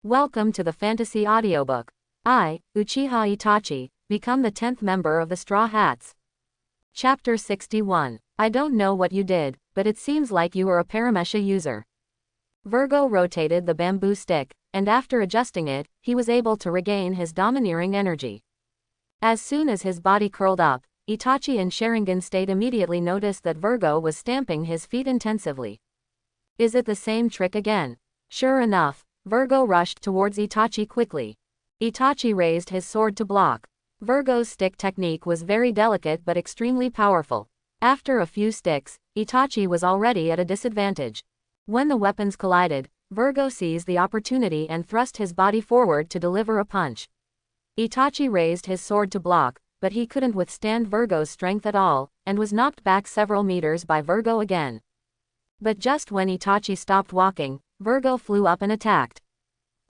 Welcome to the Fantasy Audiobook. I, Uchiha Itachi, become the 10th member of the Straw Hats. Chapter 61. I don't know what you did, but it seems like you were a paramesha user. Virgo rotated the bamboo stick, and after adjusting it, he was able to regain his domineering energy. As soon as his body curled up, Itachi in Sharingan state immediately noticed that Virgo was stamping his feet intensively. Is it the same trick again? Sure enough, Virgo rushed towards Itachi quickly. Itachi raised his sword to block. Virgo's stick technique was very delicate but extremely powerful. After a few sticks, Itachi was already at a disadvantage. When the weapons collided, Virgo seized the opportunity and thrust his body forward to deliver a punch. Itachi raised his sword to block, but he couldn't withstand Virgo's strength at all, and was knocked back several meters by Virgo again. But just when Itachi stopped walking, Virgo flew up and attacked.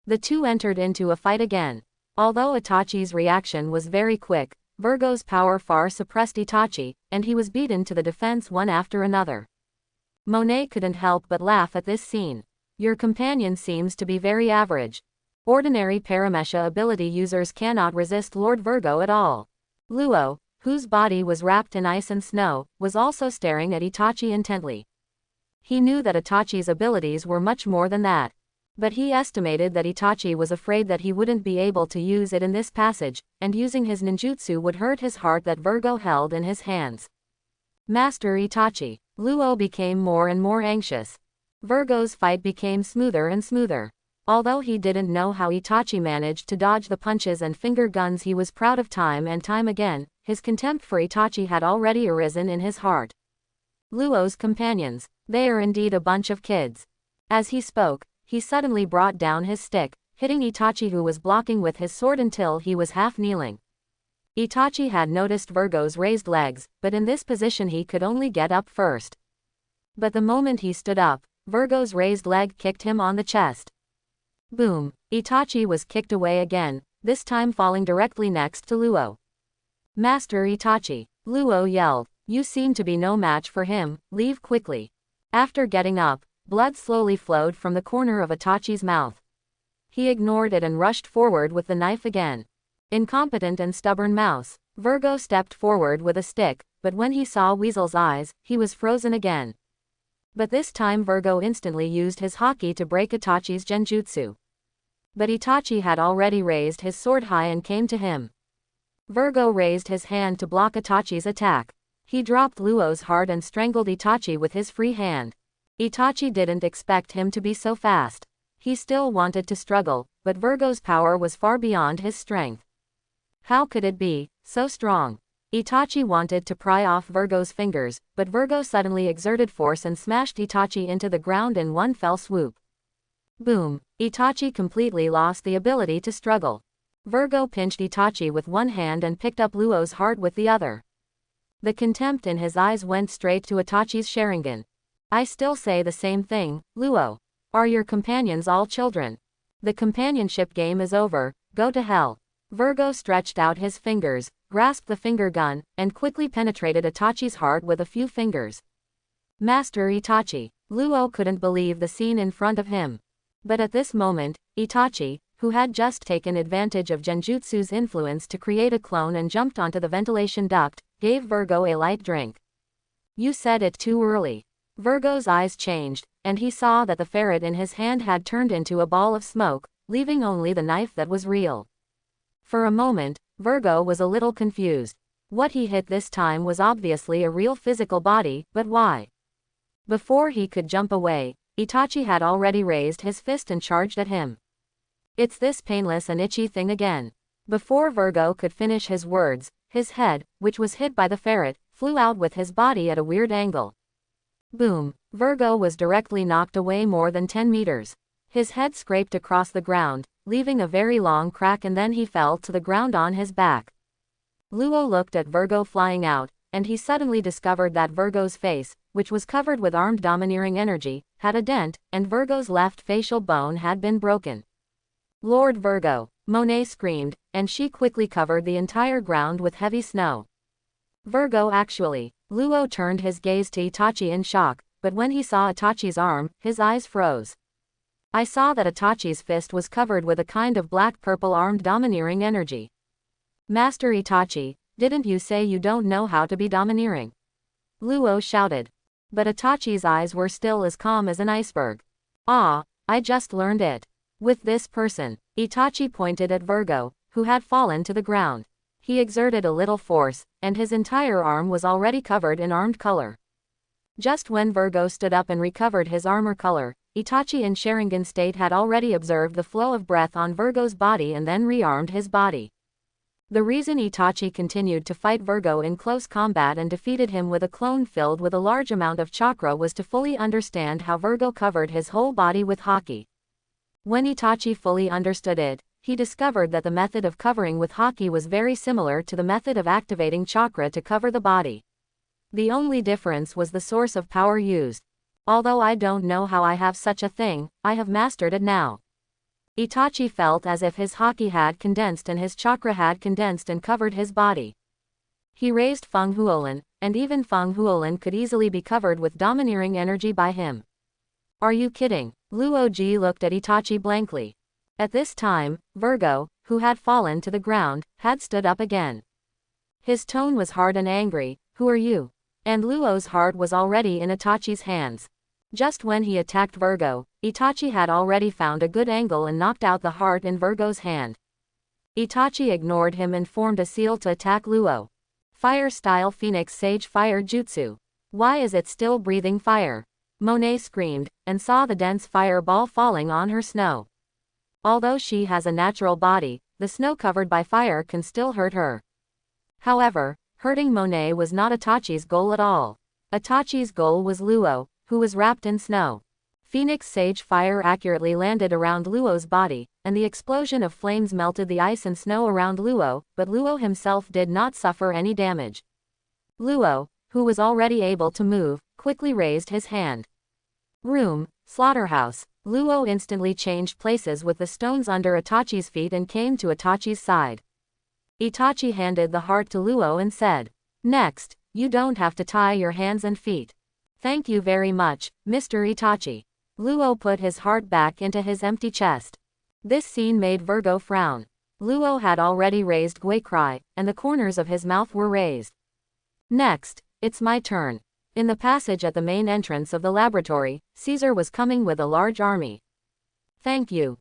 The two entered into a fight again. Although Itachi's reaction was very quick, Virgo's power far suppressed Itachi, and he was beaten to the defense one after another. Monet couldn't help but laugh at this scene. Your companion seems to be very average. Ordinary paramesha ability users cannot resist Lord Virgo at all. Luo, whose body was wrapped in ice and snow, was also staring at Itachi intently. He knew that Itachi's abilities were much more than that. But he estimated that Itachi was afraid that he wouldn't be able to use it in this passage, and using his ninjutsu would hurt his heart that Virgo held in his hands. Master Itachi. Luo became more and more anxious. Virgo's fight became smoother and smoother. Although he didn't know how Itachi managed to dodge the punches and finger guns, he was proud of time and time again. His contempt for Itachi had already arisen in his heart. Luo's companions. They are indeed a bunch of kids. As he spoke, he suddenly brought down his stick, hitting Itachi, who was blocking with his sword until he was half kneeling. Itachi had noticed Virgo's raised legs, but in this position he could only get up first. But the moment he stood up, Virgo's raised leg kicked him on the chest. Boom! Itachi was kicked away again, this time falling directly next to Luo. Master Itachi. Luo yelled. You seem to be no match for him, leave quickly. After getting up, blood slowly flowed from the corner of Itachi's mouth. He ignored it and rushed forward with the knife again. Incompetent and stubborn mouse. Virgo stepped forward with a stick, but when he saw Weasel's eyes, he was frozen again. But this time Virgo instantly used his haki to break Itachi's genjutsu. But Itachi had already raised his sword high and came to him. Virgo raised his hand to block Itachi's attack. He dropped Luo's heart and strangled Itachi with his free hand. Itachi didn't expect him to be so fast. He still wanted to struggle, but Virgo's power was far beyond his strength. How could it be so strong? Itachi wanted to pry off Virgo's fingers, but Virgo suddenly exerted force and smashed Itachi into the ground in one fell swoop. Boom! Itachi completely lost the ability to struggle. Virgo pinched Itachi with one hand and picked up Luo's heart with the other. The contempt in his eyes went straight to Itachi's Sharingan. I still say the same thing, Luo. Are your companions all children? The companionship game is over, go to hell. Virgo stretched out his fingers, grasped the finger gun, and quickly penetrated Itachi's heart with a few fingers. Master Itachi. Luo couldn't believe the scene in front of him. But at this moment, Itachi, who had just taken advantage of genjutsu's influence to create a clone and jumped onto the ventilation duct, gave Virgo a light drink. You said it too early. Virgo's eyes changed, and he saw that the ferret in his hand had turned into a ball of smoke, leaving only the knife that was real. For a moment, Virgo was a little confused. What he hit this time was obviously a real physical body, but why? Before he could jump away, Itachi had already raised his fist and charged at him. It's this painless and itchy thing again. Before Virgo could finish his words, his head, which was hit by the ferret, flew out with his body at a weird angle. Boom! Virgo was directly knocked away more than 10 meters. His head scraped across the ground, leaving a very long crack, and then he fell to the ground on his back. Luo looked at Virgo flying out, and he suddenly discovered that Virgo's face, which was covered with armed domineering energy, had a dent, and Virgo's left facial bone had been broken. Lord Virgo! Monet screamed, and she quickly covered the entire ground with heavy snow. Virgo actually. Luo turned his gaze to Itachi in shock, but when he saw Itachi's arm, his eyes froze. I saw that Itachi's fist was covered with a kind of black-purple armed domineering energy. Master Itachi, didn't you say you don't know how to be domineering? Luo shouted. But Itachi's eyes were still as calm as an iceberg. Ah, I just learned it. With this person, Itachi pointed at Virgo, who had fallen to the ground. He exerted a little force, and his entire arm was already covered in armed color. Just when Virgo stood up and recovered his armor color, Itachi in Sharingan state had already observed the flow of breath on Virgo's body and then rearmed his body. The reason Itachi continued to fight Virgo in close combat and defeated him with a clone filled with a large amount of chakra was to fully understand how Virgo covered his whole body with haki. When Itachi fully understood it, he discovered that the method of covering with haki was very similar to the method of activating chakra to cover the body. The only difference was the source of power used. Although I don't know how I have such a thing, I have mastered it now. Itachi felt as if his haki had condensed and his chakra had condensed and covered his body. He raised Feng Huolin, and even Feng Huolin could easily be covered with domineering energy by him. Are you kidding? Luo Ji looked at Itachi blankly. At this time, Virgo, who had fallen to the ground, had stood up again. His tone was hard and angry. Who are you? And Luo's heart was already in Itachi's hands. Just when he attacked Virgo, Itachi had already found a good angle and knocked out the heart in Virgo's hand. Itachi ignored him and formed a seal to attack Luo. Fire-style Phoenix Sage Fire Jutsu. Why is it still breathing fire? Monet screamed, and saw the dense fireball falling on her snow. Although she has a natural body, the snow covered by fire can still hurt her. However, hurting Monet was not Itachi's goal at all. Itachi's goal was Luo, who was wrapped in snow. Phoenix Sage Fire accurately landed around Luo's body, and the explosion of flames melted the ice and snow around Luo, but Luo himself did not suffer any damage. Luo, who was already able to move, quickly raised his hand. Room, slaughterhouse. Luo instantly changed places with the stones under Itachi's feet and came to Itachi's side. Itachi handed the heart to Luo and said, "Next, you don't have to tie your hands and feet. Thank you very much, Mr. Itachi." Luo put his heart back into his empty chest. This scene made Virgo frown. Luo had already raised Gui Cry, and the corners of his mouth were raised. Next, it's my turn. In the passage at the main entrance of the laboratory, Caesar was coming with a large army. Thank you,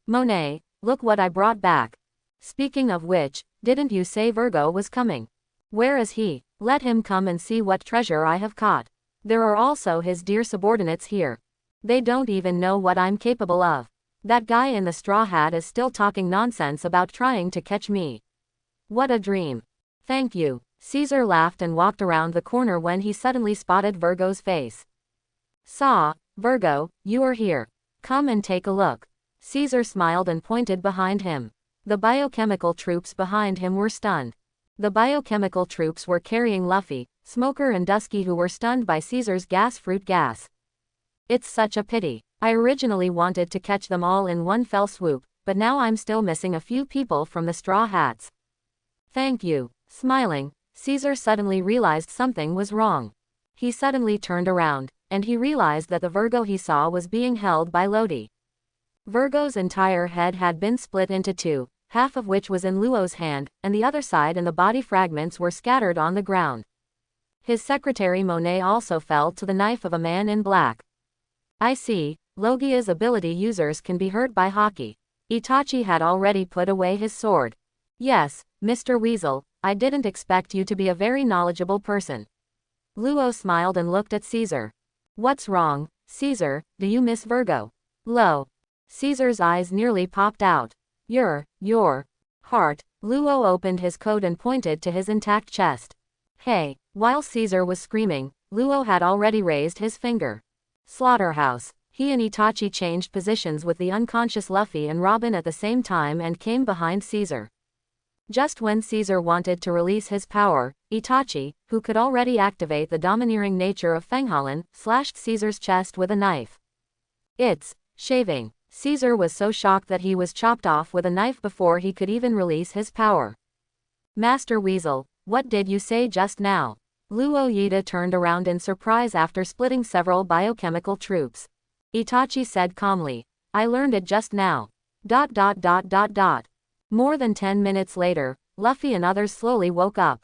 Monet, look what I brought back. Speaking of which, didn't you say Virgo was coming? Where is he? Let him come and see what treasure I have caught. There are also his dear subordinates here. They don't even know what I'm capable of. That guy in the straw hat is still talking nonsense about trying to catch me. What a dream. Thank you. Caesar laughed and walked around the corner when he suddenly spotted Virgo's face. Saw, Virgo, you are here. Come and take a look. Caesar smiled and pointed behind him. The biochemical troops behind him were stunned. The biochemical troops were carrying Luffy, Smoker and Dusky, who were stunned by Caesar's fruit gas. It's such a pity. I originally wanted to catch them all in one fell swoop, but now I'm still missing a few people from the Straw Hats. Thank you. Smiling, Caesar suddenly realized something was wrong. He suddenly turned around, and he realized that the Virgo he saw was being held by Lodi. Virgo's entire head had been split into two, half of which was in Luo's hand, and the other side and the body fragments were scattered on the ground. His secretary Monet also fell to the knife of a man in black. I see, Logia's ability users can be hurt by haki. Itachi had already put away his sword. Yes, Mr. Weasel, I didn't expect you to be a very knowledgeable person. Luo smiled and looked at Caesar. What's wrong, Caesar, do you miss Virgo? Lo. Caesar's eyes nearly popped out. Your heart. Luo opened his coat and pointed to his intact chest. Hey, while Caesar was screaming, Luo had already raised his finger. Slaughterhouse. He and Itachi changed positions with the unconscious Luffy and Robin at the same time and came behind Caesar. Just when Caesar wanted to release his power, Itachi, who could already activate the domineering nature of Fenghalan, slashed Caesar's chest with a knife. It's shaving. Caesar was so shocked that he was chopped off with a knife before he could even release his power. Master Weasel, what did you say just now? Luo Yida turned around in surprise after splitting several biochemical troops. Itachi said calmly. I learned it just now. More than 10 minutes later, Luffy and others slowly woke up.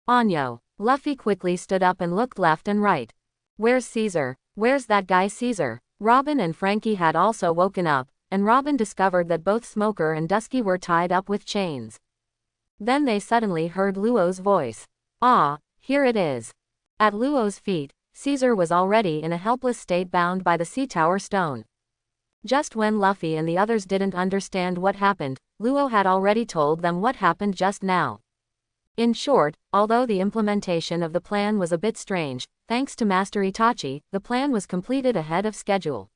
Anyo. Luffy quickly stood up and looked left and right. Where's Caesar? Where's that guy Caesar? Robin and Frankie had also woken up, and Robin discovered that both Smoker and Dusky were tied up with chains. Then they suddenly heard Luo's voice. Ah, here it is. At Luo's feet, Caesar was already in a helpless state bound by the sea tower stone. Just when Luffy and the others didn't understand what happened, Luo had already told them what happened just now. In short, although the implementation of the plan was a bit strange, thanks to Master Itachi, the plan was completed ahead of schedule.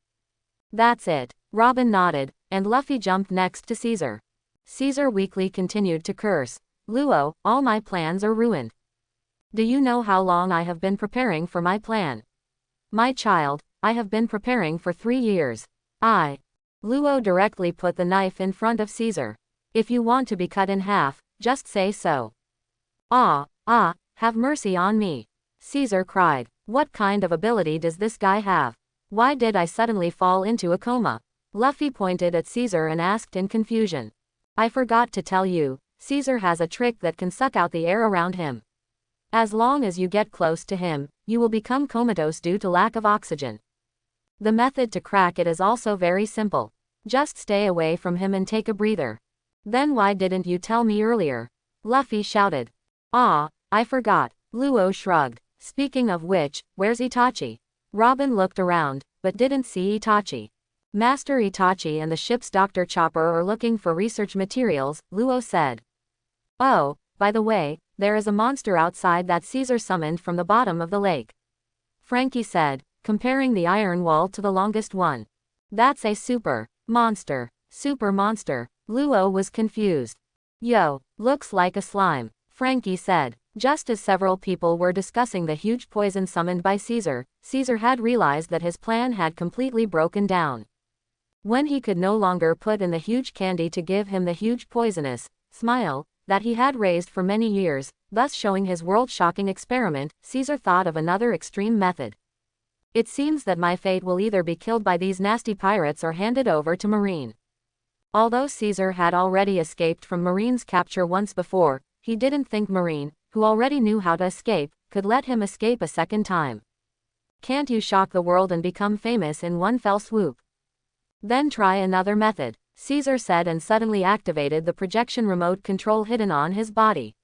That's it. Robin nodded, and Luffy jumped next to Caesar. Caesar weakly continued to curse. Luo, all my plans are ruined. Do you know how long I have been preparing for my plan? My child, I have been preparing for 3 years. Luo directly put the knife in front of Caesar. If you want to be cut in half, just say so. Have mercy on me. Caesar cried. What kind of ability does this guy have? Why did I suddenly fall into a coma? Luffy pointed at Caesar and asked in confusion. I forgot to tell you, Caesar has a trick that can suck out the air around him. As long as you get close to him, you will become comatose due to lack of oxygen. The method to crack it is also very simple. Just stay away from him and take a breather. Then why didn't you tell me earlier? Luffy shouted. I forgot. Luo shrugged. Speaking of which, where's Itachi? Robin looked around, but didn't see Itachi. Master Itachi and the ship's Dr. Chopper are looking for research materials, Luo said. Oh, by the way, there is a monster outside that Caesar summoned from the bottom of the lake. Frankie said, comparing the iron wall to the longest one. That's a super monster. Luo was confused. Yo, looks like a slime, Frankie said. Just as several people were discussing the huge poison summoned by Caesar, Caesar had realized that his plan had completely broken down. When he could no longer put in the huge candy to give him the huge poisonous smile that he had raised for many years, thus showing his world-shocking experiment, Caesar thought of another extreme method. It seems that my fate will either be killed by these nasty pirates or handed over to Marine. Although Caesar had already escaped from Marine's capture once before, he didn't think Marine, who already knew how to escape, could let him escape a second time. Can't you shock the world and become famous in one fell swoop? Then try another method, Caesar said, and suddenly activated the projection remote control hidden on his body.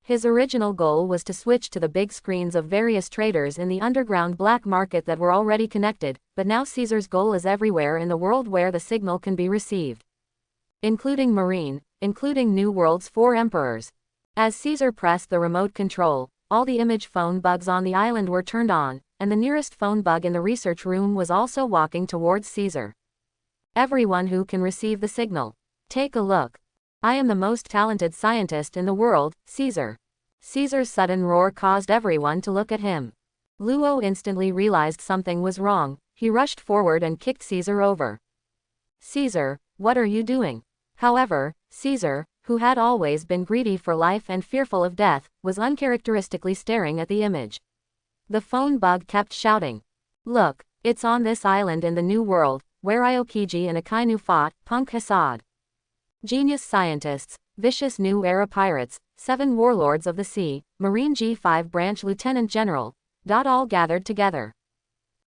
His original goal was to switch to the big screens of various traders in the underground black market that were already connected, but now Caesar's goal is everywhere in the world where the signal can be received. Including Marine, including New World's 4 emperors. As Caesar pressed the remote control, all the image phone bugs on the island were turned on, and the nearest phone bug in the research room was also walking towards Caesar. Everyone who can receive the signal. Take a look. I am the most talented scientist in the world, Caesar. Caesar's sudden roar caused everyone to look at him. Luo instantly realized something was wrong. He rushed forward and kicked Caesar over. Caesar, what are you doing? However, Caesar, who had always been greedy for life and fearful of death, was uncharacteristically staring at the image. The phone bug kept shouting. Look, it's on this island in the New World, where Aokiji and Akainu fought, Punk Hasad. Genius scientists, vicious new era pirates, 7 warlords of the sea, Marine G5 branch lieutenant general, all gathered together.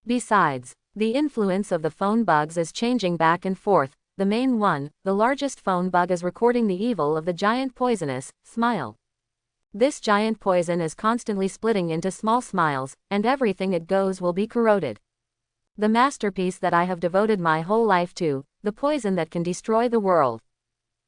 Besides, the influence of the phone bugs is changing back and forth. The main one, the largest phone bug, is recording the evil of the giant poisonous smile. This giant poison is constantly splitting into small smiles, and everything it goes will be corroded. The masterpiece that I have devoted my whole life to, the poison that can destroy the world.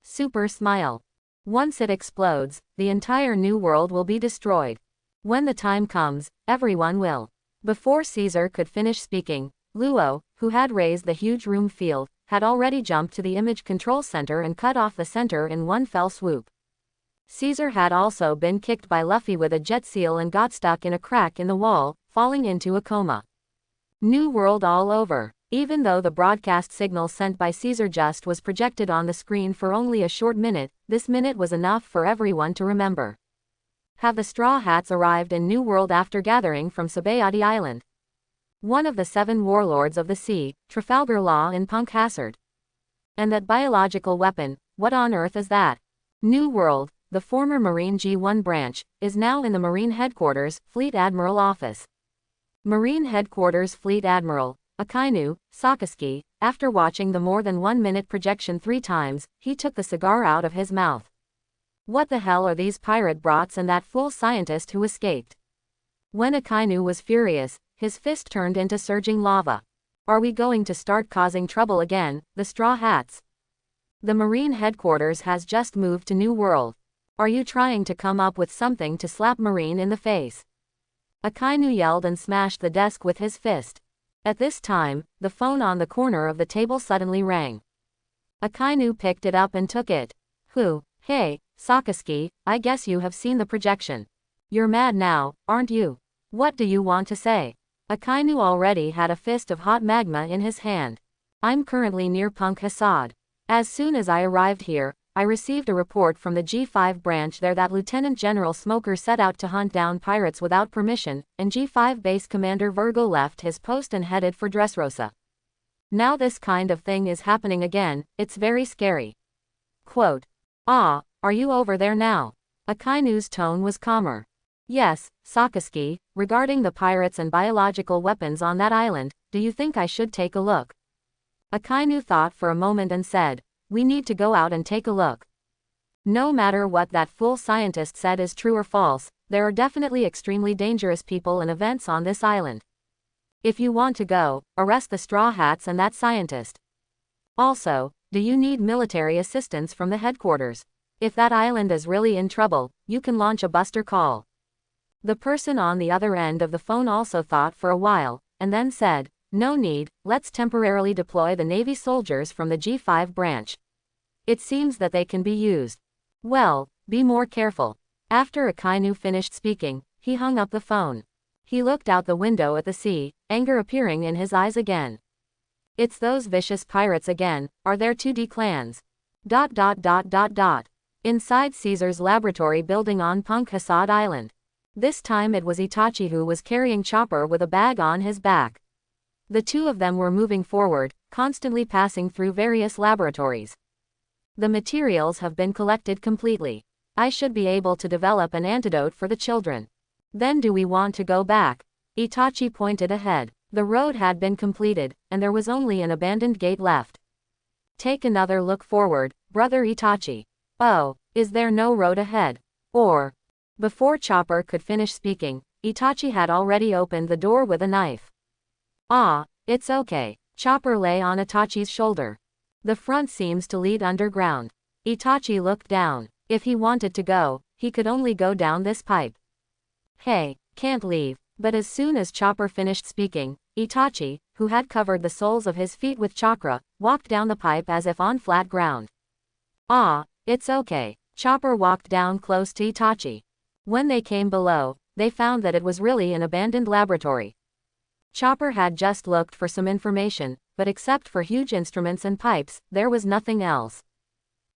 Super smile. Once it explodes, the entire new world will be destroyed. When the time comes, everyone will. Before Caesar could finish speaking, Luo, who had raised the huge room field, had already jumped to the image control center and cut off the center in one fell swoop. Caesar had also been kicked by Luffy with a jet seal and got stuck in a crack in the wall, falling into a coma. New world all over. Even though the broadcast signal sent by Caesar just was projected on the screen for only a short minute, this minute was enough for everyone to remember. Have the Straw Hats arrived in New World after gathering from Sabayati Island? One of the 7 warlords of the sea, Trafalgar Law in Punk Hazard. And that biological weapon, what on earth is that? New World, the former Marine G1 branch, is now in the Marine Headquarters, Fleet Admiral Office. Marine Headquarters Fleet Admiral, Akainu, Sakaski, after watching the more than 1 minute projection 3 times, he took the cigar out of his mouth. What the hell are these pirate brats and that fool scientist who escaped? When Akainu was furious, his fist turned into surging lava. Are we going to start causing trouble again, the Straw Hats? The Marine Headquarters has just moved to New World. Are you trying to come up with something to slap Marine in the face? Akainu yelled and smashed the desk with his fist. At this time, the phone on the corner of the table suddenly rang. Akainu picked it up and took it. Hey, Sakaski, I guess you have seen the projection. You're mad now, aren't you? What do you want to say? Akainu already had a fist of hot magma in his hand. I'm currently near Punk Hazard. As soon as I arrived here, I received a report from the G5 branch there that Lieutenant General Smoker set out to hunt down pirates without permission, and G5 base commander Virgo left his post and headed for Dressrosa. Now this kind of thing is happening again, it's very scary. Quote. Are you over there now? Akainu's tone was calmer. Yes, Sakaski, regarding the pirates and biological weapons on that island, do you think I should take a look? Akainu thought for a moment and said, we need to go out and take a look. No matter what that fool scientist said is true or false, there are definitely extremely dangerous people and events on this island. If you want to go, arrest the Straw Hats and that scientist. Also, do you need military assistance from the headquarters? If that island is really in trouble, you can launch a buster call. The person on the other end of the phone also thought for a while, and then said, no need, let's temporarily deploy the Navy soldiers from the G5 branch. It seems that they can be used. Well, be more careful. After Akainu finished speaking, he hung up the phone. He looked out the window at the sea, anger appearing in his eyes again. It's those vicious pirates again, are there 2D clans? Inside Caesar's laboratory building on Punk Hazard Island. This time it was Itachi who was carrying Chopper with a bag on his back. The two of them were moving forward, constantly passing through various laboratories. The materials have been collected completely. I should be able to develop an antidote for the children. Then do we want to go back? Itachi pointed ahead. The road had been completed, and there was only an abandoned gate left. Take another look forward, brother Itachi. Oh, is there no road ahead? Or... Before Chopper could finish speaking, Itachi had already opened the door with a knife. It's okay. Chopper lay on Itachi's shoulder. The front seems to lead underground. Itachi looked down. If he wanted to go, he could only go down this pipe. Hey, can't leave. But as soon as Chopper finished speaking, Itachi, who had covered the soles of his feet with chakra, walked down the pipe as if on flat ground. It's okay. Chopper walked down close to Itachi. When they came below, they found that it was really an abandoned laboratory. Chopper had just looked for some information, but except for huge instruments and pipes, there was nothing else.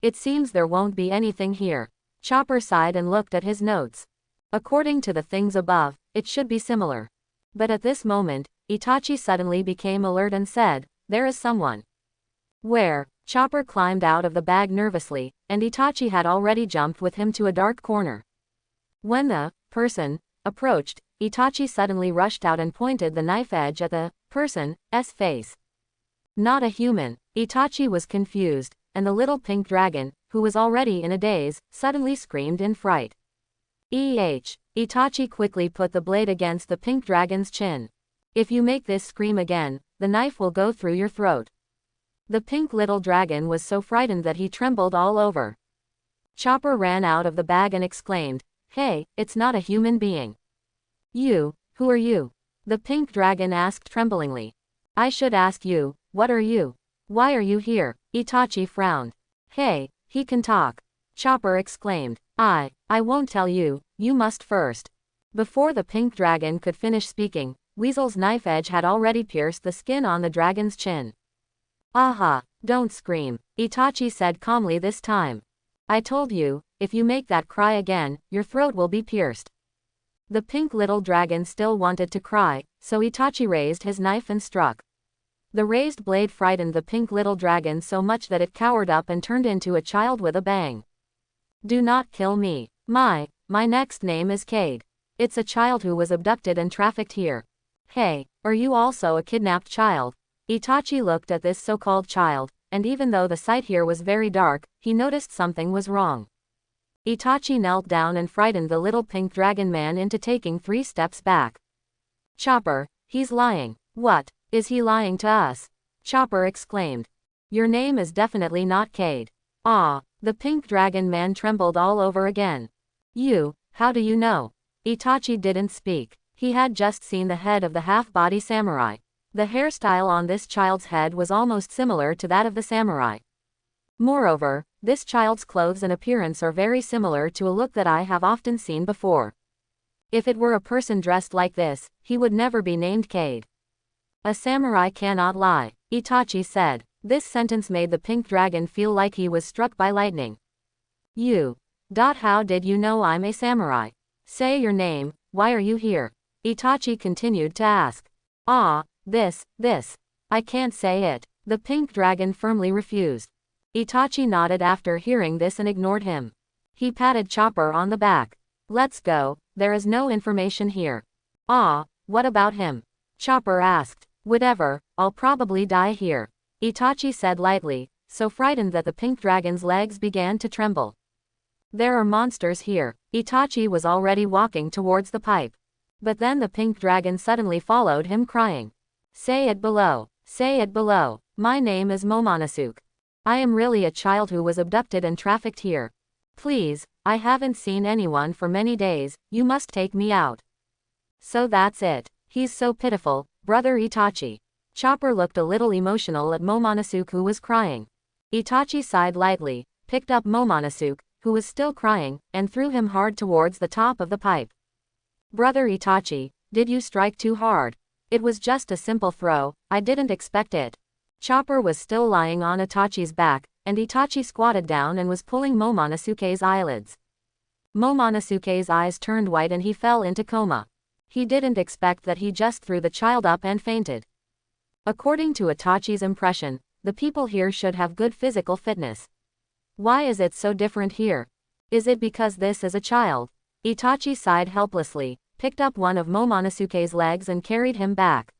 It seems there won't be anything here. Chopper sighed and looked at his notes. According to the things above, it should be similar. But at this moment, Itachi suddenly became alert and said, there is someone. Where? Chopper climbed out of the bag nervously, and Itachi had already jumped with him to a dark corner. When the person approached, Itachi suddenly rushed out and pointed the knife edge at the person's face. Not a human. Itachi was confused, and the little pink dragon, who was already in a daze, suddenly screamed in fright. Itachi quickly put the blade against the pink dragon's chin. If you make this scream again, the knife will go through your throat. The pink little dragon was so frightened that he trembled all over. Chopper ran out of the bag and exclaimed, hey, it's not a human being. You, who are you? The pink dragon asked tremblingly. I should ask you, what are you? Why are you here? Itachi frowned. Hey, he can talk. Chopper exclaimed. I won't tell you, you must first. Before the pink dragon could finish speaking, Weasel's knife edge had already pierced the skin on the dragon's chin. Aha, don't scream, Itachi said calmly this time. I told you, if you make that cry again, your throat will be pierced. The pink little dragon still wanted to cry, so Itachi raised his knife and struck. The raised blade frightened the pink little dragon so much that it cowered up and turned into a child with a bang. Do not kill me. My next name is Cade. It's a child who was abducted and trafficked here. Hey, are you also a kidnapped child? Itachi looked at this so-called child, and even though the sight here was very dark, he noticed something was wrong. Itachi knelt down and frightened the little pink dragon man into taking 3 steps back. Chopper, he's lying. What, is he lying to us? Chopper exclaimed. Your name is definitely not Cade. Ah, the pink dragon man trembled all over again. You, how do you know? Itachi didn't speak. He had just seen the head of the half-body samurai. The hairstyle on this child's head was almost similar to that of the samurai. Moreover, this child's clothes and appearance are very similar to a look that I have often seen before. If it were a person dressed like this, he would never be named Cade. A samurai cannot lie, Itachi said. This sentence made the pink dragon feel like he was struck by lightning. You. How did you know I'm a samurai? Say your name, why are you here? Itachi continued to ask. Ah, this. I can't say it. The pink dragon firmly refused. Itachi nodded after hearing this and ignored him. He patted Chopper on the back. Let's go, there is no information here. Ah, what about him? Chopper asked. Whatever, I'll probably die here. Itachi said lightly, so frightened that the pink dragon's legs began to tremble. There are monsters here. Itachi was already walking towards the pipe. But then the pink dragon suddenly followed him crying. Say it below. Say it below. My name is Momonosuke. I am really a child who was abducted and trafficked here. Please, I haven't seen anyone for many days, you must take me out. So that's it. He's so pitiful, brother Itachi. Chopper looked a little emotional at Momonosuke who was crying. Itachi sighed lightly, picked up Momonosuke, who was still crying, and threw him hard towards the top of the pipe. Brother Itachi, did you strike too hard? It was just a simple throw, I didn't expect it. Chopper was still lying on Itachi's back, and Itachi squatted down and was pulling Momonosuke's eyelids. Momonosuke's eyes turned white and he fell into coma. He didn't expect that he just threw the child up and fainted. According to Itachi's impression, the people here should have good physical fitness. Why is it so different here? Is it because this is a child? Itachi sighed helplessly, picked up one of Momonosuke's legs and carried him back.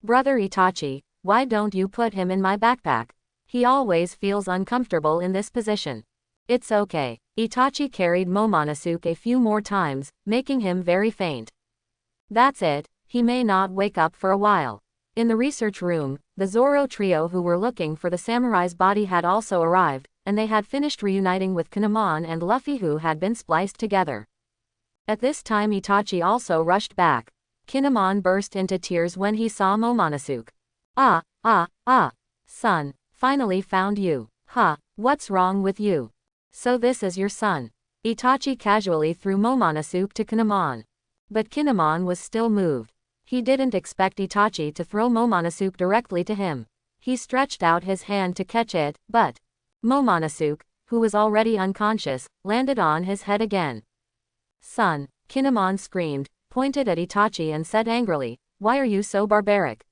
Brother Itachi, why don't you put him in my backpack? He always feels uncomfortable in this position. It's okay. Itachi carried Momonosuke a few more times, making him very faint. That's it, he may not wake up for a while. In the research room, the Zoro trio who were looking for the samurai's body had also arrived, and they had finished reuniting with Kinemon and Luffy who had been spliced together. At this time Itachi also rushed back. Kinemon burst into tears when he saw Momonosuke. Son, finally found you. What's wrong with you? So this is your son. Itachi casually threw Momonosuke to Kinemon. But Kinemon was still moved. He didn't expect Itachi to throw Momonosuke directly to him. He stretched out his hand to catch it, but Momonosuke, who was already unconscious, landed on his head again. Son, Kinemon screamed, pointed at Itachi and said angrily, why are you so barbaric?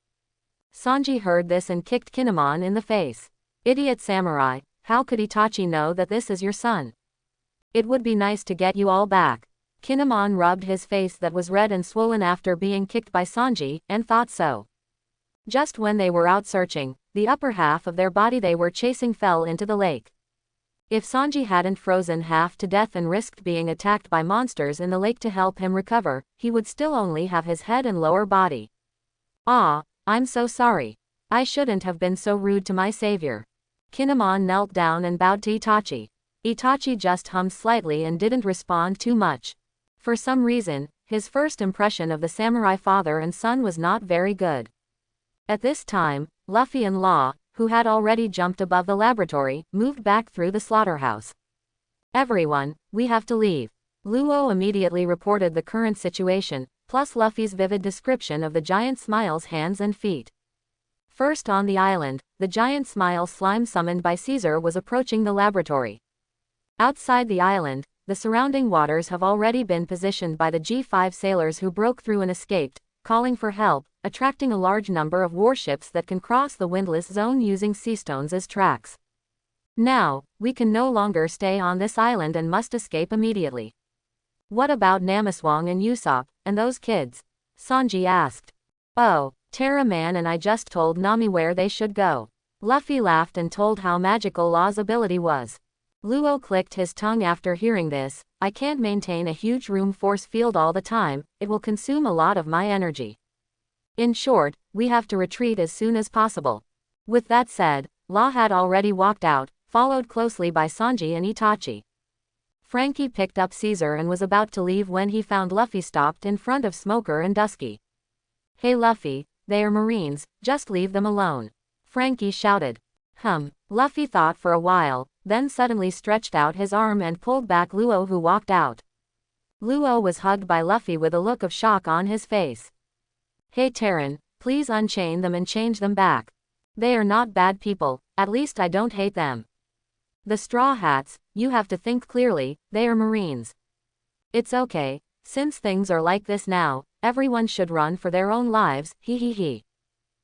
Sanji heard this and kicked Kinemon in the face. Idiot samurai, how could Itachi know that this is your son? It would be nice to get you all back. Kinemon rubbed his face that was red and swollen after being kicked by Sanji, and thought so. Just when they were out searching, the upper half of their body they were chasing fell into the lake. If Sanji hadn't frozen half to death and risked being attacked by monsters in the lake to help him recover, he would still only have his head and lower body. I'm so sorry. I shouldn't have been so rude to my savior. Kinemon knelt down and bowed to Itachi. Itachi just hummed slightly and didn't respond too much. For some reason, his first impression of the samurai father and son was not very good. At this time, Luffy and Law, who had already jumped above the laboratory, moved back through the slaughterhouse. Everyone, we have to leave. Luo immediately reported the current situation, plus Luffy's vivid description of the giant smile's hands and feet. First on the island, the giant smile slime summoned by Caesar was approaching the laboratory. Outside the island, the surrounding waters have already been positioned by the G5 sailors who broke through and escaped, calling for help, attracting a large number of warships that can cross the windless zone using sea stones as tracks. Now, we can no longer stay on this island and must escape immediately. What about Namaswang and Usopp, and those kids? Sanji asked. Oh, Terra Man and I just told Nami where they should go. Luffy laughed and told how magical Law's ability was. Luo clicked his tongue after hearing this. I can't maintain a huge room force field all the time, it will consume a lot of my energy. In short, we have to retreat as soon as possible. With that said, Law had already walked out, followed closely by Sanji and Itachi. Frankie picked up Caesar and was about to leave when he found Luffy stopped in front of Smoker and Dusky. Hey Luffy, they are Marines, just leave them alone. Frankie shouted. Luffy thought for a while, then suddenly stretched out his arm and pulled back Luo, who walked out. Luo was hugged by Luffy with a look of shock on his face. Hey Terran, please unchain them and change them back. They are not bad people, at least I don't hate them. The Straw Hats, you have to think clearly, they are Marines. It's okay, since things are like this now, everyone should run for their own lives, he.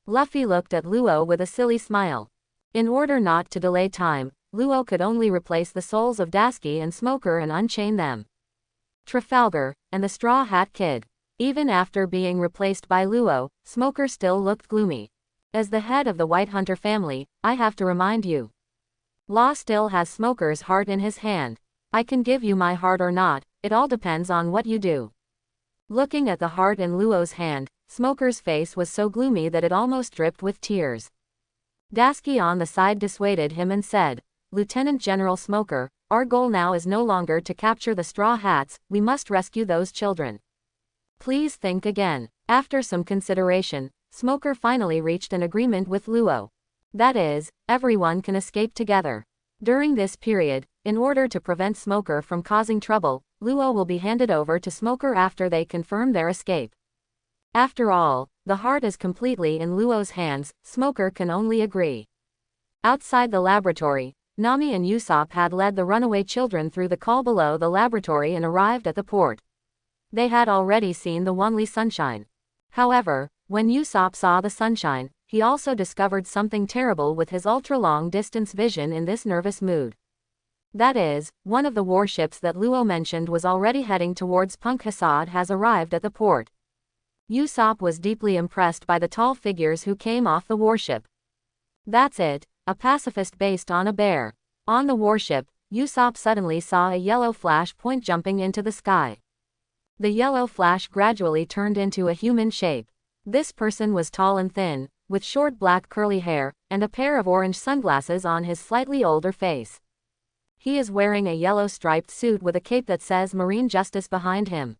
Luffy looked at Luo with a silly smile. In order not to delay time, Luo could only replace the souls of Dasky and Smoker and unchain them. Trafalgar, and the Straw Hat Kid. Even after being replaced by Luo, Smoker still looked gloomy. As the head of the White Hunter family, I have to remind you. Law still has Smoker's heart in his hand. I can give you my heart or not, it all depends on what you do. Looking at the heart in Luo's hand, Smoker's face was so gloomy that it almost dripped with tears. Dasky on the side dissuaded him and said, Lieutenant General Smoker, our goal now is no longer to capture the Straw Hats, we must rescue those children. Please think again. After some consideration, Smoker finally reached an agreement with Luo. That is, everyone can escape together. During this period, in order to prevent Smoker from causing trouble, Luo will be handed over to Smoker after they confirm their escape. After all, the heart is completely in Luo's hands, Smoker can only agree. Outside the laboratory, Nami and Usopp had led the runaway children through the call below the laboratory and arrived at the port. They had already seen the Wonly sunshine. However, when Usopp saw the sunshine, he also discovered something terrible with his ultra-long distance vision in this nervous mood. That is, one of the warships that Luo mentioned was already heading towards Punk Hassad has arrived at the port. Usopp was deeply impressed by the tall figures who came off the warship. That's it, a pacifist based on a bear. On the warship, Usopp suddenly saw a yellow flash point jumping into the sky. The yellow flash gradually turned into a human shape. This person was tall and thin, with short black curly hair, and a pair of orange sunglasses on his slightly older face. He is wearing a yellow striped suit with a cape that says Marine Justice behind him.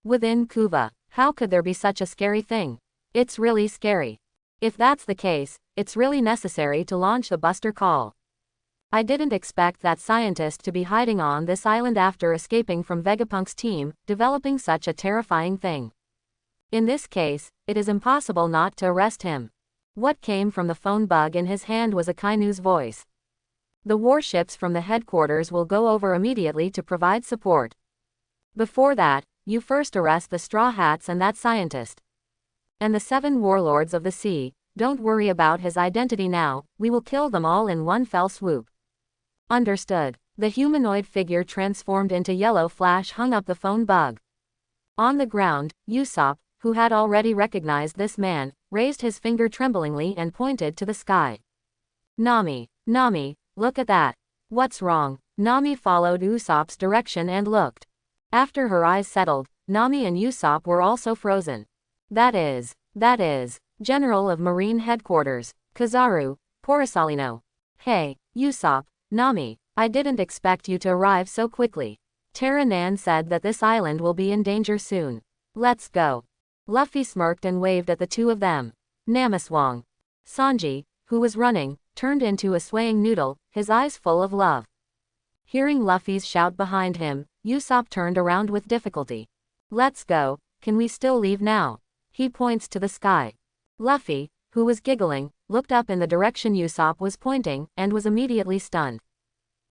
Within Kuva, how could there be such a scary thing? It's really scary. If that's the case, it's really necessary to launch the Buster Call. I didn't expect that scientist to be hiding on this island after escaping from Vegapunk's team, developing such a terrifying thing. In this case, it is impossible not to arrest him. What came from the phone bug in his hand was Akainu's voice. The warships from the headquarters will go over immediately to provide support. Before that, you first arrest the Straw Hats and that scientist. And the 7 warlords of the sea, don't worry about his identity now, we will kill them all in one fell swoop. Understood. The humanoid figure transformed into Yellow Flash hung up the phone bug. On the ground, Usopp, who had already recognized this man, raised his finger tremblingly and pointed to the sky. Nami, look at that. What's wrong? Nami followed Usopp's direction and looked. After her eyes settled, Nami and Usopp were also frozen. That is, General of Marine Headquarters, Kizaru, Porisalino. Hey, Usopp, Nami, I didn't expect you to arrive so quickly. Terra Nan said that this island will be in danger soon. Let's go. Luffy smirked and waved at the two of them. Namaswang. Sanji, who was running, turned into a swaying noodle, his eyes full of love. Hearing Luffy's shout behind him, Usopp turned around with difficulty. Let's go, can we still leave now? He points to the sky. Luffy, who was giggling, looked up in the direction Usopp was pointing, and was immediately stunned.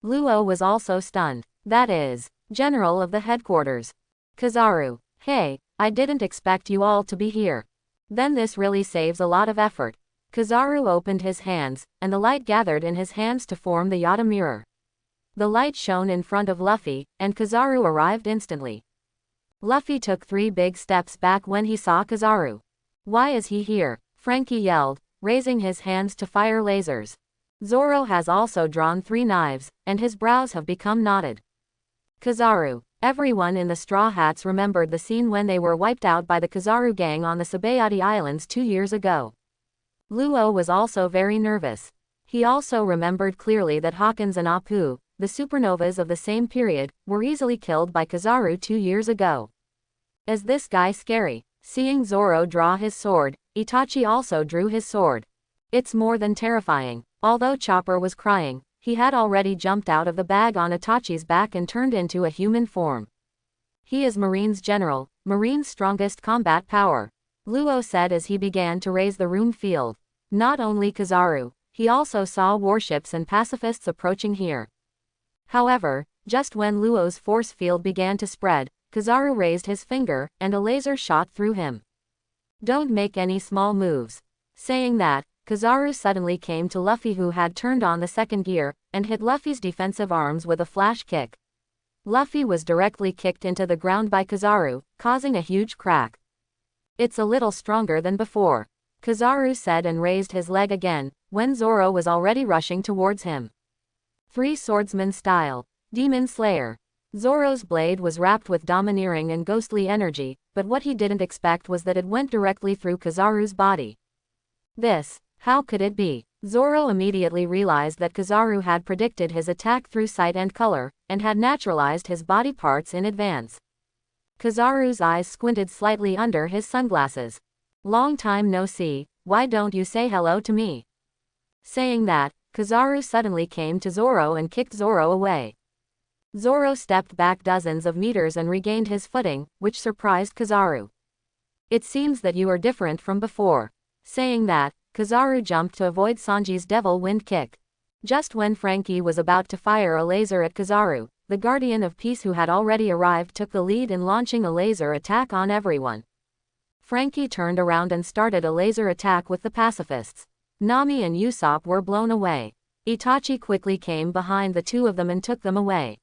Luo was also stunned. That is, General of the headquarters. Kizaru. Hey, I didn't expect you all to be here. Then this really saves a lot of effort. Kizaru opened his hands, and the light gathered in his hands to form the Yata mirror. The light shone in front of Luffy, and Kizaru arrived instantly. Luffy took 3 big steps back when he saw Kizaru. Why is he here? Frankie yelled, raising his hands to fire lasers. Zoro has also drawn 3 knives, and his brows have become knotted. Kizaru. Everyone in the Straw Hats remembered the scene when they were wiped out by the Kizaru gang on the Sabayati Islands 2 years ago. Luo was also very nervous. He also remembered clearly that Hawkins and Apu, the supernovas of the same period, were easily killed by Kizaru 2 years ago. Is this guy scary? Seeing Zoro draw his sword, Itachi also drew his sword. It's more than terrifying. Although Chopper was crying, he had already jumped out of the bag on Itachi's back and turned into a human form. He is Marine's general, Marine's strongest combat power, Luo said as he began to raise the room field. Not only Kizaru, he also saw warships and pacifists approaching here. However, just when Luo's force field began to spread, Kizaru raised his finger, and a laser shot through him. Don't make any small moves. Saying that, Kizaru suddenly came to Luffy, who had turned on the second gear, and hit Luffy's defensive arms with a flash kick. Luffy was directly kicked into the ground by Kizaru, causing a huge crack. It's a little stronger than before, Kizaru said and raised his leg again, when Zoro was already rushing towards him. 3 swordsman style. Demon Slayer. Zoro's blade was wrapped with domineering and ghostly energy, but what he didn't expect was that it went directly through Kizaru's body. This. How could it be? Zoro immediately realized that Kizaru had predicted his attack through sight and color, and had naturalized his body parts in advance. Kizaru's eyes squinted slightly under his sunglasses. Long time no see, why don't you say hello to me? Saying that, Kizaru suddenly came to Zoro and kicked Zoro away. Zoro stepped back dozens of meters and regained his footing, which surprised Kizaru. It seems that you are different from before. Saying that, Kizaru jumped to avoid Sanji's devil wind kick. Just when Frankie was about to fire a laser at Kizaru, the Guardian of Peace who had already arrived took the lead in launching a laser attack on everyone. Frankie turned around and started a laser attack with the pacifists. Nami and Usopp were blown away. Itachi quickly came behind the 2 of them and took them away.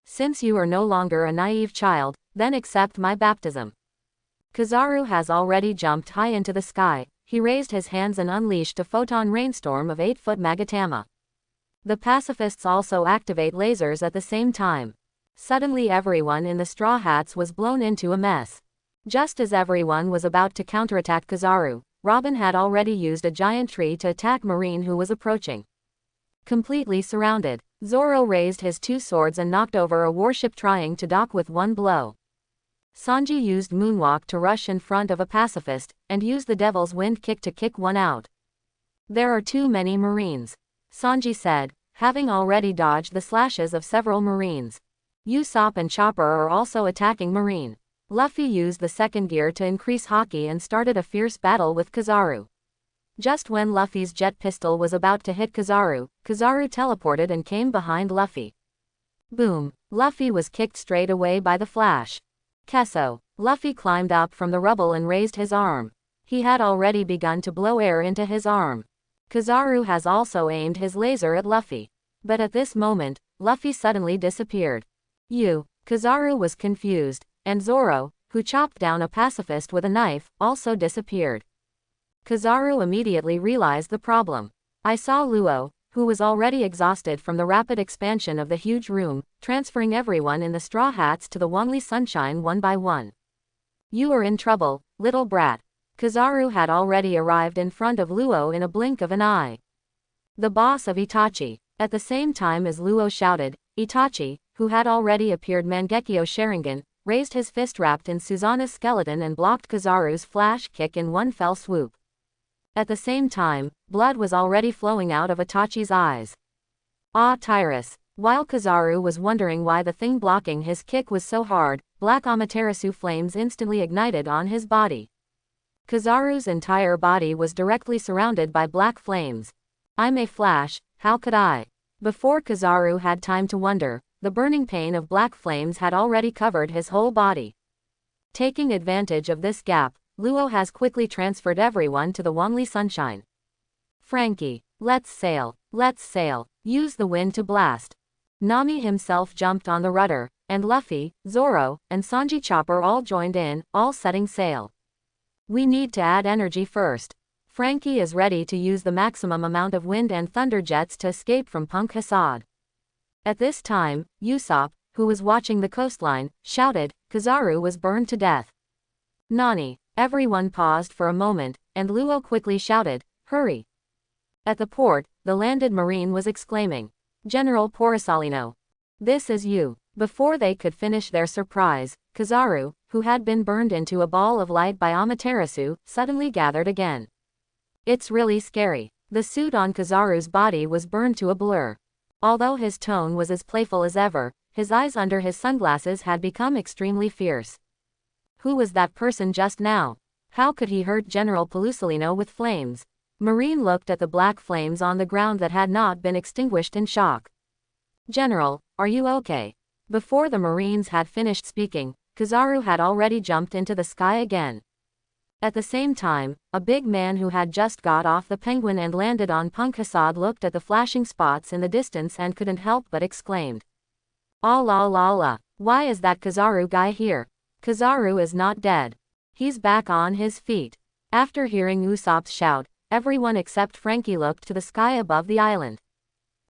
Since you are no longer a naive child, then accept my baptism. Kizaru has already jumped high into the sky. He raised his hands and unleashed a photon rainstorm of 8-foot Magatama. The pacifists also activate lasers at the same time. Suddenly everyone in the Straw Hats was blown into a mess. Just as everyone was about to counterattack Kizaru, Robin had already used a giant tree to attack Marine, who was approaching. Completely surrounded, Zoro raised his 2 swords and knocked over a warship trying to dock with 1 blow. Sanji used Moonwalk to rush in front of a pacifist, and used the Devil's Wind kick to kick one out. There are too many Marines, Sanji said, having already dodged the slashes of several Marines. Usopp and Chopper are also attacking Marine. Luffy used the second gear to increase Haki and started a fierce battle with Kizaru. Just when Luffy's jet pistol was about to hit Kizaru, Kizaru teleported and came behind Luffy. Boom! Luffy was kicked straight away by the flash. Kesso. Luffy climbed up from the rubble and raised his arm. He had already begun to blow air into his arm. Kizaru has also aimed his laser at Luffy. But at this moment, Luffy suddenly disappeared. Kizaru was confused, and Zoro, who chopped down a pacifist with a knife, also disappeared. Kizaru immediately realized the problem. I saw Luo, who was already exhausted from the rapid expansion of the huge room, transferring everyone in the Straw Hats to the Wongli Sunshine one by one. You are in trouble, little brat. Kizaru had already arrived in front of Luo in a blink of an eye. The boss of Itachi. At the same time as Luo shouted, Itachi, who had already appeared Mangekyo Sharingan, raised his fist wrapped in Susanna's skeleton and blocked Kizaru's flash kick in one fell swoop. At the same time, blood was already flowing out of Itachi's eyes. Ah, Tyrus. While Kizaru was wondering why the thing blocking his kick was so hard, black Amaterasu flames instantly ignited on his body. Kizaru's entire body was directly surrounded by black flames. I'm a flash, how could I? Before Kizaru had time to wonder, the burning pain of black flames had already covered his whole body. Taking advantage of this gap, Luo has quickly transferred everyone to the Wanli Sunshine. Frankie, let's sail, use the wind to blast. Nami himself jumped on the rudder, and Luffy, Zoro, and Sanji Chopper all joined in, all setting sail. We need to add energy first. Frankie is ready to use the maximum amount of wind and thunder jets to escape from Punk Hassad. At this time, Usopp, who was watching the coastline, shouted, Kizaru was burned to death. Nani. Everyone paused for a moment, and Luo quickly shouted, hurry. At the port, the landed marine was exclaiming, General Porisalino. This is you. Before they could finish their surprise, Kizaru, who had been burned into a ball of light by Amaterasu, suddenly gathered again. It's really scary. The suit on Kizaru's body was burned to a blur. Although his tone was as playful as ever, his eyes under his sunglasses had become extremely fierce. Who was that person just now? How could he hurt General Porisalino with flames? Marine looked at the black flames on the ground that had not been extinguished in shock. General, are you okay? Before the Marines had finished speaking, Kizaru had already jumped into the sky again. At the same time, a big man who had just got off the Penguin and landed on Punk Hassad looked at the flashing spots in the distance and couldn't help but exclaimed. Ah la la la, why is that Kizaru guy here? Kizaru is not dead. He's back on his feet. After hearing Usopp's shout, everyone except Frankie looked to the sky above the island.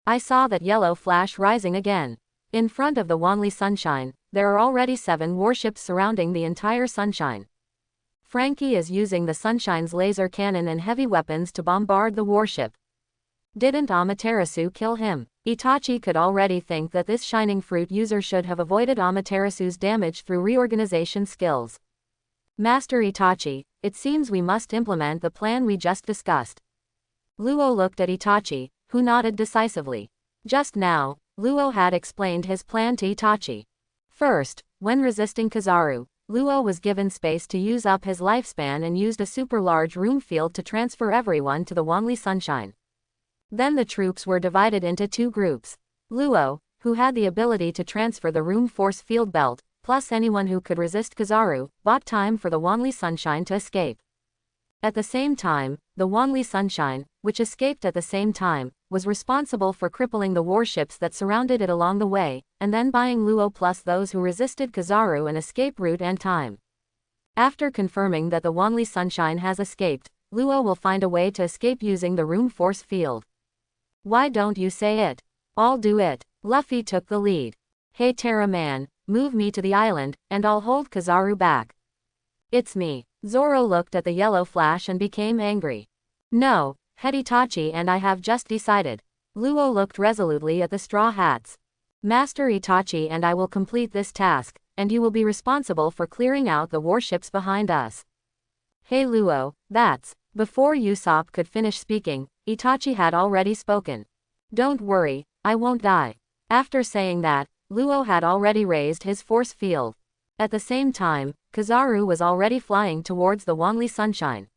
I saw that yellow flash rising again. In front of the Wanli Sunshine, there are already 7 warships surrounding the entire Sunshine. Frankie is using the Sunshine's laser cannon and heavy weapons to bombard the warship. Didn't Amaterasu kill him? Itachi could already think that this shining fruit user should have avoided Amaterasu's damage through reorganization skills. Master Itachi, it seems we must implement the plan we just discussed. Luo looked at Itachi, who nodded decisively. Just now, Luo had explained his plan to Itachi. First, when resisting Kizaru, Luo was given space to use up his lifespan and used a super large room field to transfer everyone to the Wanli Sunshine. Then the troops were divided into 2 groups. Luo, who had the ability to transfer the room force field belt, plus anyone who could resist Kizaru, bought time for the Wanli Sunshine to escape. At the same time, the Wanli Sunshine, which escaped at the same time, was responsible for crippling the warships that surrounded it along the way, and then buying Luo plus those who resisted Kizaru an escape route and time. After confirming that the Wanli Sunshine has escaped, Luo will find a way to escape using the room force field. Why don't you say it? I'll do it. Luffy took the lead. Hey Terra Man, move me to the island, and I'll hold Kizaru back. It's me. Zoro looked at the yellow flash and became angry. No, Head Itachi and I have just decided. Luo looked resolutely at the Straw Hats. Master Itachi and I will complete this task, and you will be responsible for clearing out the warships behind us. Hey Luo, that's... Before Usopp could finish speaking, Itachi had already spoken. Don't worry, I won't die. After saying that, Luo had already raised his force field. At the same time, Kizaru was already flying towards the Wanli Sunshine.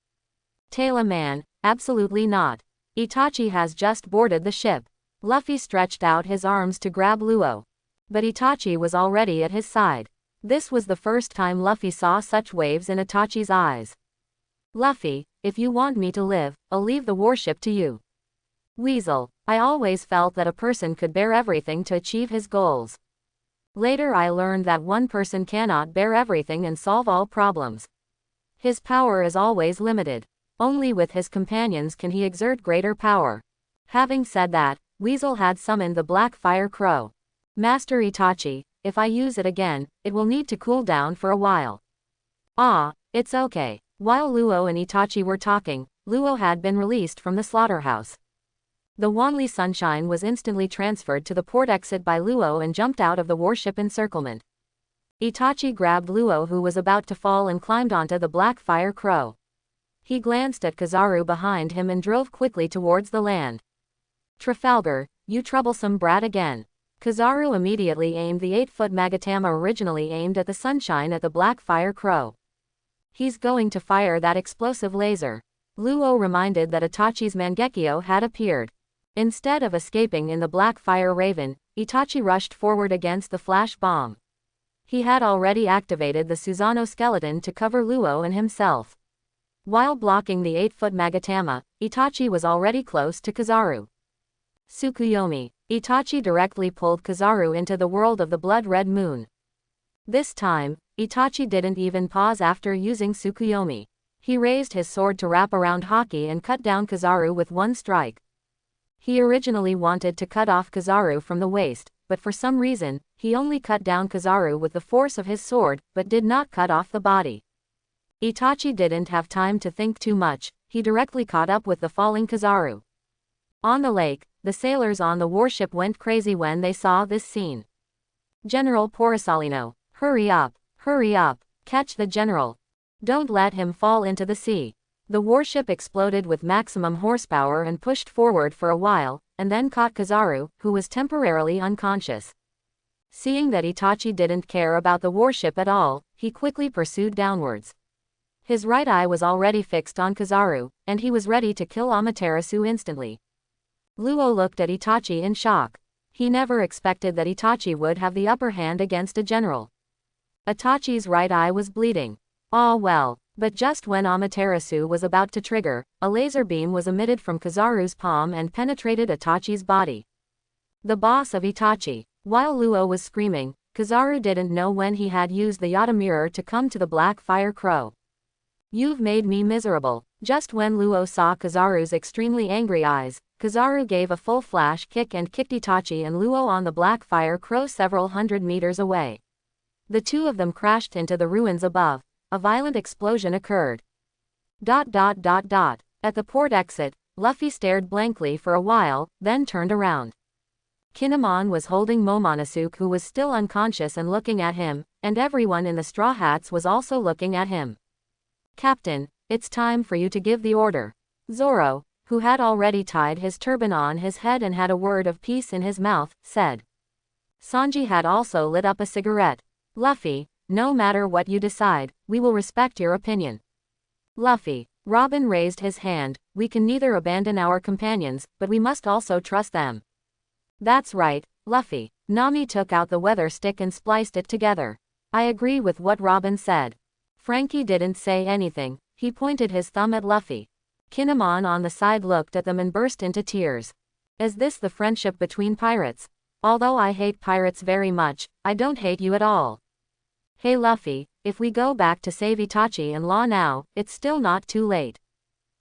Taila Man, absolutely not. Itachi has just boarded the ship. Luffy stretched out his arms to grab Luo. But Itachi was already at his side. This was the first time Luffy saw such waves in Itachi's eyes. Luffy, if you want me to live, I'll leave the warship to you. Weasel, I always felt that a person could bear everything to achieve his goals. Later I learned that one person cannot bear everything and solve all problems. His power is always limited. Only with his companions can he exert greater power. Having said that, Weasel had summoned the Black Fire Crow. Master Itachi, if I use it again, it will need to cool down for a while. Ah, it's okay. While Luo and Itachi were talking, Luo had been released from the slaughterhouse. The Wanli Sunshine was instantly transferred to the port exit by Luo and jumped out of the warship encirclement. Itachi grabbed Luo who was about to fall and climbed onto the Black Fire Crow. He glanced at Kizaru behind him and drove quickly towards the land. Trafalgar, you troublesome brat again. Kizaru immediately aimed the 8-foot Magatama originally aimed at the Sunshine at the Black Fire Crow. He's going to fire that explosive laser. Luo reminded that Itachi's Mangekyo had appeared. Instead of escaping in the Black Fire Raven, Itachi rushed forward against the flash bomb. He had already activated the Susanoo skeleton to cover Luo and himself. While blocking the 8-foot Magatama, Itachi was already close to Kizaru. Tsukuyomi. Itachi directly pulled Kizaru into the world of the blood-red moon. This time, Itachi didn't even pause after using Tsukuyomi. He raised his sword to wrap around Haki and cut down Kizaru with one strike. He originally wanted to cut off Kizaru from the waist, but for some reason, he only cut down Kizaru with the force of his sword, but did not cut off the body. Itachi didn't have time to think too much, he directly caught up with the falling Kizaru. On the lake, the sailors on the warship went crazy when they saw this scene. General Porisalino, hurry up, catch the general. Don't let him fall into the sea. The warship exploded with maximum horsepower and pushed forward for a while, and then caught Kizaru, who was temporarily unconscious. Seeing that Itachi didn't care about the warship at all, he quickly pursued downwards. His right eye was already fixed on Kizaru, and he was ready to kill Amaterasu instantly. Luo looked at Itachi in shock. He never expected that Itachi would have the upper hand against a general. Itachi's right eye was bleeding. Ah well. But just when Amaterasu was about to trigger, a laser beam was emitted from Kizaru's palm and penetrated Itachi's body. The boss of Itachi. While Luo was screaming, Kizaru didn't know when he had used the Yata mirror to come to the Black Fire Crow. You've made me miserable. Just when Luo saw Kizaru's extremely angry eyes, Kizaru gave a full flash kick and kicked Itachi and Luo on the Black Fire Crow several hundred meters away. The two of them crashed into the ruins above. A violent explosion occurred. At the port exit, Luffy stared blankly for a while, then turned around. Kinemon was holding Momonosuke, who was still unconscious and looking at him, and everyone in the Straw Hats was also looking at him. Captain, it's time for you to give the order. Zoro, who had already tied his turban on his head and had a word of peace in his mouth, said. Sanji had also lit up a cigarette. Luffy, no matter what you decide, we will respect your opinion. Luffy. Robin raised his hand. We can neither abandon our companions, but we must also trust them. That's right, Luffy. Nami took out the weather stick and spliced it together. I agree with what Robin said. Frankie didn't say anything, he pointed his thumb at Luffy. Kinemon on the side looked at them and burst into tears. Is this the friendship between pirates? Although I hate pirates very much, I don't hate you at all. Hey Luffy, if we go back to save Itachi and Law now, it's still not too late.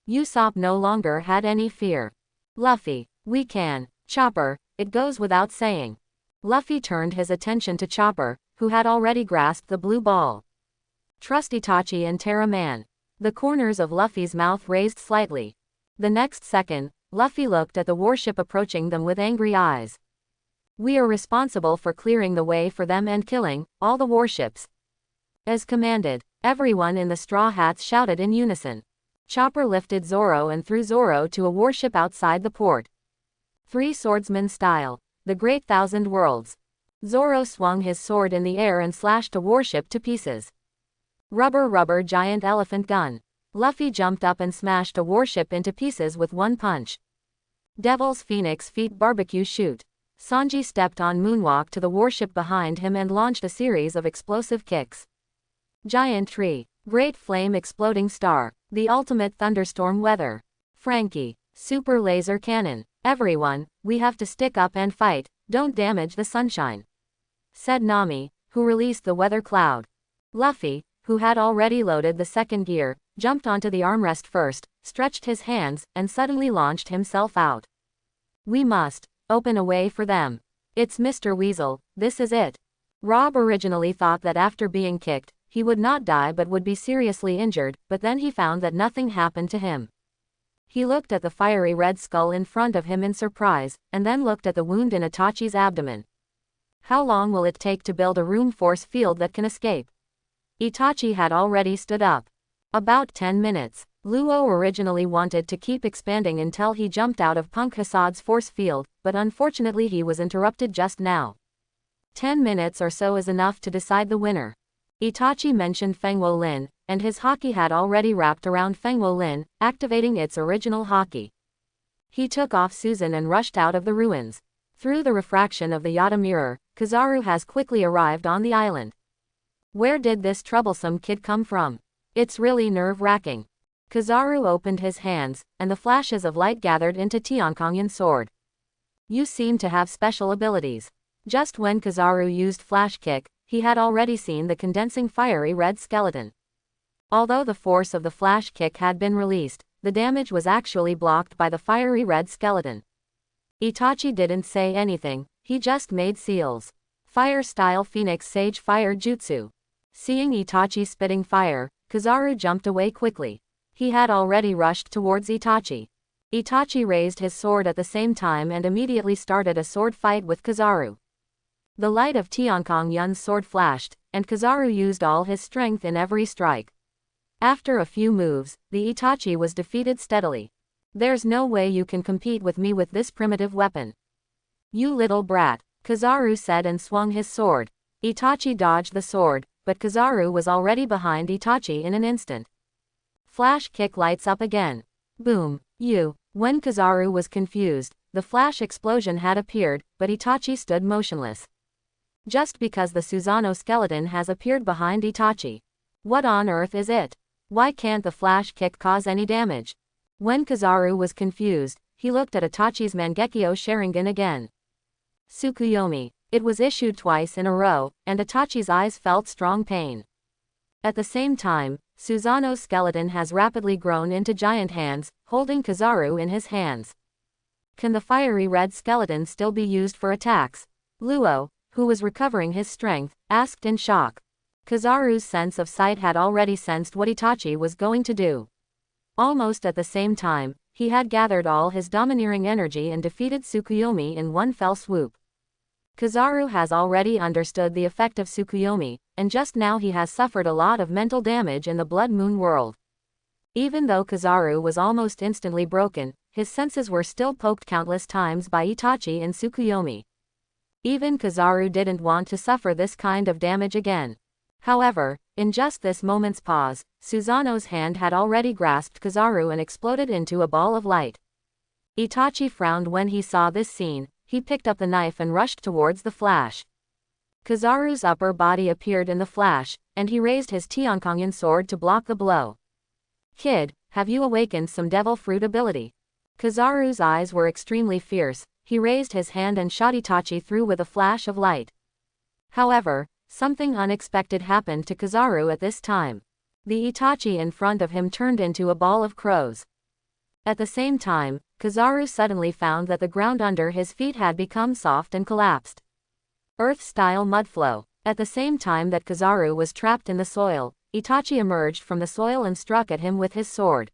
Usopp no longer had any fear. Luffy, we can. Chopper, it goes without saying. Luffy turned his attention to Chopper, who had already grasped the blue ball. Trust Itachi and Terra Man. The corners of Luffy's mouth raised slightly. The next second, Luffy looked at the warship approaching them with angry eyes. We are responsible for clearing the way for them and killing all the warships. As commanded, everyone in the Straw Hats shouted in unison. Chopper lifted Zoro and threw Zoro to a warship outside the port. Three swordsman style, the Great Thousand Worlds. Zoro swung his sword in the air and slashed a warship to pieces. Rubber giant elephant gun. Luffy jumped up and smashed a warship into pieces with one punch. Devil's Phoenix feet barbecue shoot. Sanji stepped on moonwalk to the warship behind him and launched a series of explosive kicks. Giant tree. Great flame exploding star. The ultimate thunderstorm weather. Frankie. Super laser cannon. Everyone, we have to stick up and fight, don't damage the sunshine. Said Nami, who released the weather cloud. Luffy, who had already loaded the second gear, jumped onto the armrest first, stretched his hands, and suddenly launched himself out. We must open a way for them. It's Mr. Weasel, this is it. Rob originally thought that after being kicked, he would not die but would be seriously injured, but then he found that nothing happened to him. He looked at the fiery red skull in front of him in surprise, and then looked at the wound in Itachi's abdomen. How long will it take to build a room force field that can escape? Itachi had already stood up. About 10 minutes. Luo originally wanted to keep expanding until he jumped out of Punk Hasad's force field, but unfortunately he was interrupted just now. 10 minutes or so is enough to decide the winner. Itachi mentioned Fengwo Lin, and his haki had already wrapped around Fengwo Lin, activating its original haki. He took off Susan and rushed out of the ruins. Through the refraction of the Yata mirror, Kizaru has quickly arrived on the island. Where did this troublesome kid come from? It's really nerve-wracking. Kizaru opened his hands, and the flashes of light gathered into Tiankongyan's sword. You seem to have special abilities. Just when Kizaru used Flash Kick, he had already seen the condensing fiery red skeleton. Although the force of the Flash Kick had been released, the damage was actually blocked by the fiery red skeleton. Itachi didn't say anything, he just made seals. Fire-style Phoenix Sage Fire Jutsu. Seeing Itachi spitting fire, Kizaru jumped away quickly. He had already rushed towards Itachi. Itachi raised his sword at the same time and immediately started a sword fight with Kizaru. The light of Tiankongyan's sword flashed, and Kizaru used all his strength in every strike. After a few moves, the Itachi was defeated steadily. There's no way you can compete with me with this primitive weapon. You little brat, Kizaru said and swung his sword. Itachi dodged the sword, but Kizaru was already behind Itachi in an instant. Flash Kick lights up again. Boom, you. When Kizaru was confused, the flash explosion had appeared, but Itachi stood motionless. Just because the Susanoo skeleton has appeared behind Itachi. What on earth is it? Why can't the Flash Kick cause any damage? When Kizaru was confused, he looked at Itachi's Mangekyo Sharingan again. Tsukuyomi. It was issued twice in a row, and Itachi's eyes felt strong pain. At the same time, Susanoo's skeleton has rapidly grown into giant hands, holding Kizaru in his hands. Can the fiery red skeleton still be used for attacks? Luo, who was recovering his strength, asked in shock. Kizaru's sense of sight had already sensed what Itachi was going to do. Almost at the same time, he had gathered all his domineering energy and defeated Tsukuyomi in one fell swoop. Kizaru has already understood the effect of Tsukuyomi, and just now he has suffered a lot of mental damage in the Blood Moon world. Even though Kizaru was almost instantly broken, his senses were still poked countless times by Itachi and Tsukuyomi. Even Kizaru didn't want to suffer this kind of damage again. However, in just this moment's pause, Susanoo's hand had already grasped Kizaru and exploded into a ball of light. Itachi frowned when he saw this scene. He picked up the knife and rushed towards the flash. Kizaru's upper body appeared in the flash, and he raised his Tiankongyan sword to block the blow. Kid, have you awakened some devil fruit ability? Kizaru's eyes were extremely fierce. He raised his hand and shot Itachi through with a flash of light. However, something unexpected happened to Kizaru at this time. The Itachi in front of him turned into a ball of crows. At the same time, Kizaru suddenly found that the ground under his feet had become soft and collapsed. Earth-style mudflow. At the same time that Kizaru was trapped in the soil, Itachi emerged from the soil and struck at him with his sword.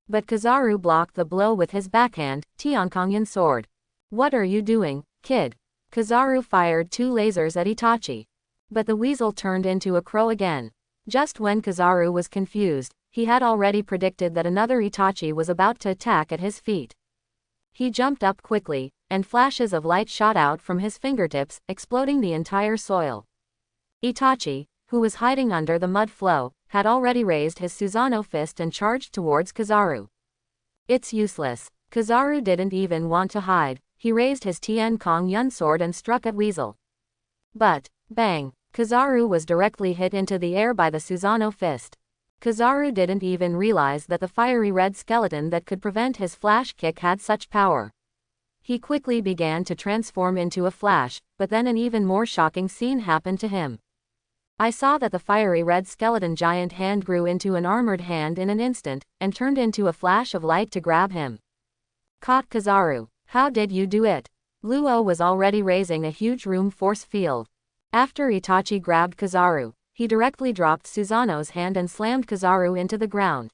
But Kizaru blocked the blow with his backhand, Tiankongyan sword. What are you doing, kid? Kizaru fired 2 lasers at Itachi. But the weasel turned into a crow again. Just when Kizaru was confused, he had already predicted that another Itachi was about to attack at his feet. He jumped up quickly, and flashes of light shot out from his fingertips, exploding the entire soil. Itachi, who was hiding under the mud flow, had already raised his Susanoo fist and charged towards Kizaru. It's useless. Kizaru didn't even want to hide. He raised his Tiankongyan sword and struck at Weasel. But, bang, Kizaru was directly hit into the air by the Susanoo fist. Kizaru didn't even realize that the fiery red skeleton that could prevent his flash kick had such power. He quickly began to transform into a flash, but then an even more shocking scene happened to him. I saw that the fiery red skeleton giant hand grew into an armored hand in an instant, and turned into a flash of light to grab him. Caught Kizaru. How did you do it? Luo was already raising a huge room force field. After Itachi grabbed Kizaru, he directly dropped Susanoo's hand and slammed Kizaru into the ground.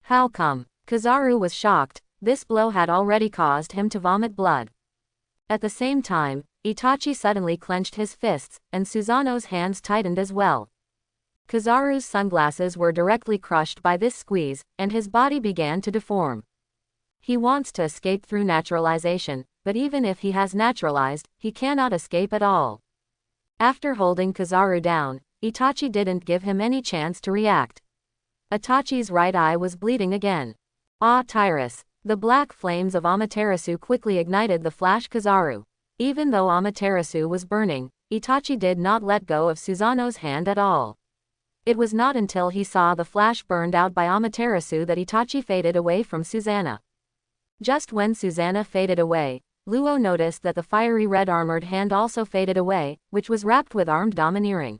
How come? Kizaru was shocked. This blow had already caused him to vomit blood. At the same time, Itachi suddenly clenched his fists, and Susanoo's hands tightened as well. Kizaru's sunglasses were directly crushed by this squeeze, and his body began to deform. He wants to escape through naturalization, but even if he has naturalized, he cannot escape at all. After holding Kizaru down, Itachi didn't give him any chance to react. Itachi's right eye was bleeding again. Ah, Tyrus! The black flames of Amaterasu quickly ignited the flash Kizaru. Even though Amaterasu was burning, Itachi did not let go of Susanoo's hand at all. It was not until he saw the flash burned out by Amaterasu that Itachi faded away from Susanoo. Just when Susanoo faded away, Luo noticed that the fiery red armored hand also faded away, which was wrapped with armed domineering.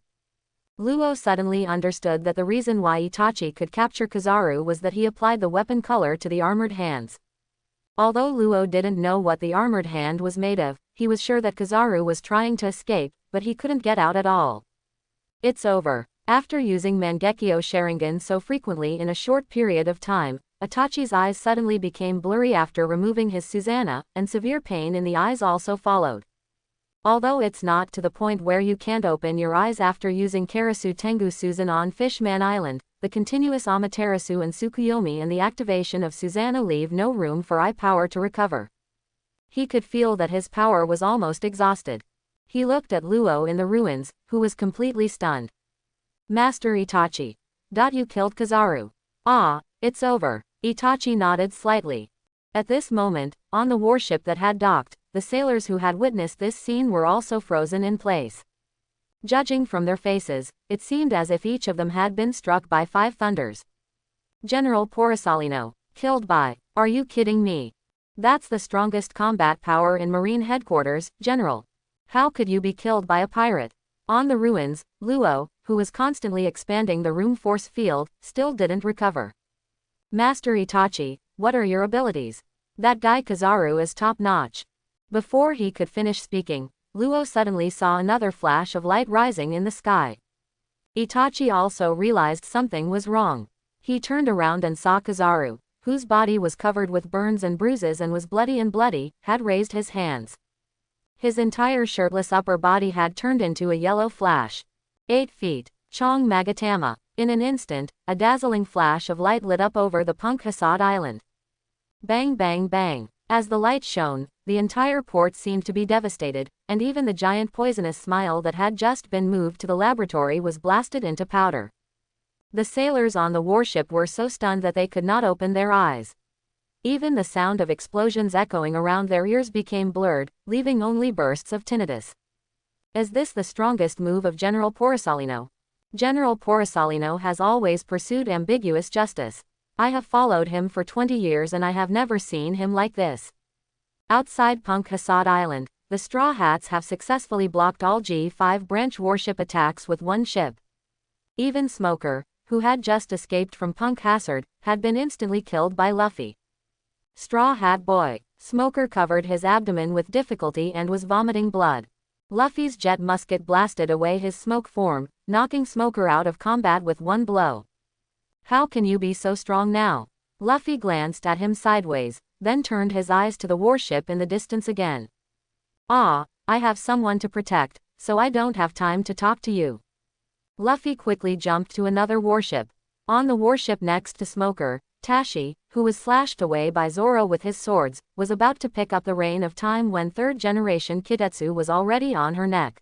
Luo suddenly understood that the reason why Itachi could capture Kizaru was that he applied the weapon color to the armored hands. Although Luo didn't know what the armored hand was made of, he was sure that Kizaru was trying to escape, but he couldn't get out at all. It's over. After using Mangekyo Sharingan so frequently in a short period of time, Itachi's eyes suddenly became blurry after removing his Susanoo, and severe pain in the eyes also followed. Although it's not to the point where you can't open your eyes after using Karasu Tengu Susan on Fishman Island, the continuous Amaterasu and Tsukuyomi and the activation of Susanoo leave no room for eye power to recover. He could feel that his power was almost exhausted. He looked at Luo in the ruins, who was completely stunned. Master Itachi. You killed Kizaru. Ah, it's over. Itachi nodded slightly. At this moment, on the warship that had docked, the sailors who had witnessed this scene were also frozen in place. Judging from their faces, it seemed as if each of them had been struck by 5 thunders. General Porosalino. Killed by. Are you kidding me? That's the strongest combat power in Marine Headquarters, General. How could you be killed by a pirate? On the ruins, Luo, who was constantly expanding the room force field, still didn't recover. Master Itachi, what are your abilities? That guy Kizaru is top-notch. Before he could finish speaking, Luo suddenly saw another flash of light rising in the sky. Itachi also realized something was wrong. He turned around and saw Kizaru, whose body was covered with burns and bruises and was bloody, had raised his hands. His entire shirtless upper body had turned into a yellow flash. 8 feet. Chong Magatama. In an instant, a dazzling flash of light lit up over the Punk Hasad Island. Bang bang bang. As the light shone, the entire port seemed to be devastated, and even the giant poisonous smile that had just been moved to the laboratory was blasted into powder. The sailors on the warship were so stunned that they could not open their eyes. Even the sound of explosions echoing around their ears became blurred, leaving only bursts of tinnitus. Is this the strongest move of General Porosalino? General Porosalino has always pursued ambiguous justice. I have followed him for 20 years and I have never seen him like this. Outside Punk Hasad Island, the Straw Hats have successfully blocked all G5 branch warship attacks with 1 ship. Even Smoker, who had just escaped from Punk Hasad, had been instantly killed by Luffy. Straw Hat Boy. Smoker covered his abdomen with difficulty and was vomiting blood. Luffy's jet musket blasted away his smoke form, knocking Smoker out of combat with 1 blow. How can you be so strong now? Luffy glanced at him sideways, then turned his eyes to the warship in the distance again. Ah, I have someone to protect, so I don't have time to talk to you. Luffy quickly jumped to another warship. On the warship next to Smoker, Tashi, who was slashed away by Zoro with his swords, was about to pick up the reign of time when 3rd generation Kitetsu was already on her neck.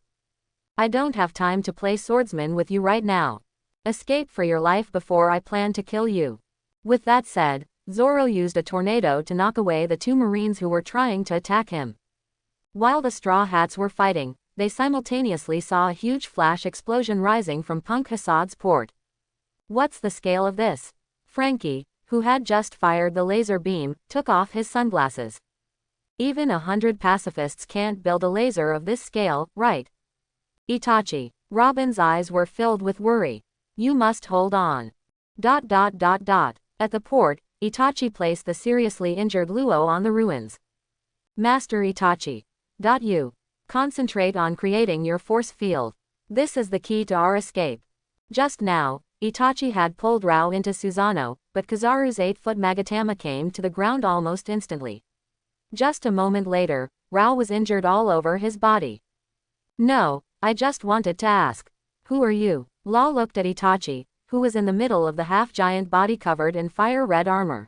I don't have time to play swordsman with you right now. Escape for your life before I plan to kill you. With that said, Zoro used a tornado to knock away the 2 Marines who were trying to attack him. While the Straw Hats were fighting, they simultaneously saw a huge flash explosion rising from Punk Hasad's port. What's the scale of this? Frankie, who had just fired the laser beam, took off his sunglasses. Even 100 pacifists can't build a laser of this scale, right? Itachi. Robin's eyes were filled with worry. You must hold on. At the port, Itachi placed the seriously injured Luo on the ruins. Master Itachi. You. Concentrate on creating your force field. This is the key to our escape. Just now, Itachi had pulled Rao into Susanoo, but Kizaru's 8-foot Magatama came to the ground almost instantly. Just a moment later, Rao was injured all over his body. No, I just wanted to ask. Who are you? Law looked at Itachi, who was in the middle of the half-giant body covered in fire-red armor.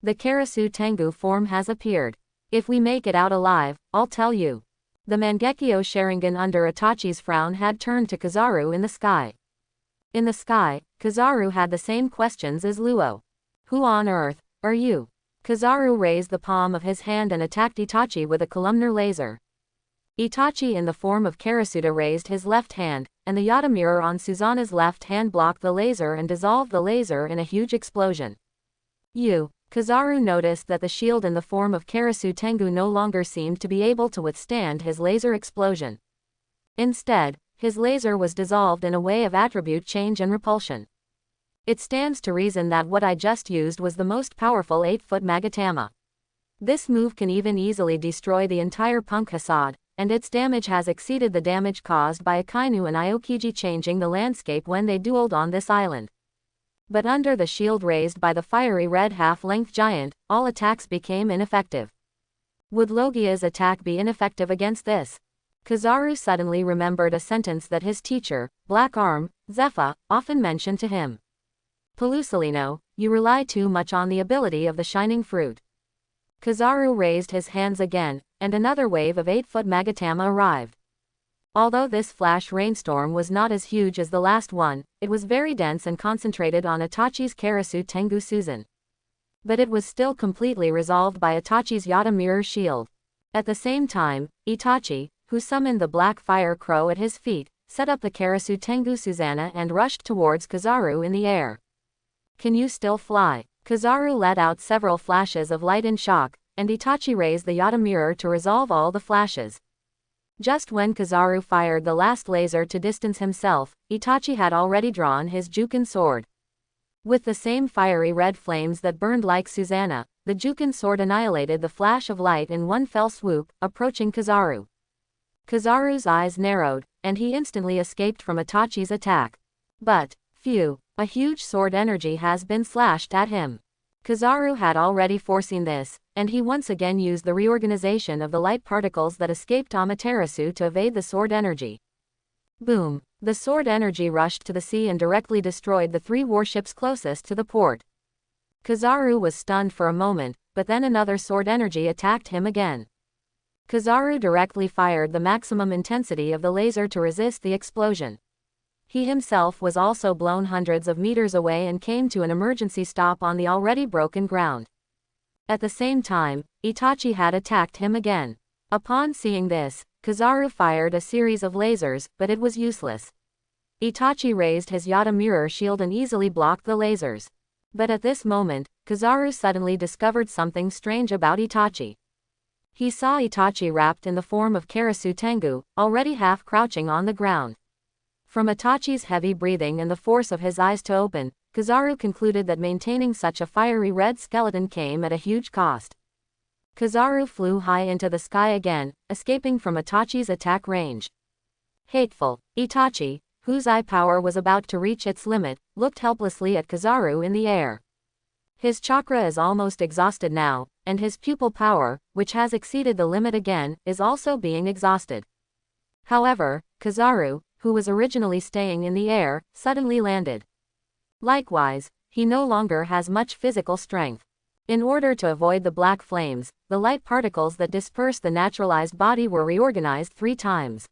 The Karasu Tengu form has appeared. If we make it out alive, I'll tell you. The Mangekyo Sharingan under Itachi's frown had turned to Kizaru in the sky. In the sky, Kizaru had the same questions as Luo. Who on earth are you? Kizaru raised the palm of his hand and attacked Itachi with a columnar laser. Itachi in the form of Karasuta raised his left hand, and the Yata mirror on Susanna's left hand blocked the laser and dissolved the laser in a huge explosion. Kizaru noticed that the shield in the form of Karasu Tengu no longer seemed to be able to withstand his laser explosion. Instead, his laser was dissolved in a way of attribute change and repulsion. It stands to reason that what I just used was the most powerful 8-foot Magatama. This move can even easily destroy the entire Punk Hasad, and its damage has exceeded the damage caused by Akainu and Aokiji changing the landscape when they dueled on this island. But under the shield raised by the fiery red half-length giant, all attacks became ineffective. Would Logia's attack be ineffective against this? Kizaru suddenly remembered a sentence that his teacher, Black Arm, Zepha, often mentioned to him. Pelusalino, you rely too much on the ability of the shining fruit. Kizaru raised his hands again, and another wave of 8-foot Magatama arrived. Although this flash rainstorm was not as huge as the last one, it was very dense and concentrated on Itachi's Karasu Tengu Susan. But it was still completely resolved by Itachi's Yata mirror shield. At the same time, Itachi, who summoned the black fire crow at his feet, set up the Karasu Tengu Susanna and rushed towards Kizaru in the air. Can you still fly? Kizaru let out several flashes of light in shock, and Itachi raised the Yata mirror to resolve all the flashes. Just when Kizaru fired the last laser to distance himself, Itachi had already drawn his Juken sword. With the same fiery red flames that burned like Susanna, the Juken sword annihilated the flash of light in one fell swoop, approaching Kizaru. Kizaru's eyes narrowed, and he instantly escaped from Itachi's attack. But, phew, a huge sword energy has been slashed at him. Kizaru had already foreseen this, and he once again used the reorganization of the light particles that escaped Amaterasu to evade the sword energy. Boom! The sword energy rushed to the sea and directly destroyed the 3 warships closest to the port. Kizaru was stunned for a moment, but then another sword energy attacked him again. Kizaru directly fired the maximum intensity of the laser to resist the explosion. He himself was also blown hundreds of meters away and came to an emergency stop on the already broken ground. At the same time, Itachi had attacked him again. Upon seeing this, Kizaru fired a series of lasers, but it was useless. Itachi raised his Yata mirror shield and easily blocked the lasers. But at this moment, Kizaru suddenly discovered something strange about Itachi. He saw Itachi wrapped in the form of Karasu Tengu, already half crouching on the ground. From Itachi's heavy breathing and the force of his eyes to open, Kizaru concluded that maintaining such a fiery red skeleton came at a huge cost. Kizaru flew high into the sky again, escaping from Itachi's attack range. Hateful. Itachi, whose eye power was about to reach its limit, looked helplessly at Kizaru in the air. His chakra is almost exhausted now, and his pupil power, which has exceeded the limit again, is also being exhausted. However, Kizaru, who was originally staying in the air, suddenly landed. Likewise, he no longer has much physical strength. In order to avoid the black flames, the light particles that dispersed the naturalized body were reorganized 3 times.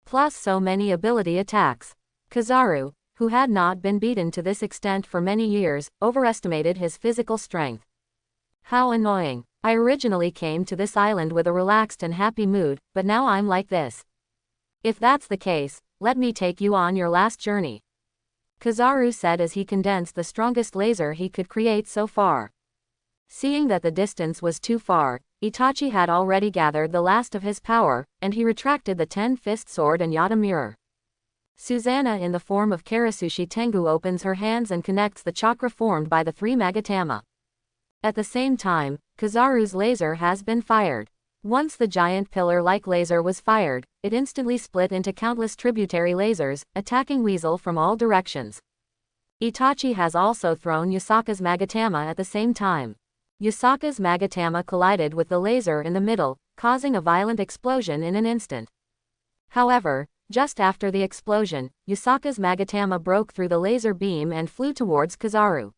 Plus so many ability attacks. Kizaru, who had not been beaten to this extent for many years, overestimated his physical strength. How annoying. I originally came to this island with a relaxed and happy mood, but now I'm like this. If that's the case, let me take you on your last journey. Kizaru said as he condensed the strongest laser he could create so far. Seeing that the distance was too far, Itachi had already gathered the last of his power, and he retracted the 10-fist sword and Yata mirror. Susanna in the form of Karasushi Tengu opens her hands and connects the chakra formed by the 3 Magatama. At the same time, Kizaru's laser has been fired. Once the giant pillar-like laser was fired, it instantly split into countless tributary lasers, attacking Weasel from all directions. Itachi has also thrown Yasaka's Magatama at the same time. Yasaka's Magatama collided with the laser in the middle, causing a violent explosion in an instant. However, just after the explosion, Yasaka's Magatama broke through the laser beam and flew towards Kizaru.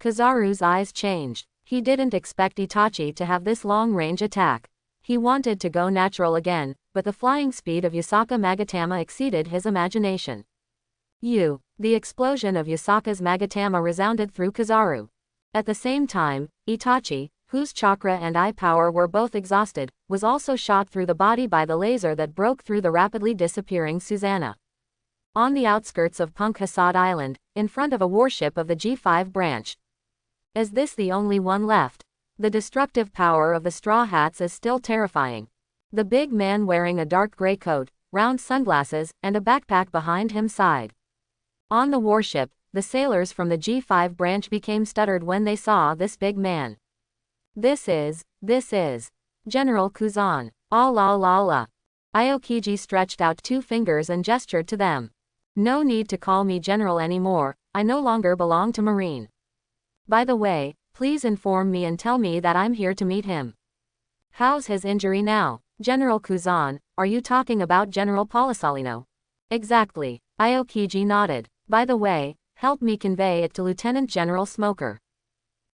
Kizaru's eyes changed. He didn't expect Itachi to have this long-range attack. He wanted to go natural again, but the flying speed of Yasaka Magatama exceeded his imagination. The explosion of Yasaka's Magatama resounded through Kizaru. At the same time, Itachi, whose chakra and eye power were both exhausted, was also shot through the body by the laser that broke through the rapidly disappearing Susanna. On the outskirts of Punkhasad Island, in front of a warship of the G5 branch. Is this the only one left? The destructive power of the Straw Hats is still terrifying. The big man wearing a dark gray coat, round sunglasses, and a backpack behind him sighed. On the warship, the sailors from the G5 branch became stuttered when they saw this big man. This is General Kuzan. Ah la la la. Aokiji stretched out 2 fingers and gestured to them. No need to call me General anymore, I no longer belong to Marine. By the way, please inform me and tell me that I'm here to meet him. How's his injury now? General Kuzan, are you talking about General Polisalino? Exactly. Aokiji nodded. By the way, help me convey it to Lieutenant General Smoker.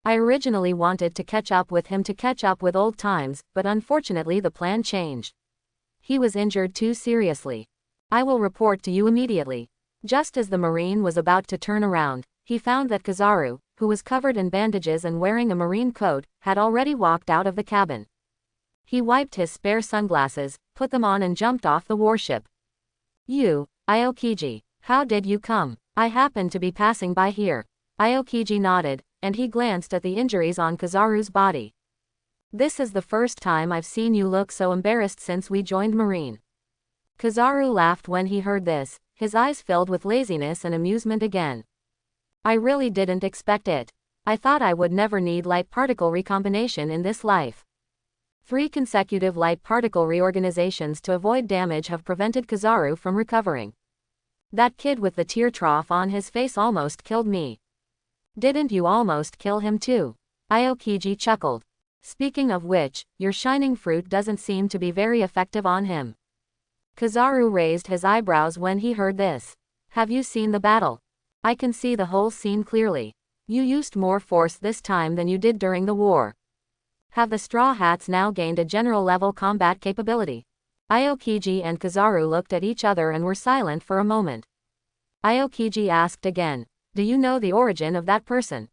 I originally wanted to catch up with him to catch up with old times, but unfortunately the plan changed. He was injured too seriously. I will report to you immediately. Just as the Marine was about to turn around, he found that Kizaru, who was covered in bandages and wearing a marine coat, had already walked out of the cabin. He wiped his spare sunglasses, put them on and jumped off the warship. You, Aokiji, how did you come? I happened to be passing by here. Aokiji nodded, and he glanced at the injuries on Kizaru's body. This is the first time I've seen you look so embarrassed since we joined Marine. Kizaru laughed when he heard this, his eyes filled with laziness and amusement again. I really didn't expect it. I thought I would never need light particle recombination in this life. 3 consecutive light particle reorganizations to avoid damage have prevented Kizaru from recovering. That kid with the tear trough on his face almost killed me. Didn't you almost kill him too? Aokiji chuckled. Speaking of which, your shining fruit doesn't seem to be very effective on him. Kizaru raised his eyebrows when he heard this. Have you seen the battle? I can see the whole scene clearly. You used more force this time than you did during the war. Have the Straw Hats now gained a general-level combat capability? Aokiji and Kizaru looked at each other and were silent for a moment. Aokiji asked again, do you know the origin of that person?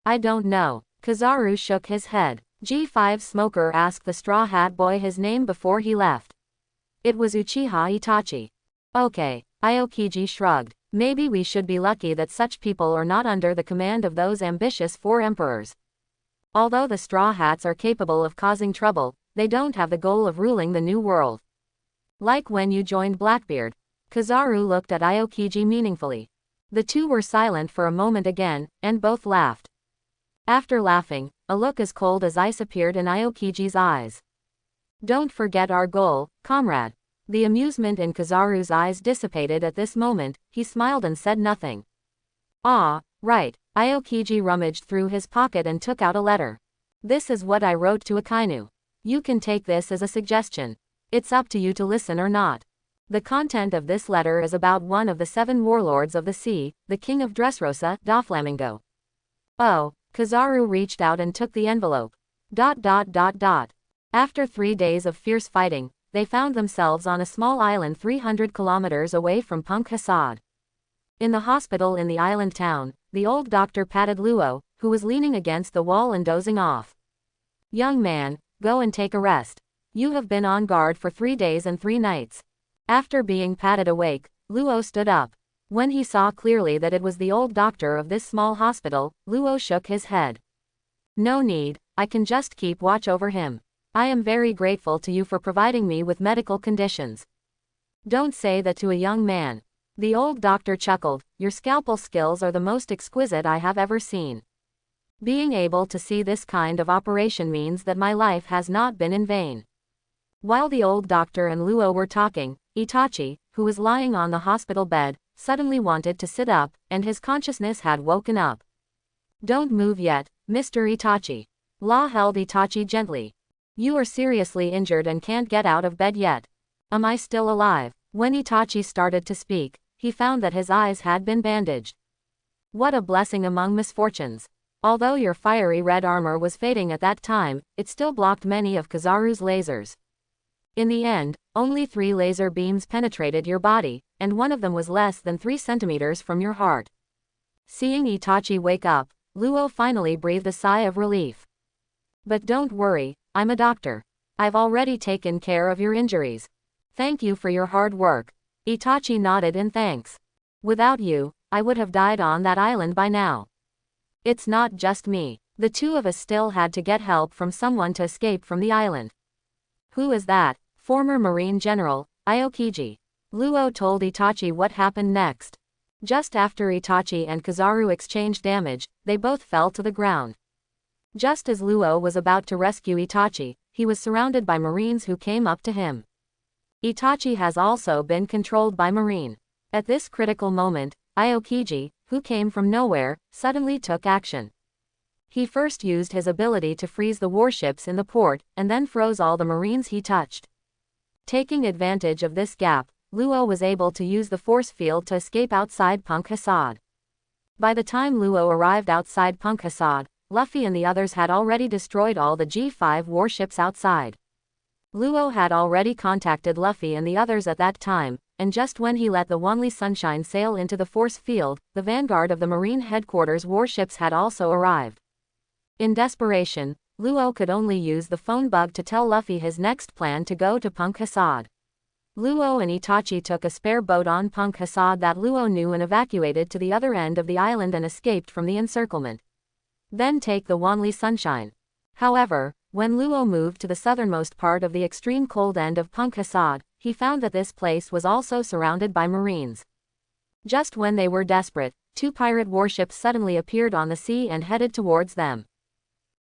I don't know. Kizaru shook his head. G5 Smoker asked the Straw Hat boy his name before he left. It was Uchiha Itachi. Okay, Aokiji shrugged. Maybe we should be lucky that such people are not under the command of those ambitious 4 emperors. Although the Straw Hats are capable of causing trouble, they don't have the goal of ruling the new world. Like when you joined Blackbeard. Kizaru looked at Aokiji meaningfully. The two were silent for a moment again, and both laughed. After laughing, a look as cold as ice appeared in Aokiji's eyes. Don't forget our goal, comrade. The amusement in Kizaru's eyes dissipated at this moment, he smiled and said nothing. Ah, right. Aokiji rummaged through his pocket and took out a letter. This is what I wrote to Akainu. You can take this as a suggestion. It's up to you to listen or not. The content of this letter is about one of the 7 warlords of the sea, the king of Dressrosa, Doflamingo. Oh, Kizaru reached out and took the envelope. After 3 days of fierce fighting, they found themselves on a small island 300 kilometers away from Punkhasad. In the hospital in the island town, the old doctor patted Luo, who was leaning against the wall and dozing off. Young man, go and take a rest. You have been on guard for 3 days and 3 nights. After being patted awake, Luo stood up. When he saw clearly that it was the old doctor of this small hospital, Luo shook his head. No need, I can just keep watch over him. I am very grateful to you for providing me with medical conditions. Don't say that to a young man. The old doctor chuckled. Your scalpel skills are the most exquisite I have ever seen. Being able to see this kind of operation means that my life has not been in vain. While the old doctor and Luo were talking, Itachi, who was lying on the hospital bed, suddenly wanted to sit up, and his consciousness had woken up. Don't move yet, Mr. Itachi. La held Itachi gently. You are seriously injured and can't get out of bed yet. Am I still alive? When Itachi started to speak, he found that his eyes had been bandaged. What a blessing among misfortunes. Although your fiery red armor was fading at that time, it still blocked many of Kizaru's lasers. In the end, only 3 laser beams penetrated your body, and one of them was less than 3 centimeters from your heart. Seeing Itachi wake up, Luo finally breathed a sigh of relief. But don't worry, I'm a doctor. I've already taken care of your injuries. Thank you for your hard work. Itachi nodded in thanks. Without you, I would have died on that island by now. It's not just me. The two of us still had to get help from someone to escape from the island. Who is that? Former Marine General, Aokiji. Luo told Itachi what happened next. Just after Itachi and Kizaru exchanged damage, they both fell to the ground. Just as Luo was about to rescue Itachi, he was surrounded by Marines who came up to him. Itachi has also been controlled by Marine. At this critical moment, Aokiji, who came from nowhere, suddenly took action. He first used his ability to freeze the warships in the port, and then froze all the Marines he touched. Taking advantage of this gap, Luo was able to use the force field to escape outside Punk Hassad. By the time Luo arrived outside Punk Hassad, Luffy and the others had already destroyed all the G5 warships outside. Luo had already contacted Luffy and the others at that time, and just when he let the Wanli Sunshine sail into the force field, the vanguard of the Marine headquarters warships had also arrived. In desperation, Luo could only use the phone bug to tell Luffy his next plan to go to Punk Hassad. Luo and Itachi took a spare boat on Punk Hassad that Luo knew and evacuated to the other end of the island and escaped from the encirclement. Then take the Wanli Sunshine. However, when Luo moved to the southernmost part of the extreme cold end of Punk Hassad, he found that this place was also surrounded by Marines. Just when they were desperate, two pirate warships suddenly appeared on the sea and headed towards them.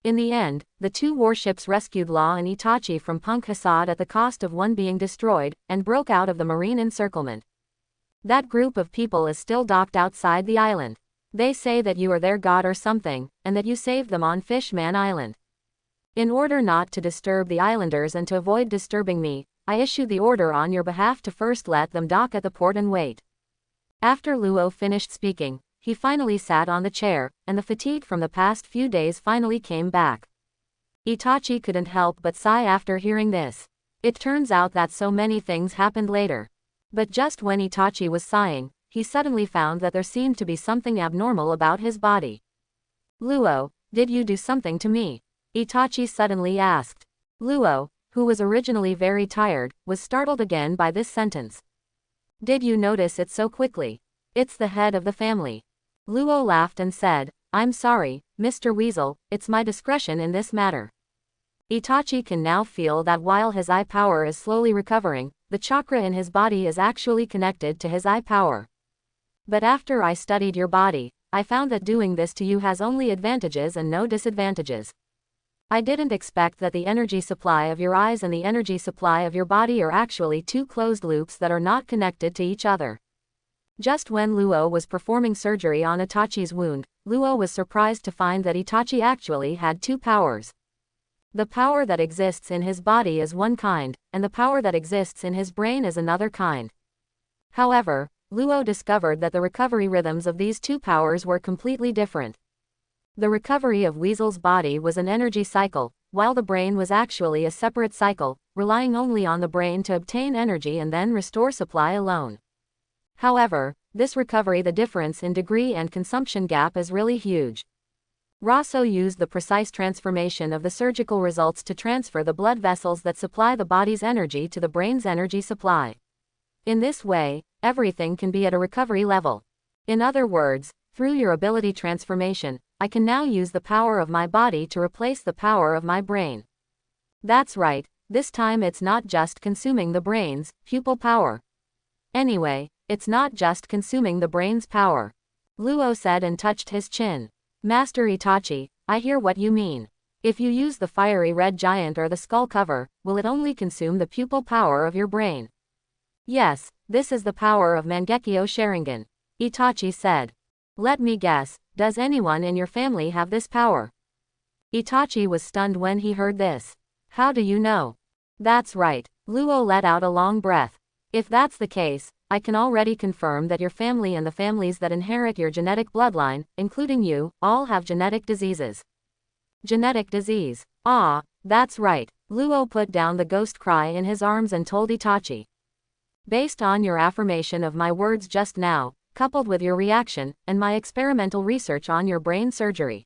In the end, the two warships rescued Law and Itachi from Punk Hassad at the cost of one being destroyed, and broke out of the Marine encirclement. That group of people is still docked outside the island. They say that you are their god or something, and that you saved them on Fishman Island. In order not to disturb the islanders and to avoid disturbing me, I issued the order on your behalf to first let them dock at the port and wait. After Luo finished speaking, he finally sat on the chair, and the fatigue from the past few days finally came back. Itachi couldn't help but sigh after hearing this. It turns out that so many things happened later. But just when Itachi was sighing, he suddenly found that there seemed to be something abnormal about his body. Luo, did you do something to me? Itachi suddenly asked. Luo, who was originally very tired, was startled again by this sentence. Did you notice it so quickly? It's the head of the family. Luo laughed and said, I'm sorry, Mr. Weasel, it's my discretion in this matter. Itachi can now feel that while his eye power is slowly recovering, the chakra in his body is actually connected to his eye power. But after I studied your body, I found that doing this to you has only advantages and no disadvantages. I didn't expect that the energy supply of your eyes and the energy supply of your body are actually two closed loops that are not connected to each other. Just when Luo was performing surgery on Itachi's wound, Luo was surprised to find that Itachi actually had two powers. The power that exists in his body is one kind, and the power that exists in his brain is another kind. However, Luo discovered that the recovery rhythms of these two powers were completely different. The recovery of Weasel's body was an energy cycle, while the brain was actually a separate cycle, relying only on the brain to obtain energy and then restore supply alone. However, this recovery, the difference in degree and consumption gap is really huge. Rosso used the precise transformation of the surgical results to transfer the blood vessels that supply the body's energy to the brain's energy supply. In this way, everything can be at a recovery level. In other words, through your ability transformation, I can now use the power of my body to replace the power of my brain. That's right, this time it's not just consuming the brain's pupil power. Anyway, it's not just consuming the brain's power. Luo said and touched his chin. Master Itachi, I hear what you mean. If you use the fiery red giant or the skull cover, will it only consume the pupil power of your brain? Yes, this is the power of Mangekyo Sharingan. Itachi said. Let me guess, does anyone in your family have this power? Itachi was stunned when he heard this. How do you know? That's right, Luo let out a long breath. If that's the case, I can already confirm that your family and the families that inherit your genetic bloodline, including you, all have genetic diseases. Genetic disease. Ah, that's right. Luo put down the ghost cry in his arms and told Itachi. Based on your affirmation of my words just now, coupled with your reaction, and my experimental research on your brain surgery,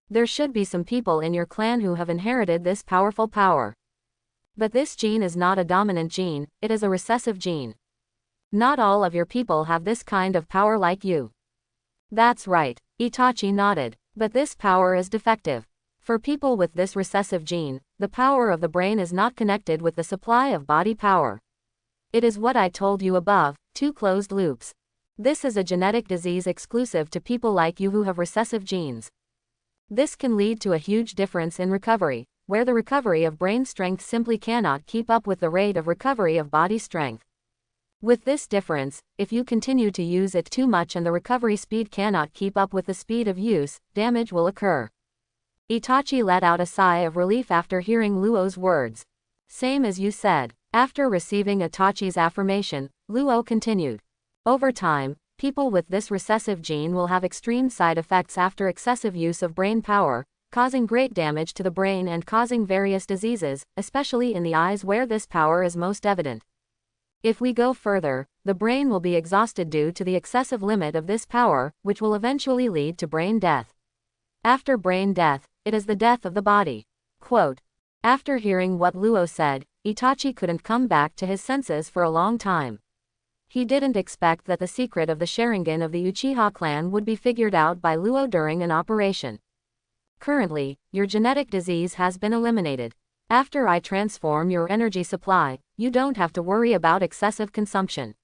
there should be some people in your clan who have inherited this powerful power. But this gene is not a dominant gene, it is a recessive gene. Not all of your people have this kind of power like you. That's right, Itachi nodded. But this power is defective. For people with this recessive gene, the power of the brain is not connected with the supply of body power. It is what I told you above, two closed loops. This is a genetic disease exclusive to people like you who have recessive genes. This can lead to a huge difference in recovery, where the recovery of brain strength simply cannot keep up with the rate of recovery of body strength. With this difference, if you continue to use it too much and the recovery speed cannot keep up with the speed of use, damage will occur. Itachi let out a sigh of relief after hearing Luo's words. Same as you said. After receiving Itachi's affirmation, Luo continued. Over time, people with this recessive gene will have extreme side effects after excessive use of brain power, causing great damage to the brain and causing various diseases, especially in the eyes where this power is most evident. If we go further, the brain will be exhausted due to the excessive limit of this power, which will eventually lead to brain death. After brain death, it is the death of the body. Quote. After hearing what Luo said, Itachi couldn't come back to his senses for a long time. He didn't expect that the secret of the Sharingan of the Uchiha clan would be figured out by Luo during an operation. Currently, your genetic disease has been eliminated. After I transform your energy supply, you don't have to worry about excessive consumption.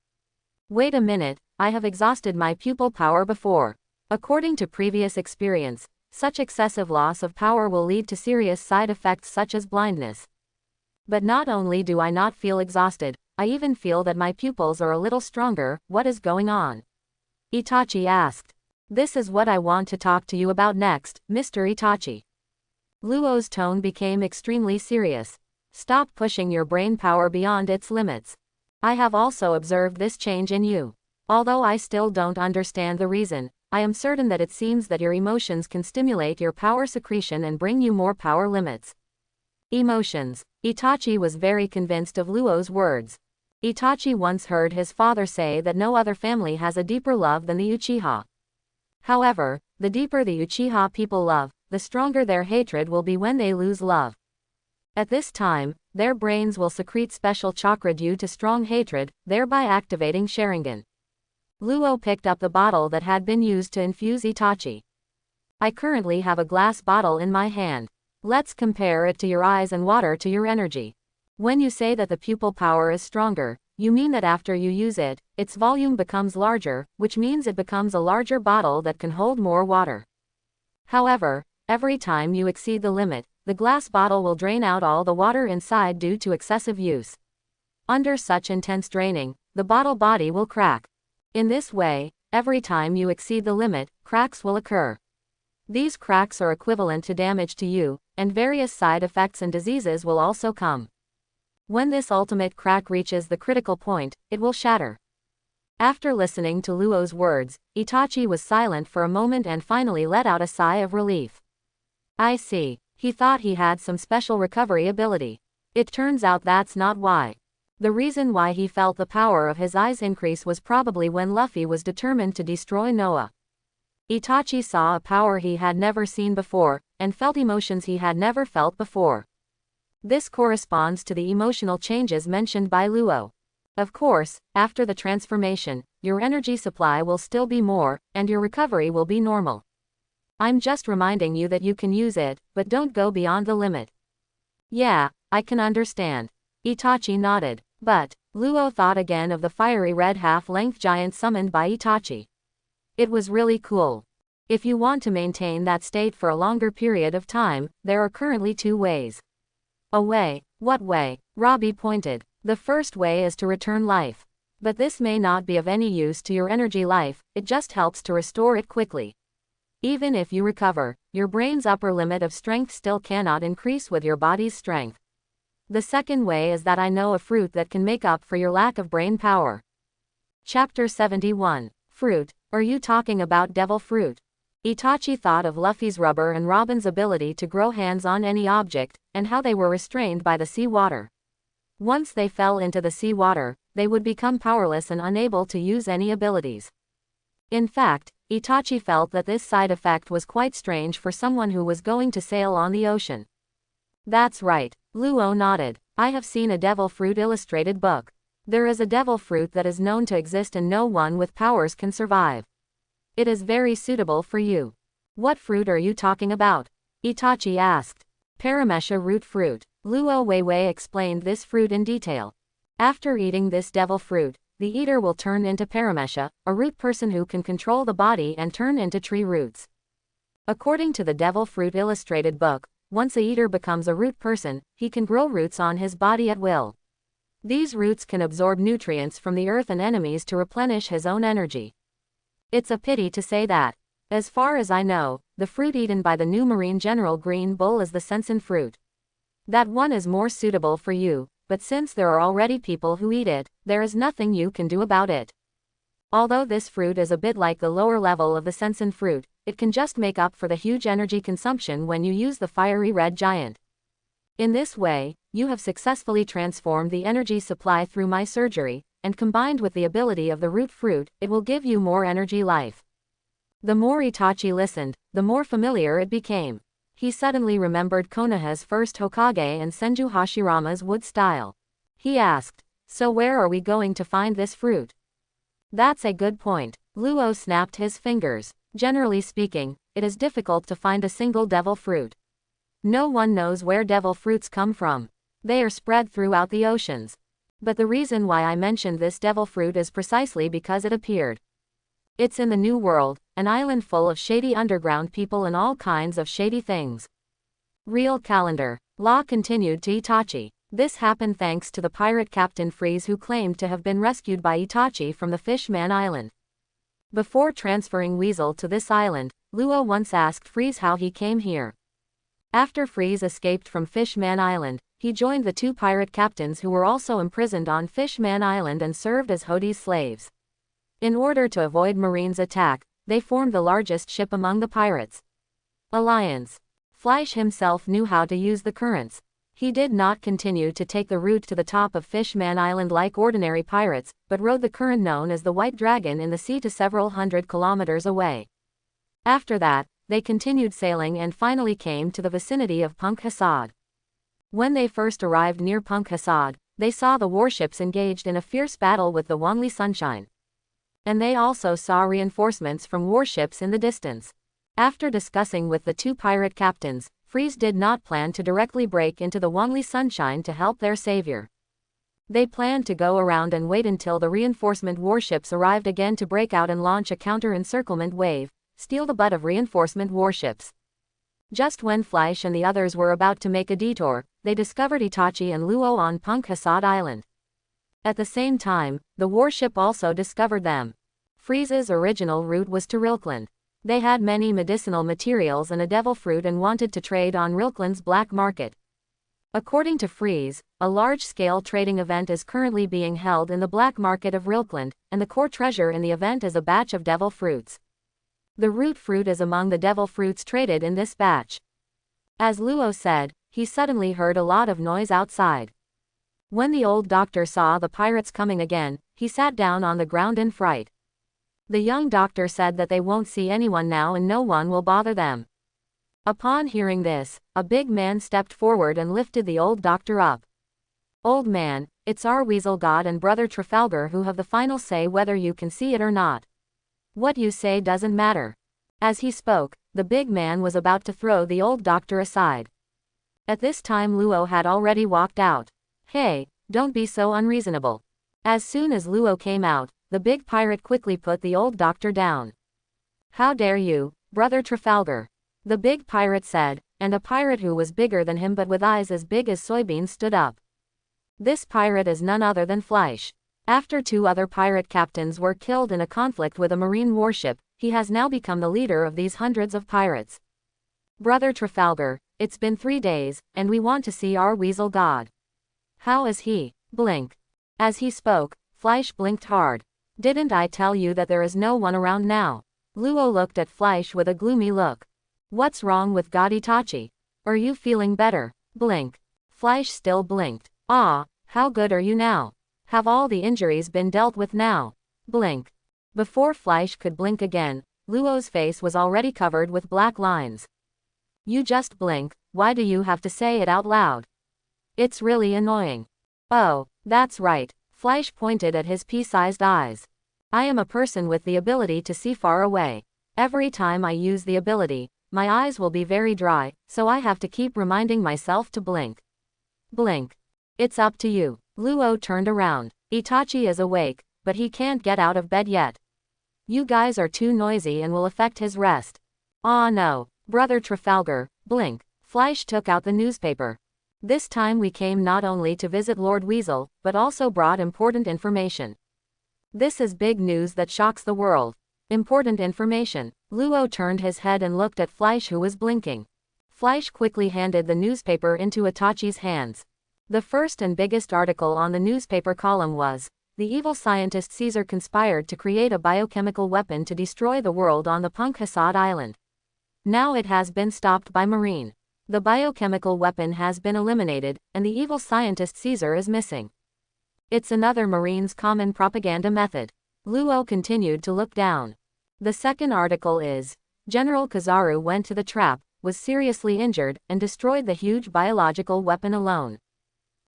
Wait a minute, I have exhausted my pupil power before. According to previous experience, such excessive loss of power will lead to serious side effects such as blindness. But not only do I not feel exhausted, I even feel that my pupils are a little stronger. What is going on? Itachi asked. This is what I want to talk to you about next, Mr. Itachi. Luo's tone became extremely serious. Stop pushing your brain power beyond its limits. I have also observed this change in you. Although I still don't understand the reason, I am certain that it seems that your emotions can stimulate your power secretion and bring you more power limits. Emotions. Itachi was very convinced of Luo's words. Itachi once heard his father say that no other family has a deeper love than the Uchiha. However, the deeper the Uchiha people love, the stronger their hatred will be when they lose love. At this time, their brains will secrete special chakra due to strong hatred, thereby activating Sharingan. Luo picked up the bottle that had been used to infuse Itachi. I currently have a glass bottle in my hand. Let's compare it to your eyes and water to your energy. When you say that the pupil power is stronger, you mean that after you use it, its volume becomes larger, which means it becomes a larger bottle that can hold more water. However, every time you exceed the limit, the glass bottle will drain out all the water inside due to excessive use. Under such intense draining, the bottle body will crack. In this way, every time you exceed the limit, cracks will occur. These cracks are equivalent to damage to you, and various side effects and diseases will also come. When this ultimate crack reaches the critical point, it will shatter. After listening to Luo's words, Itachi was silent for a moment and finally let out a sigh of relief. I see. He thought he had some special recovery ability. It turns out that's not why. The reason why he felt the power of his eyes increase was probably when Luffy was determined to destroy Noah. Itachi saw a power he had never seen before, and felt emotions he had never felt before. This corresponds to the emotional changes mentioned by Luo. Of course, after the transformation, your energy supply will still be more, and your recovery will be normal. I'm just reminding you that you can use it, but don't go beyond the limit. Yeah, I can understand. Itachi nodded. But, Luo thought again of the fiery red half-length giant summoned by Itachi. It was really cool. If you want to maintain that state for a longer period of time, there are currently two ways. A way. What way? Robbie pointed. The first way is to return life. But this may not be of any use to your energy life, it just helps to restore it quickly. Even if you recover, your brain's upper limit of strength still cannot increase with your body's strength. The second way is that I know a fruit that can make up for your lack of brain power. Chapter 71. Fruit. Are you talking about devil fruit? Itachi thought of Luffy's rubber and Robin's ability to grow hands on any object, and how they were restrained by the sea water. Once they fell into the sea water, they would become powerless and unable to use any abilities. In fact, Itachi felt that this side effect was quite strange for someone who was going to sail on the ocean. That's right, Luo nodded. I have seen a devil fruit illustrated book. There is a devil fruit that is known to exist and no one with powers can survive. It is very suitable for you. What fruit are you talking about? Itachi asked. Paramesha root fruit. Luo Weiwei explained this fruit in detail. After eating this devil fruit, the eater will turn into Paramesha, a root person who can control the body and turn into tree roots. According to the devil fruit illustrated book, once a eater becomes a root person, he can grow roots on his body at will. These roots can absorb nutrients from the earth and enemies to replenish his own energy. It's a pity to say that. As far as I know, the fruit eaten by the new Marine General Green Bull is the sensen fruit. That one is more suitable for you, but since there are already people who eat it, there is nothing you can do about it. Although this fruit is a bit like the lower level of the sensen fruit, it can just make up for the huge energy consumption when you use the fiery red giant. In this way, you have successfully transformed the energy supply through my surgery, and combined with the ability of the root fruit, it will give you more energy life. The more Itachi listened, the more familiar it became. He suddenly remembered Konoha's first Hokage and Senju Hashirama's wood style. He asked, so where are we going to find this fruit? That's a good point. Luo snapped his fingers. Generally speaking, it is difficult to find a single devil fruit. No one knows where devil fruits come from. They are spread throughout the oceans. But the reason why I mentioned this devil fruit is precisely because it appeared. It's in the New World, an island full of shady underground people and all kinds of shady things. Real calendar. Law continued to Itachi. This happened thanks to the pirate Captain Freeze who claimed to have been rescued by Itachi from the Fishman Island. Before transferring Weasel to this island, Luo once asked Freeze how he came here. After Freeze escaped from Fishman Island, he joined the two pirate captains who were also imprisoned on Fishman Island and served as Hodi's slaves. In order to avoid Marine's attack, they formed the largest ship among the pirates. Alliance. Fleisch himself knew how to use the currents. He did not continue to take the route to the top of Fishman Island like ordinary pirates, but rode the current known as the White Dragon in the sea to several hundred kilometers away. After that, they continued sailing and finally came to the vicinity of Punk Hassad. When they first arrived near Punk Hassad, they saw the warships engaged in a fierce battle with the Wanli Sunshine. And they also saw reinforcements from warships in the distance. After discussing with the two pirate captains, Freeze did not plan to directly break into the Wanli Sunshine to help their savior. They planned to go around and wait until the reinforcement warships arrived again to break out and launch a counter-encirclement wave, steal the butt of reinforcement warships. Just when Fleisch and the others were about to make a detour, they discovered Itachi and Luo on Punk Hassad Island. At the same time, the warship also discovered them. Freeze's original route was to Rilkland. They had many medicinal materials and a devil fruit and wanted to trade on Rilkland's black market. According to Freeze, a large-scale trading event is currently being held in the black market of Rilkland, and the core treasure in the event is a batch of devil fruits. The root fruit is among the devil fruits traded in this batch. As Luo said, he suddenly heard a lot of noise outside. When the old doctor saw the pirates coming again, he sat down on the ground in fright. The young doctor said that they won't see anyone now and no one will bother them. Upon hearing this, a big man stepped forward and lifted the old doctor up. Old man, it's our Weasel God and Brother Trafalgar who have the final say whether you can see it or not. What you say doesn't matter. As he spoke, the big man was about to throw the old doctor aside. At this time Luo had already walked out. Hey, don't be so unreasonable. As soon as Luo came out, the big pirate quickly put the old doctor down. How dare you, Brother Trafalgar? The big pirate said, and a pirate who was bigger than him but with eyes as big as soybeans stood up. This pirate is none other than Fleisch. After two other pirate captains were killed in a conflict with a marine warship, he has now become the leader of these hundreds of pirates. Brother Trafalgar, it's been 3 days, and we want to see our Weasel God. How is he? Blink. As he spoke, Fleisch blinked hard. Didn't I tell you that there is no one around now? Luo looked at Fleisch with a gloomy look. What's wrong with God Itachi? Are you feeling better? Blink. Fleisch still blinked. Ah, how good are you now? Have all the injuries been dealt with now? Blink. Before Fleisch could blink again, Luo's face was already covered with black lines. You just blink, why do you have to say it out loud? It's really annoying. Oh, that's right. Fleisch pointed at his pea-sized eyes. I am a person with the ability to see far away. Every time I use the ability, my eyes will be very dry, so I have to keep reminding myself to blink. Blink. It's up to you. Luo turned around. Itachi is awake, but he can't get out of bed yet. You guys are too noisy and will affect his rest. Aw no, brother Trafalgar, blink. Fleisch took out the newspaper. This time we came not only to visit Lord Weasel, but also brought important information. This is big news that shocks the world. Important information. Luo turned his head and looked at Fleisch, who was blinking. Fleisch quickly handed the newspaper into Itachi's hands. The first and biggest article on the newspaper column was, "The evil scientist Caesar conspired to create a biochemical weapon to destroy the world on the Punkhasad Island. Now it has been stopped by Marine. The biochemical weapon has been eliminated, and the evil scientist Caesar is missing. It's another Marine's common propaganda method." Luo continued to look down. The second article is, "General Kizaru went to the trap, was seriously injured, and destroyed the huge biological weapon alone."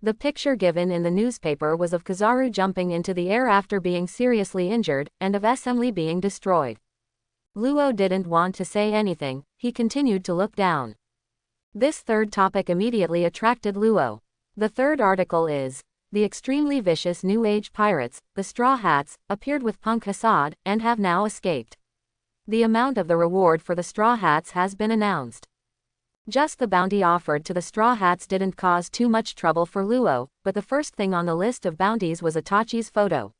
The picture given in the newspaper was of Kizaru jumping into the air after being seriously injured, and of assembly being destroyed. Luo didn't want to say anything, he continued to look down. This third topic immediately attracted Luo. The third article is, "The extremely vicious New Age pirates, the Straw Hats, appeared with Punkhasad, and have now escaped. The amount of the reward for the Straw Hats has been announced." Just the bounty offered to the Straw Hats didn't cause too much trouble for Luo, but the first thing on the list of bounties was Itachi's photo.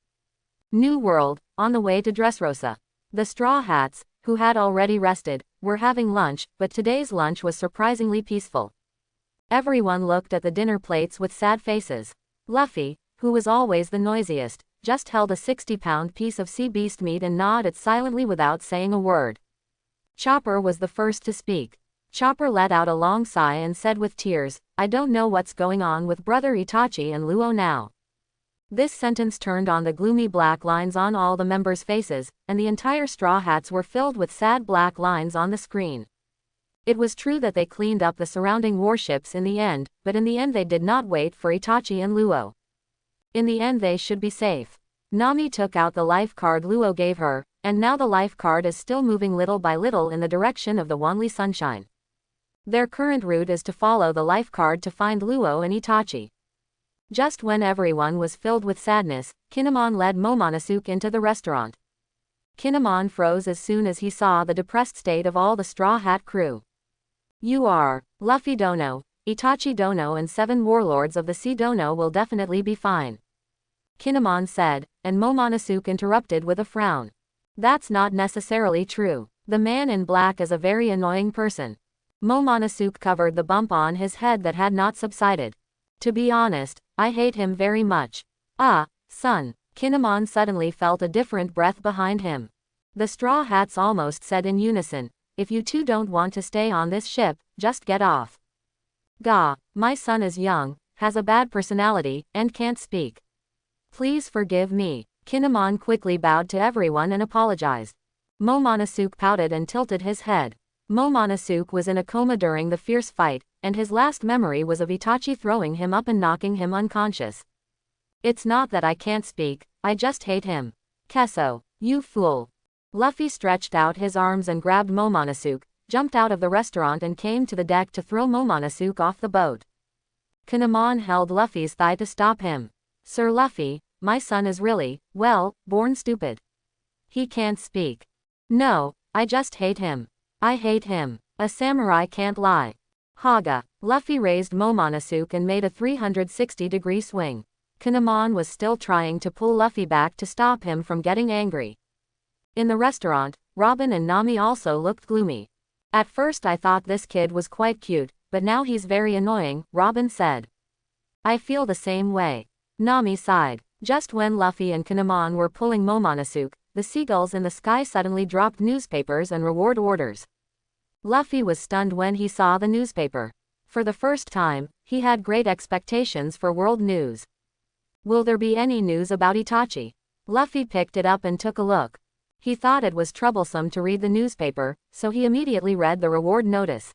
New World, on the way to Dressrosa. The Straw Hats, who had already rested, were having lunch, but today's lunch was surprisingly peaceful. Everyone looked at the dinner plates with sad faces. Luffy, who was always the noisiest, just held a 60-pound piece of sea beast meat and gnawed it silently without saying a word. Chopper was the first to speak. Chopper let out a long sigh and said with tears, "I don't know what's going on with brother Itachi and Luo now." This sentence turned on the gloomy black lines on all the members' faces, and the entire Straw Hats were filled with sad black lines on the screen. It was true that they cleaned up the surrounding warships in the end, but in the end they did not wait for Itachi and Luo. In the end they should be safe. Nami took out the life card Luo gave her, and now the life card is still moving little by little in the direction of the Wanli Sunshine. Their current route is to follow the life card to find Luo and Itachi. Just when everyone was filled with sadness, Kinemon led Momonosuke into the restaurant. Kinemon froze as soon as he saw the depressed state of all the Straw Hat crew. "You are, Luffy Dono, Itachi Dono and 7 warlords of the Sea Dono will definitely be fine," Kinemon said, and Momonosuke interrupted with a frown. "That's not necessarily true. The man in black is a very annoying person." Momonosuke covered the bump on his head that had not subsided. "To be honest, I hate him very much." "Ah, son." Kinemon suddenly felt a different breath behind him. The Straw Hats almost said in unison, "If you two don't want to stay on this ship, just get off." "Gah, my son is young, has a bad personality, and can't speak. Please forgive me." Kinemon quickly bowed to everyone and apologized. Momonosuke pouted and tilted his head. Momonosuke was in a coma during the fierce fight, and his last memory was of Itachi throwing him up and knocking him unconscious. "It's not that I can't speak, I just hate him." "Kesso, you fool." Luffy stretched out his arms and grabbed Momonosuke, jumped out of the restaurant and came to the deck to throw Momonosuke off the boat. Kinemon held Luffy's thigh to stop him. "Sir Luffy, my son is really, well, born stupid. He can't speak." "No, I just hate him. I hate him. A samurai can't lie." "Haga." Luffy raised Momonosuke and made a 360-degree swing. Kinemon was still trying to pull Luffy back to stop him from getting angry. In the restaurant, Robin and Nami also looked gloomy. "At first I thought this kid was quite cute, but now he's very annoying," Robin said. "I feel the same way." Nami sighed. Just when Luffy and Kinemon were pulling Momonosuke, the seagulls in the sky suddenly dropped newspapers and reward orders. Luffy was stunned when he saw the newspaper. For the first time, he had great expectations for world news. Will there be any news about Itachi? Luffy picked it up and took a look. He thought it was troublesome to read the newspaper, so he immediately read the reward notice.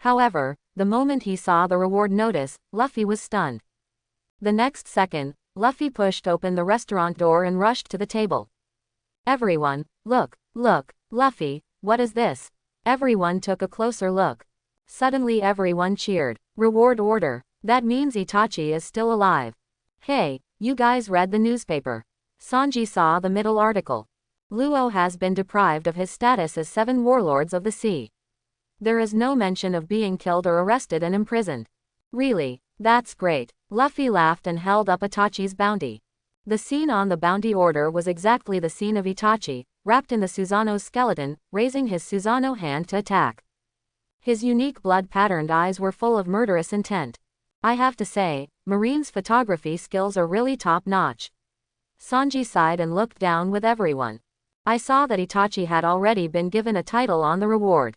However, the moment he saw the reward notice, Luffy was stunned. The next second, Luffy pushed open the restaurant door and rushed to the table. Everyone, look, Luffy, what is this? Everyone took a closer look. Suddenly everyone cheered. Reward order. That means Itachi is still alive. Hey, you guys read the newspaper. Sanji saw the middle article. Luo has been deprived of his status as 7 warlords of the sea. There is no mention of being killed or arrested and imprisoned. Really? That's great. Luffy laughed and held up Itachi's bounty. The scene on the bounty order was exactly the scene of Itachi, wrapped in the Susanoo skeleton, raising his Susanoo hand to attack. His unique blood-patterned eyes were full of murderous intent. I have to say, Marine's photography skills are really top-notch. Sanji sighed and looked down with everyone. I saw that Itachi had already been given a title on the reward.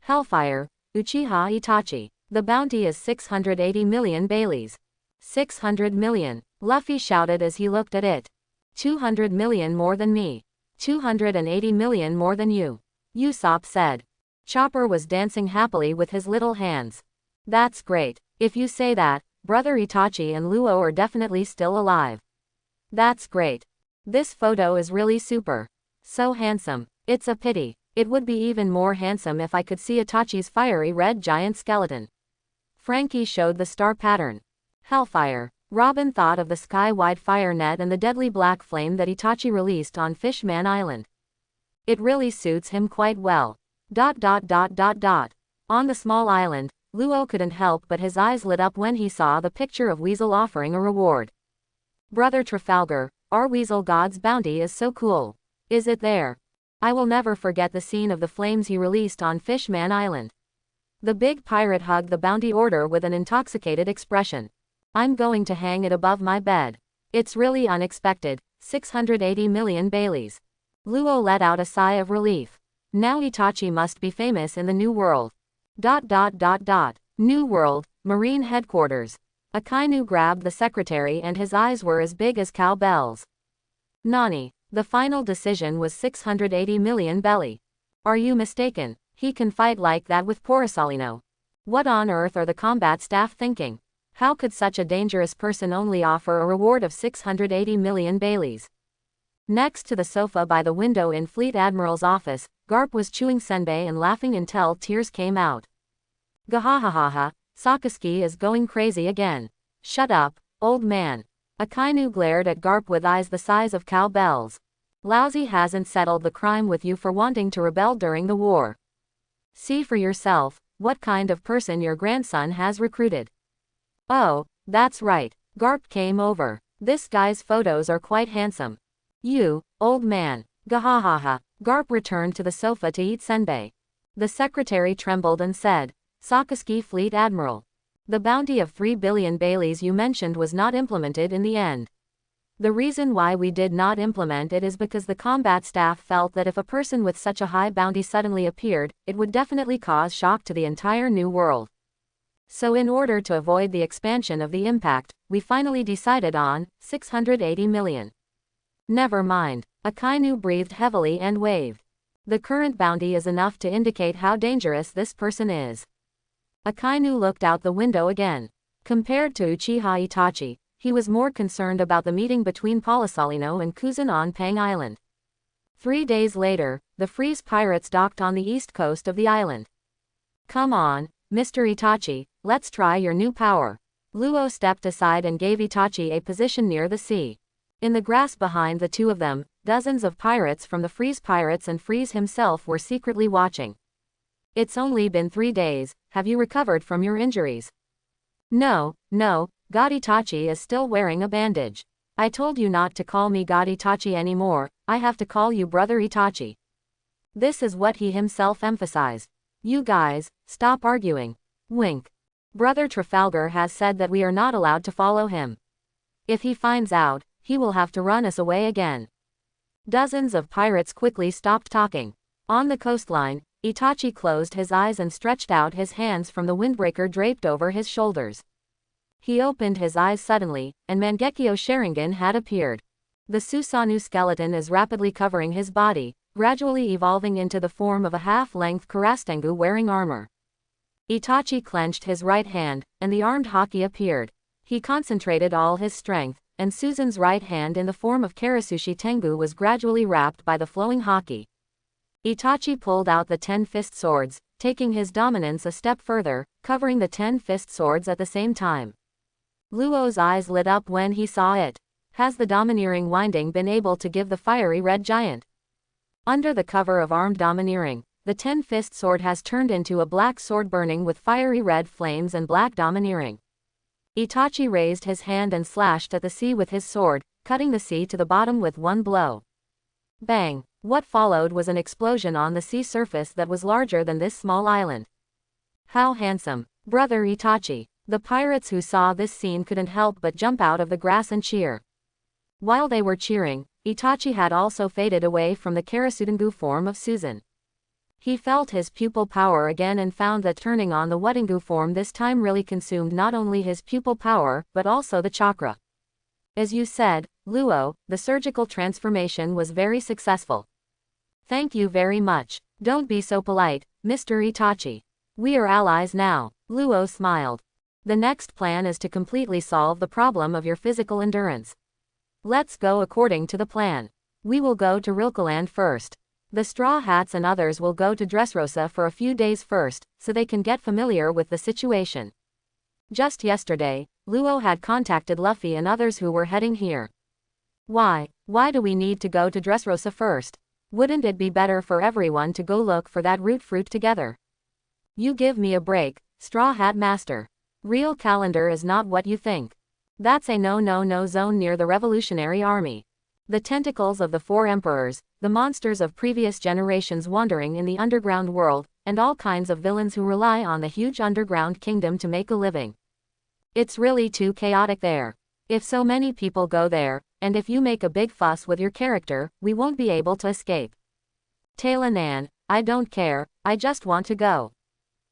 Hellfire, Uchiha Itachi. The bounty is 680 million Baileys. 600 million. Luffy shouted as he looked at it. 200 million more than me. 280 million more than you. Usopp said. Chopper was dancing happily with his little hands. That's great. If you say that, brother Itachi and Luo are definitely still alive. That's great. This photo is really super. So handsome. It's a pity. It would be even more handsome if I could see Itachi's fiery red giant skeleton. Frankie showed the star pattern. Hellfire. Robin thought of the sky-wide fire net and the deadly black flame that Itachi released on Fishman Island. It really suits him quite well. On the small island, Luo couldn't help but his eyes lit up when he saw the picture of Weasel offering a reward. Brother Trafalgar, our Weasel God's bounty is so cool. Is it there? I will never forget the scene of the flames he released on Fishman Island. The big pirate hugged the bounty order with an intoxicated expression. I'm going to hang it above my bed. It's really unexpected. 680 million Baileys. Luo let out a sigh of relief. Now Itachi must be famous in the New World. New World, Marine Headquarters. Akainu grabbed the secretary and his eyes were as big as cowbells. Nani, the final decision was 680 million belly. Are you mistaken? He can fight like that with Porosalino. What on earth are the combat staff thinking? How could such a dangerous person only offer a reward of 680 million Baileys? Next to the sofa by the window in Fleet Admiral's office, Garp was chewing senbei and laughing until tears came out. Gahahaha, Sakazuki is going crazy again. Shut up, old man. Akainu glared at Garp with eyes the size of cowbells. Lousy hasn't settled the crime with you for wanting to rebel during the war. See for yourself, what kind of person your grandson has recruited. Oh, that's right, Garp came over. This guy's photos are quite handsome. You, old man. Gahahaha. Garp returned to the sofa to eat senbei. The secretary trembled and said, Sakazuki Fleet Admiral. The bounty of 3 billion Baileys you mentioned was not implemented in the end. The reason why we did not implement it is because the combat staff felt that if a person with such a high bounty suddenly appeared, it would definitely cause shock to the entire New World. So in order to avoid the expansion of the impact, we finally decided on 680 million. Never mind. Akainu breathed heavily and waved. The current bounty is enough to indicate how dangerous this person is. Akainu looked out the window again. Compared to Uchiha Itachi, he was more concerned about the meeting between Porosalino and Kuzan on Pang Island. 3 days later, the Freeze pirates docked on the east coast of the island. Come on, Mr. Itachi, let's try your new power. Luo stepped aside and gave Itachi a position near the sea. In the grass behind the two of them, dozens of pirates from the Freeze pirates and Freeze himself were secretly watching. It's only been 3 days, have you recovered from your injuries? No, God Itachi is still wearing a bandage. I told you not to call me God Itachi anymore, I have to call you Brother Itachi. This is what he himself emphasized. You guys, stop arguing. Wink. Brother Trafalgar has said that we are not allowed to follow him. If he finds out, he will have to run us away again. Dozens of pirates quickly stopped talking. On the coastline, Itachi closed his eyes and stretched out his hands from the windbreaker draped over his shoulders. He opened his eyes suddenly, and Mangekyo Sharingan had appeared. The Susanoo skeleton is rapidly covering his body, gradually evolving into the form of a half-length Karastengu wearing armor. Itachi clenched his right hand, and the armed haki appeared. He concentrated all his strength, and Susan's right hand in the form of Karasushi Tengu was gradually wrapped by the flowing haki. Itachi pulled out the 10-fist swords, taking his dominance a step further, covering the 10-fist swords at the same time. Luo's eyes lit up when he saw it. Has the domineering winding been able to give the fiery red giant? Under the cover of armed domineering, the 10-fist sword has turned into a black sword burning with fiery red flames and black domineering. Itachi raised his hand and slashed at the sea with his sword, cutting the sea to the bottom with one blow. Bang! What followed was an explosion on the sea surface that was larger than this small island. How handsome, brother Itachi! The pirates who saw this scene couldn't help but jump out of the grass and cheer. While they were cheering, Itachi had also faded away from the Karasutengu form of Susan. He felt his pupil power again and found that turning on the Wutengu form this time really consumed not only his pupil power, but also the chakra. As you said, Luo, the surgical transformation was very successful. Thank you very much. Don't be so polite, Mr. Itachi. We are allies now. Luo smiled. The next plan is to completely solve the problem of your physical endurance. Let's go according to the plan. We will go to Rilkeland first. The Straw Hats and others will go to Dressrosa for a few days first, so they can get familiar with the situation. Just yesterday, Luo had contacted Luffy and others who were heading here. Why do we need to go to Dressrosa first? Wouldn't it be better for everyone to go look for that root fruit together? You give me a break, Straw Hat Master. Real calendar is not what you think. That's a no-no-no zone near the Revolutionary Army. The tentacles of the 4 emperors, the monsters of previous generations wandering in the underground world, and all kinds of villains who rely on the huge underground kingdom to make a living. It's really too chaotic there. If so many people go there, and if you make a big fuss with your character, we won't be able to escape. Taila Nan, I don't care, I just want to go.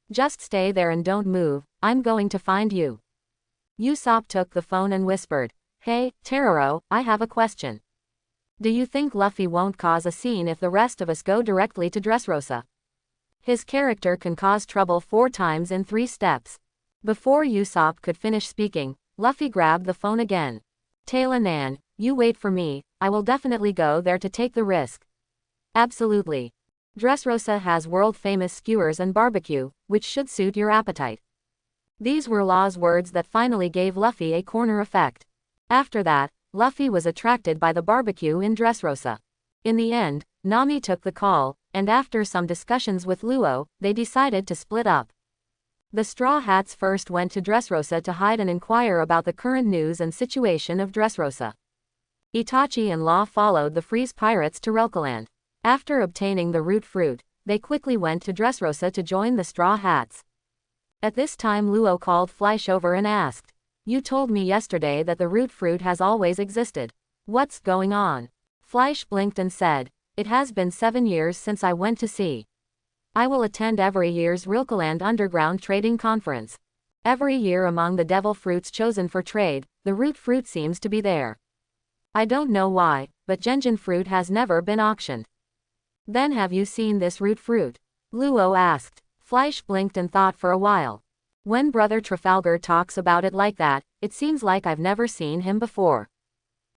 Just stay there and don't move, I'm going to find you. Usopp took the phone and whispered, Hey, Teroro, I have a question. Do you think Luffy won't cause a scene if the rest of us go directly to Dressrosa? His character can cause trouble 4 times in 3 steps. Before Usopp could finish speaking, Luffy grabbed the phone again. Taila Nan, you wait for me, I will definitely go there to take the risk. Absolutely. Dressrosa has world-famous skewers and barbecue, which should suit your appetite. These were Law's words that finally gave Luffy a corner effect. After that, Luffy was attracted by the barbecue in Dressrosa. In the end, Nami took the call, and after some discussions with Luo, they decided to split up. The Straw Hats first went to Dressrosa to hide and inquire about the current news and situation of Dressrosa. Itachi and Law followed the Freeze Pirates to Rilkeland. After obtaining the root fruit, they quickly went to Dressrosa to join the Straw Hats. At this time Luo called Fleisch over and asked, You told me yesterday that the root fruit has always existed. What's going on? Fleisch blinked and said, It has been 7 years since I went to sea. I will attend every year's Rilkeland Underground Trading Conference. Every year among the devil fruits chosen for trade, the root fruit seems to be there. I don't know why, but Genjin fruit has never been auctioned. Then have you seen this root fruit? Luo asked. Fleisch blinked and thought for a while. When Brother Trafalgar talks about it like that, it seems like I've never seen him before.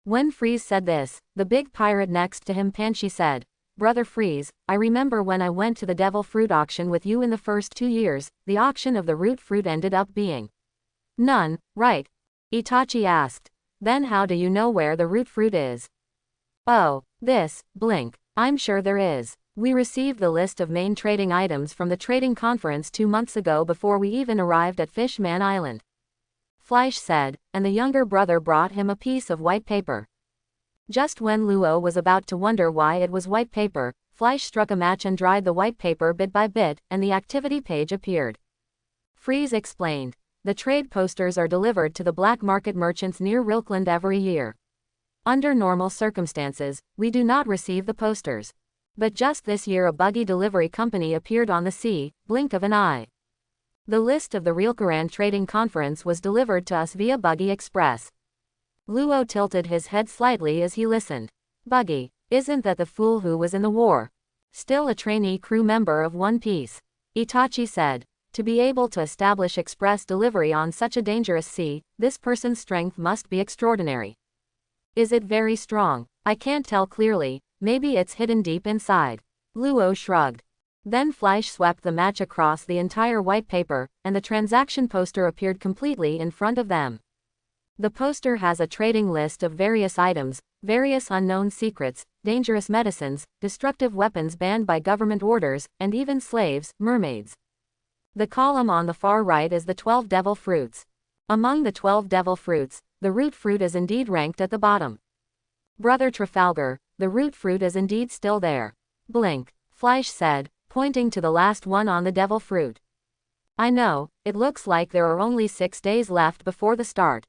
When Freeze said this, the big pirate next to him Panchi said, Brother Freeze, I remember when I went to the devil fruit auction with you in the first 2 years, the auction of the root fruit ended up being none, right? Itachi asked. Then how do you know where the root fruit is? Oh, this, blink, I'm sure there is. We received the list of main trading items from the trading conference 2 months ago before we even arrived at Fishman Island. Fleisch said, and the younger brother brought him a piece of white paper. Just when Luo was about to wonder why it was white paper, Fleisch struck a match and dried the white paper bit by bit, and the activity page appeared. Freeze explained, the trade posters are delivered to the black market merchants near Rilkeland every year. Under normal circumstances, we do not receive the posters. But just this year a buggy delivery company appeared on the sea, blink of an eye. The list of the Rilkeland Trading Conference was delivered to us via Buggy Express. Luo tilted his head slightly as he listened. Buggy, isn't that the fool who was in the war? Still a trainee crew member of One Piece. Itachi said. To be able to establish express delivery on such a dangerous sea, this person's strength must be extraordinary. Is it very strong? I can't tell clearly, maybe it's hidden deep inside. Luo shrugged. Then Fleisch swept the match across the entire white paper, and the transaction poster appeared completely in front of them. The poster has a trading list of various items, various unknown secrets, dangerous medicines, destructive weapons banned by government orders, and even slaves, mermaids. The column on the far right is the 12 devil fruits. Among the 12 devil fruits, the root fruit is indeed ranked at the bottom. Brother Trafalgar, the root fruit is indeed still there. Blink, Fleisch said, pointing to the last one on the devil fruit. I know, it looks like there are only 6 days left before the start.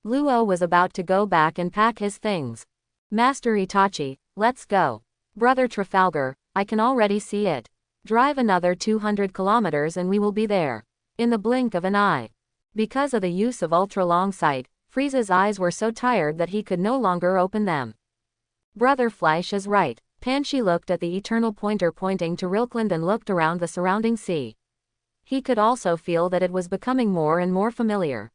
Luo was about to go back and pack his things. Master Itachi, let's go. Brother Trafalgar, I can already see it. Drive another 200 kilometers and we will be there. In the blink of an eye. Because of the use of ultra-long sight, Frieza's eyes were so tired that he could no longer open them. Brother Fleisch is right. Panshi looked at the eternal pointer pointing to Rilkland and looked around the surrounding sea. He could also feel that it was becoming more and more familiar.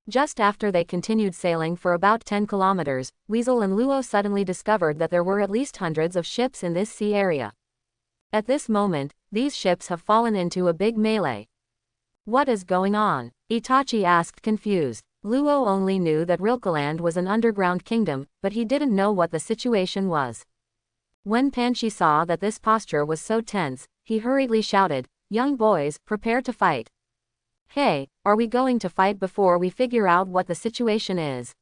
Just after they continued sailing for about 10 kilometers, Weasel and Luo suddenly discovered that there were at least hundreds of ships in this sea area. At this moment, these ships have fallen into a big melee. What is going on? Itachi asked confused. Luo only knew that Rilkeland was an underground kingdom, but he didn't know what the situation was. When Panshi saw that this posture was so tense, he hurriedly shouted, "Young boys, prepare to fight." Hey, are we going to fight before we figure out what the situation is?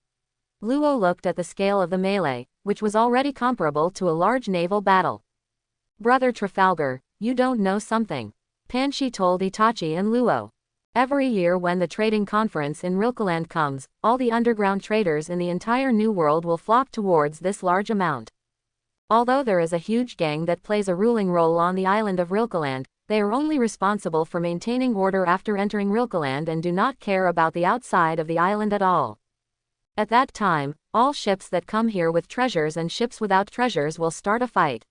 Luo looked at the scale of the melee, which was already comparable to a large naval battle. Brother Trafalgar, you don't know something. Panshi told Itachi and Luo. Every year when the trading conference in Rilkeland comes, all the underground traders in the entire New World will flock towards this large amount. Although there is a huge gang that plays a ruling role on the island of Rilkeland, they are only responsible for maintaining order after entering Rilkeland and do not care about the outside of the island at all. At that time, all ships that come here with treasures and ships without treasures will start a fight.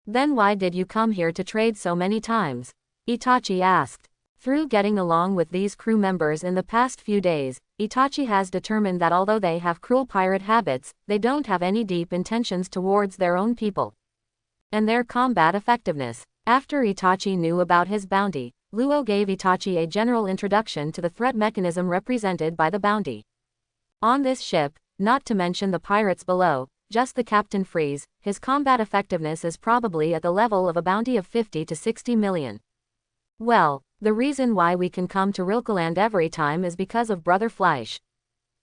Then why did you come here to trade so many times? Itachi asked. Through getting along with these crew members in the past few days, Itachi has determined that although they have cruel pirate habits, they don't have any deep intentions towards their own people and their combat effectiveness. After Itachi knew about his bounty, Luo gave Itachi a general introduction to the threat mechanism represented by the bounty. On this ship, not to mention the pirates below, just the Captain Freeze, his combat effectiveness is probably at the level of a bounty of 50 to 60 million. Well, the reason why we can come to Rilkeland every time is because of Brother Fleisch.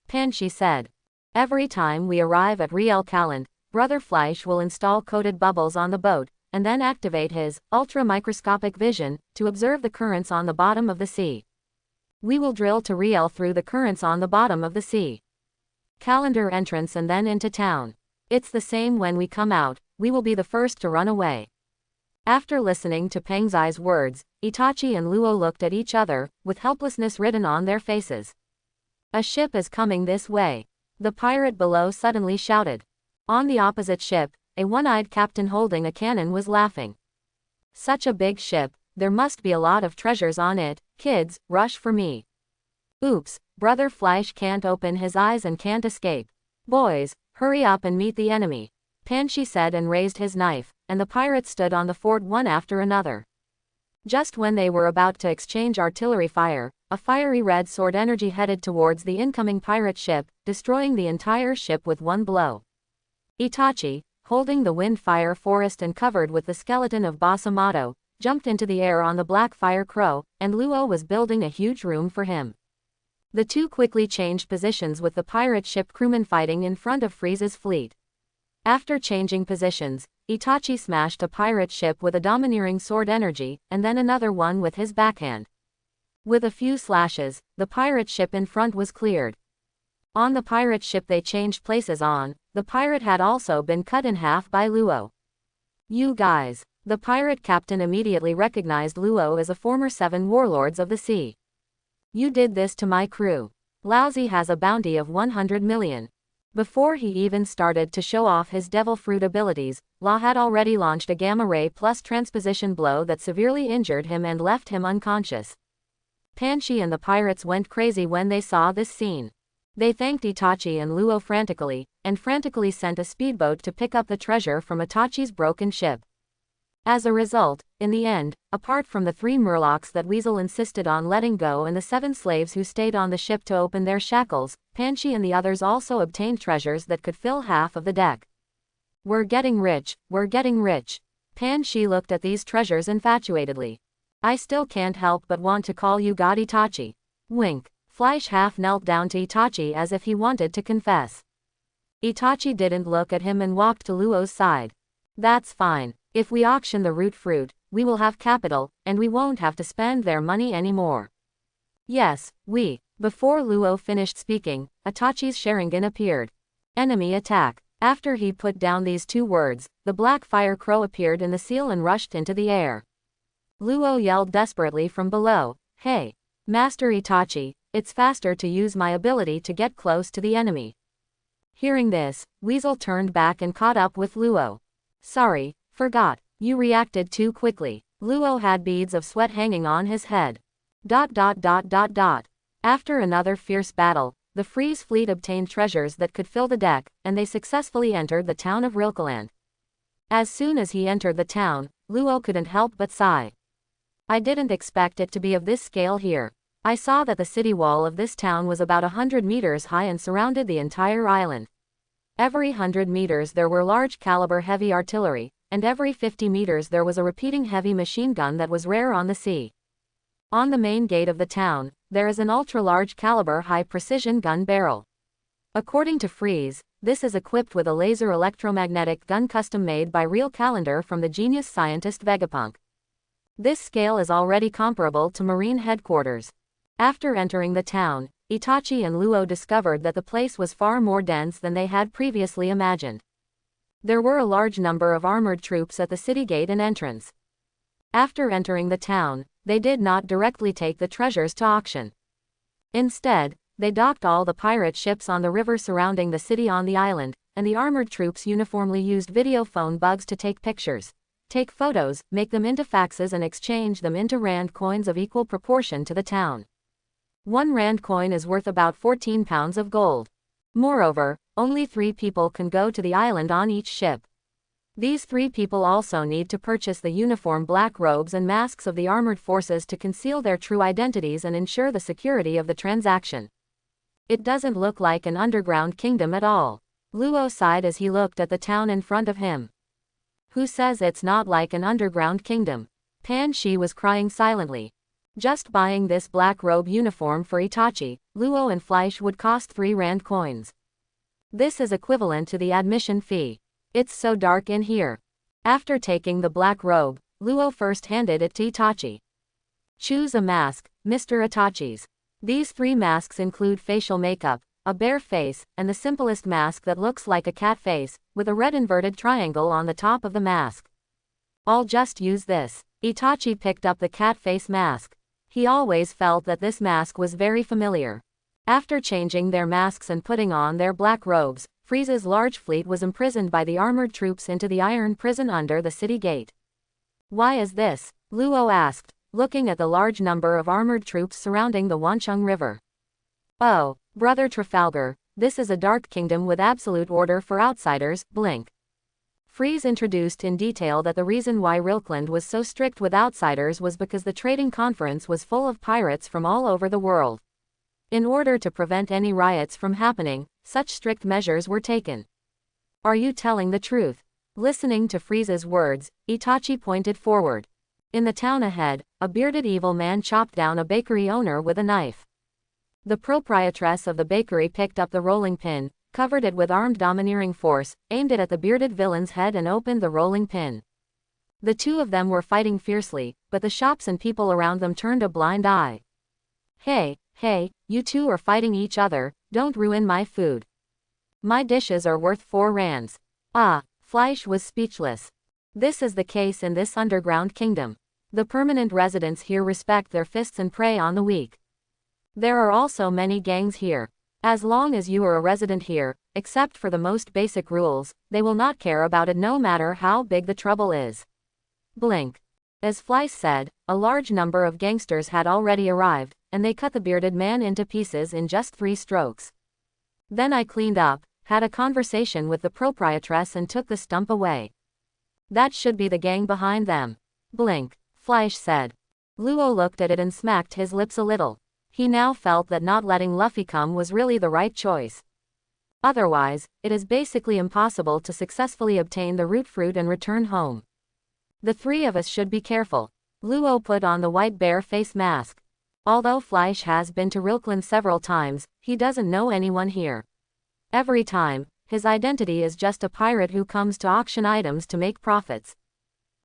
Panshi said. Every time we arrive at Rilkeland, Brother Fleisch will install coated bubbles on the boat, and then activate his ultra-microscopic vision to observe the currents on the bottom of the sea. We will drill to Riel through the currents on the bottom of the sea. Calendar entrance and then into town. It's the same when we come out, we will be the first to run away. After listening to Pengzai's words, Itachi and Luo looked at each other, with helplessness written on their faces. A ship is coming this way. The pirate below suddenly shouted. On the opposite ship, a one-eyed captain holding a cannon was laughing. Such a big ship, there must be a lot of treasures on it. Kids, rush for me. Oops, Brother Fleisch can't open his eyes and can't escape. Boys, hurry up and meet the enemy. Panshi said and raised his knife, and the pirates stood on the fort one after another. Just when they were about to exchange artillery fire, a fiery red sword energy headed towards the incoming pirate ship, destroying the entire ship with one blow. Itachi, holding the wind fire forest and covered with the skeleton of Boss Amato, jumped into the air on the black fire crow, and Luo was building a huge room for him. The two quickly changed positions with the pirate ship crewmen fighting in front of Frieza's fleet. After changing positions, Itachi smashed a pirate ship with a domineering sword energy, and then another one with his backhand. With a few slashes, the pirate ship in front was cleared. On the pirate ship they changed places on, the pirate had also been cut in half by Luo. You guys. The pirate captain immediately recognized Luo as a former 7 warlords of the sea. You did this to my crew. Laozi has a bounty of 100 million. Before he even started to show off his devil fruit abilities, Law had already launched a gamma ray plus transposition blow that severely injured him and left him unconscious. Panshi and the pirates went crazy when they saw this scene. They thanked Itachi and Luo frantically sent a speedboat to pick up the treasure from Itachi's broken ship. As a result, in the end, apart from the 3 murlocs that Weasel insisted on letting go and the 7 slaves who stayed on the ship to open their shackles, Panshi and the others also obtained treasures that could fill half of the deck. We're getting rich, we're getting rich. Panshi looked at these treasures infatuatedly. I still can't help but want to call you God Itachi. Wink. Fleisch half knelt down to Itachi as if he wanted to confess. Itachi didn't look at him and walked to Luo's side. That's fine. If we auction the root fruit, we will have capital, and we won't have to spend their money anymore. Yes, we. Before Luo finished speaking, Itachi's Sharingan appeared. Enemy attack. After he put down these 2 words, the black fire crow appeared in the seal and rushed into the air. Luo yelled desperately from below, "Hey! Master Itachi, it's faster to use my ability to get close to the enemy." Hearing this, Weasel turned back and caught up with Luo. "Sorry, forgot. You reacted too quickly." Luo had beads of sweat hanging on his head. After another fierce battle, the Freeze fleet obtained treasures that could fill the deck, and they successfully entered the town of Rilkeland. As soon as he entered the town, Luo couldn't help but sigh. I didn't expect it to be of this scale here. I saw that the city wall of this town was about 100 meters high and surrounded the entire island. Every 100 meters there were large caliber heavy artillery, and every 50 meters there was a repeating heavy machine gun that was rare on the sea. On the main gate of the town, there is an ultra-large caliber high-precision gun barrel. According to Freeze, this is equipped with a laser electromagnetic gun custom-made by Real Calendar from the genius scientist Vegapunk. This scale is already comparable to Marine headquarters. After entering the town, Itachi and Luo discovered that the place was far more dense than they had previously imagined. There were a large number of armored troops at the city gate and entrance. After entering the town, they did not directly take the treasures to auction. Instead, they docked all the pirate ships on the river surrounding the city on the island, and the armored troops uniformly used video phone bugs to take pictures, take photos, make them into faxes and exchange them into rand coins of equal proportion to the town. 1 rand coin is worth about 14 pounds of gold. Moreover, only 3 people can go to the island on each ship. These 3 people also need to purchase the uniform black robes and masks of the armored forces to conceal their true identities and ensure the security of the transaction. It doesn't look like an underground kingdom at all. Luo sighed as he looked at the town in front of him. Who says it's not like an underground kingdom? Pan Shi was crying silently. Just buying this black robe uniform for Itachi, Luo and Fleisch would cost 3 rand coins. This is equivalent to the admission fee. It's so dark in here. After taking the black robe, Luo first handed it to Itachi. Choose a mask, Mr. Itachi's. These 3 masks include facial makeup, a bare face, and the simplest mask that looks like a cat face, with a red inverted triangle on the top of the mask. I'll just use this. Itachi picked up the cat face mask. He always felt that this mask was very familiar. After changing their masks and putting on their black robes, Frieza's large fleet was imprisoned by the armored troops into the iron prison under the city gate. Why is this? Luo asked, looking at the large number of armored troops surrounding the Wancheng River. Oh, Brother Trafalgar, this is a dark kingdom with absolute order for outsiders, blink. Freeze introduced in detail that the reason why Rilkeland was so strict with outsiders was because the trading conference was full of pirates from all over the world. In order to prevent any riots from happening, such strict measures were taken. Are you telling the truth? Listening to Frieza's words, Itachi pointed forward. In the town ahead, a bearded evil man chopped down a bakery owner with a knife. The proprietress of the bakery picked up the rolling pin, covered it with armed domineering force, aimed it at the bearded villain's head and opened the rolling pin. The 2 of them were fighting fiercely, but the shops and people around them turned a blind eye. Hey, you 2 are fighting each other, don't ruin my food. My dishes are worth 4 rands. Fleisch was speechless. This is the case in this underground kingdom. The permanent residents here respect their fists and prey on the weak. There are also many gangs here. As long as you are a resident here, except for the most basic rules, they will not care about it no matter how big the trouble is. Blink. As Fleisch said, a large number of gangsters had already arrived, and they cut the bearded man into pieces in just 3 strokes. Then I cleaned up, had a conversation with the proprietress and took the stump away. That should be the gang behind them. Blink. Fleisch said. Luo looked at it and smacked his lips a little. He now felt that not letting Luffy come was really the right choice. Otherwise, it is basically impossible to successfully obtain the root fruit and return home. The 3 of us should be careful. Luo put on the white bear face mask. Although Fleisch has been to Rilkland several times, he doesn't know anyone here. Every time, his identity is just a pirate who comes to auction items to make profits.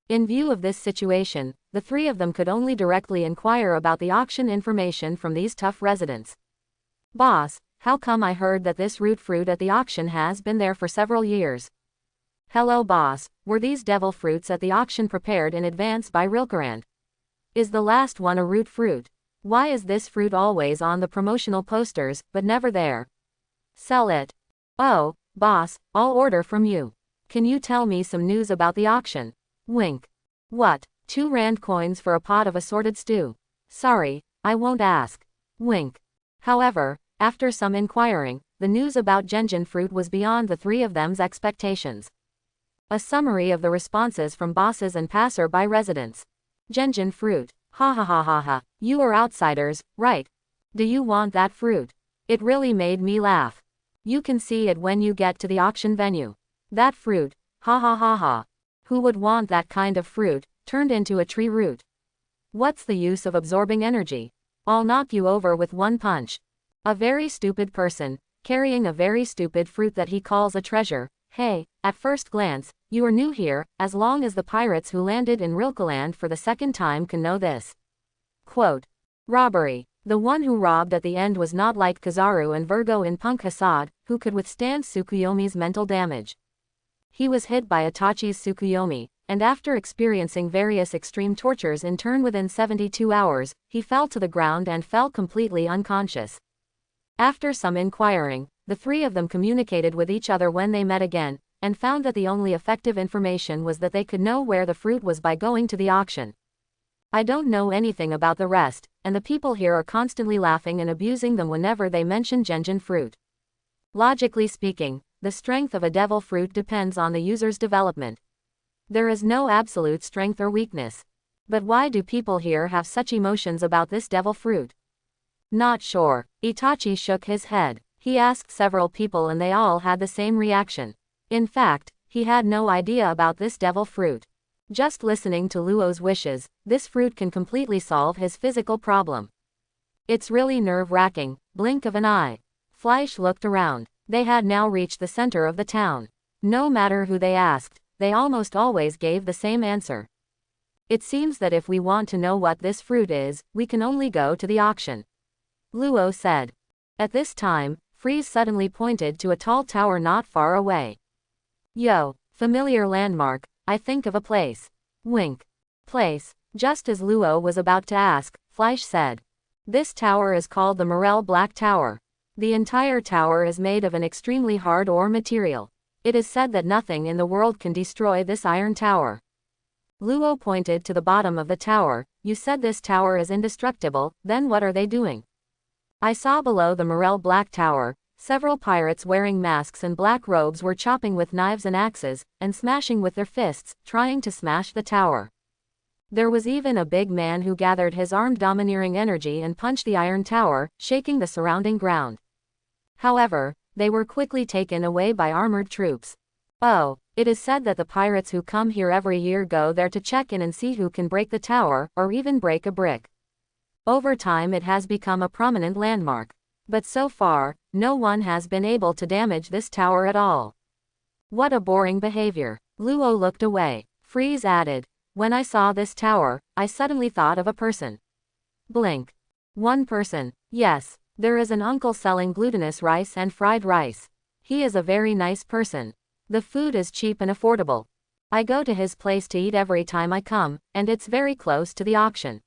In view of this situation, the 3 of them could only directly inquire about the auction information from these tough residents. Boss, how come I heard that this root fruit at the auction has been there for several years? Hello boss, were these devil fruits at the auction prepared in advance by Rilkerand? Is the last one a root fruit? Why is this fruit always on the promotional posters, but never there? Sell it. Oh, boss, I'll order from you. Can you tell me some news about the auction? Wink. What, 2 rand coins for a pot of assorted stew? Sorry, I won't ask. Wink. However, after some inquiring, the news about Genjin fruit was beyond the 3 of them's expectations. A summary of the responses from bosses and passer-by residents. Genjin fruit. Ha ha ha ha ha. You are outsiders, right? Do you want that fruit? It really made me laugh. You can see it when you get to the auction venue. That fruit. Ha ha ha ha. Who would want that kind of fruit, turned into a tree root? What's the use of absorbing energy? I'll knock you over with 1 punch. A very stupid person, carrying a very stupid fruit that he calls a treasure. Hey, at first glance, you are new here, as long as the pirates who landed in Rilkeland for the 2nd time can know this. Quote. Robbery. The one who robbed at the end was not like Kizaru and Virgo in Punk Hasad, who could withstand Tsukuyomi's mental damage. He was hit by Itachi's Tsukuyomi, and after experiencing various extreme tortures in turn within 72 hours, he fell to the ground and fell completely unconscious. After some inquiring, the 3 of them communicated with each other when they met again, and found that the only effective information was that they could know where the fruit was by going to the auction. I don't know anything about the rest, and the people here are constantly laughing and abusing them whenever they mention Genjin fruit. Logically speaking, the strength of a devil fruit depends on the user's development. There is no absolute strength or weakness. But why do people here have such emotions about this devil fruit? Not sure. Itachi shook his head. He asked several people and they all had the same reaction. In fact, he had no idea about this devil fruit. Just listening to Luo's wishes, this fruit can completely solve his physical problem. It's really nerve-wracking. Blink of an eye. Fleisch looked around. They had now reached the center of the town. No matter who they asked, they almost always gave the same answer. It seems that if we want to know what this fruit is, we can only go to the auction. Luo said. At this time, Freeze suddenly pointed to a tall tower not far away. Yo, familiar landmark, I think of a place. Wink. Place. Just as Luo was about to ask, Fleisch said. This tower is called the Morel Black Tower. The entire tower is made of an extremely hard ore material. It is said that nothing in the world can destroy this iron tower. Luo pointed to the bottom of the tower. You said this tower is indestructible, then what are they doing? I saw below the Morel Black Tower, several pirates wearing masks and black robes were chopping with knives and axes, and smashing with their fists, trying to smash the tower. There was even a big man who gathered his armed domineering energy and punched the iron tower, shaking the surrounding ground. However, they were quickly taken away by armored troops. Oh, it is said that the pirates who come here every year go there to check in and see who can break the tower, or even break a brick. Over time it has become a prominent landmark. But so far, no one has been able to damage this tower at all. What a boring behavior. Luo looked away. Freeze added. When I saw this tower, I suddenly thought of a person. Blink. One person. Yes, there is an uncle selling glutinous rice and fried rice. He is a very nice person. The food is cheap and affordable. I go to his place to eat every time I come, and it's very close to the auction.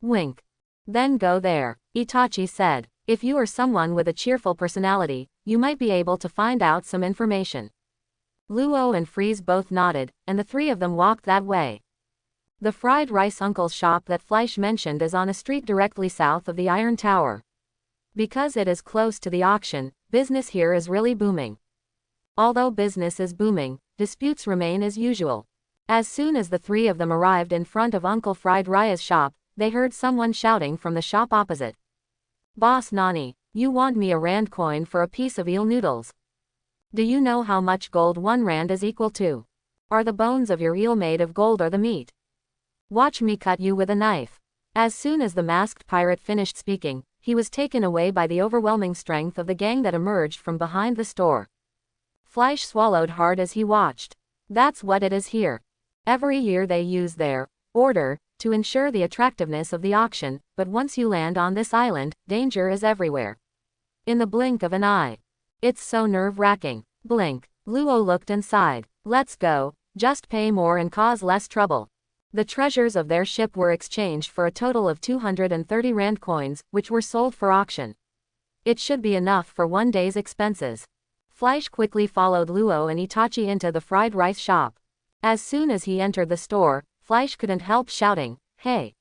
Wink. Then go there, Itachi said. If you are someone with a cheerful personality, you might be able to find out some information. Luo and Freeze both nodded, and the three of them walked that way. The fried rice uncle's shop that Fleisch mentioned is on a street directly south of the Iron Tower. Because it is close to the auction, business here is really booming. Although business is booming, disputes remain as usual. As soon as the three of them arrived in front of Uncle Fried Rice's shop, they heard someone shouting from the shop opposite. "Boss Nani, you want me a rand coin for a piece of eel noodles? Do you know how much gold 1 rand is equal to? Are the bones of your eel made of gold or the meat? Watch me cut you with a knife." As soon as the masked pirate finished speaking, he was taken away by the overwhelming strength of the gang that emerged from behind the store. Fleisch swallowed hard as he watched. That's what it is here. Every year they use their order to ensure the attractiveness of the auction, but once you land on this island, danger is everywhere. In the blink of an eye. It's so nerve-wracking. Blink. Luo looked and sighed. Let's go, just pay more and cause less trouble. The treasures of their ship were exchanged for a total of 230 rand coins, which were sold for auction. It should be enough for one day's expenses. Fleisch quickly followed Luo and Itachi into the fried rice shop. As soon as he entered the store, Fleisch couldn't help shouting, "Hey!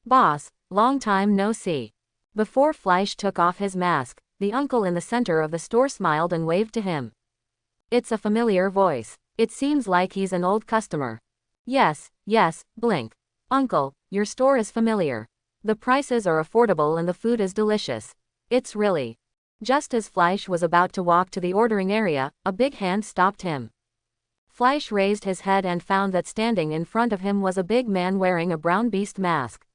Boss, long time no see." Before Fleisch took off his mask, the uncle in the center of the store smiled and waved to him. It's a familiar voice. It seems like he's an old customer. Yes, blink. Uncle, your store is familiar. The prices are affordable and the food is delicious. It's really. Just as Fleisch was about to walk to the ordering area, a big hand stopped him. Fleisch raised his head and found that standing in front of him was a big man wearing a brown beast mask.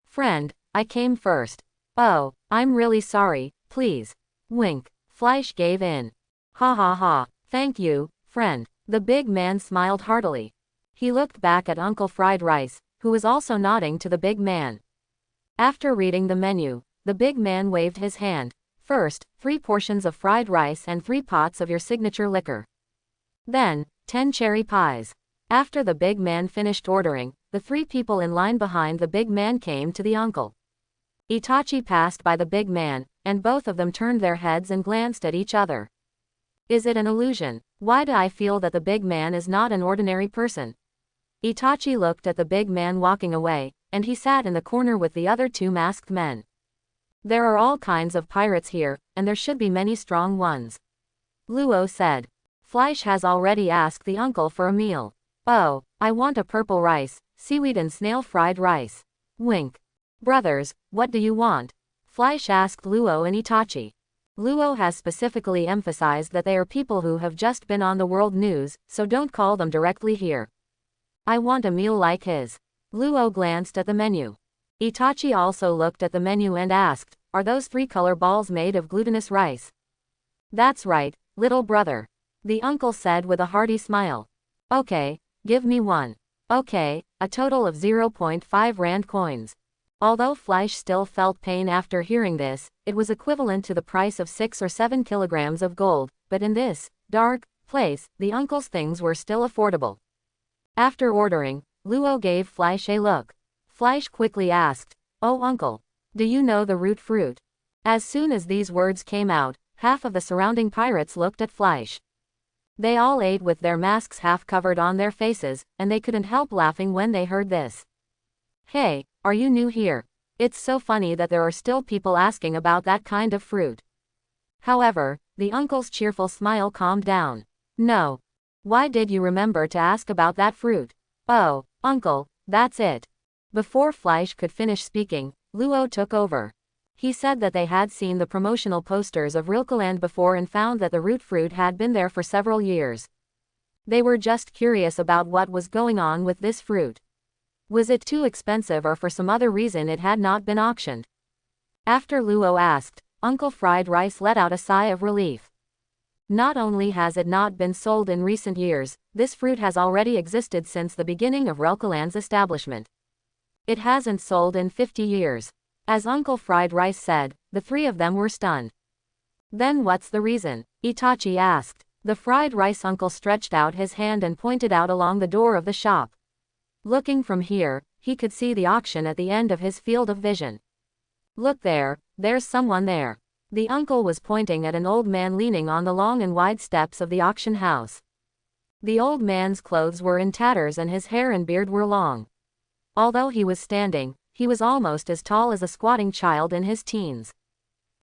"Friend, I came first. Oh, I'm really sorry, please." Wink. Fleisch gave in. "Ha ha ha, thank you, friend." The big man smiled heartily. He looked back at Uncle Fried Rice, who was also nodding to the big man. After reading the menu, the big man waved his hand. "First, 3 portions of fried rice and 3 pots of your signature liquor. Then, 10 cherry pies." After the big man finished ordering, the 3 people in line behind the big man came to the uncle. Itachi passed by the big man, and both of them turned their heads and glanced at each other. Is it an illusion? Why do I feel that the big man is not an ordinary person? Itachi looked at the big man walking away, and he sat in the corner with the other 2 masked men. There are all kinds of pirates here, and there should be many strong ones. Luo said. Fleisch has already asked the uncle for a meal. Oh, I want a purple rice, seaweed and snail fried rice. Wink. Brothers, what do you want? Fleisch asked Luo and Itachi. Luo has specifically emphasized that they are people who have just been on the world news, so don't call them directly here. I want a meal like his. Luo glanced at the menu. Itachi also looked at the menu and asked, are those 3-color balls made of glutinous rice? That's right, little brother. The uncle said with a hearty smile. Okay, give me one. Okay, a total of 0.5 rand coins. Although Fleisch still felt pain after hearing this, it was equivalent to the price of 6 or 7 kilograms of gold, but in this dark place, the uncle's things were still affordable. After ordering, Luo gave Fleisch a look. Fleisch quickly asked, Oh uncle, do you know the root fruit? As soon as these words came out, half of the surrounding pirates looked at Fleisch. They all ate with their masks half covered on their faces, and they couldn't help laughing when they heard this. Hey, are you new here? It's so funny that there are still people asking about that kind of fruit. However, the uncle's cheerful smile calmed down. No. Why did you remember to ask about that fruit? Oh, uncle, that's it. Before Fleisch could finish speaking, Luo took over. He said that they had seen the promotional posters of Raland before and found that the root fruit had been there for several years. They were just curious about what was going on with this fruit. Was it too expensive or for some other reason it had not been auctioned? After Luo asked, Uncle Fried Rice let out a sigh of relief. Not only has it not been sold in recent years, this fruit has already existed since the beginning of Raland's establishment. It hasn't sold in 50 years. As Uncle Fried Rice said, the 3 of them were stunned. Then what's the reason? Itachi asked. The Fried Rice uncle stretched out his hand and pointed out along the door of the shop. Looking from here, he could see the auction at the end of his field of vision. Look there, there's someone there. The uncle was pointing at an old man leaning on the long and wide steps of the auction house. The old man's clothes were in tatters and his hair and beard were long. Although he was standing, he was almost as tall as a squatting child in his teens.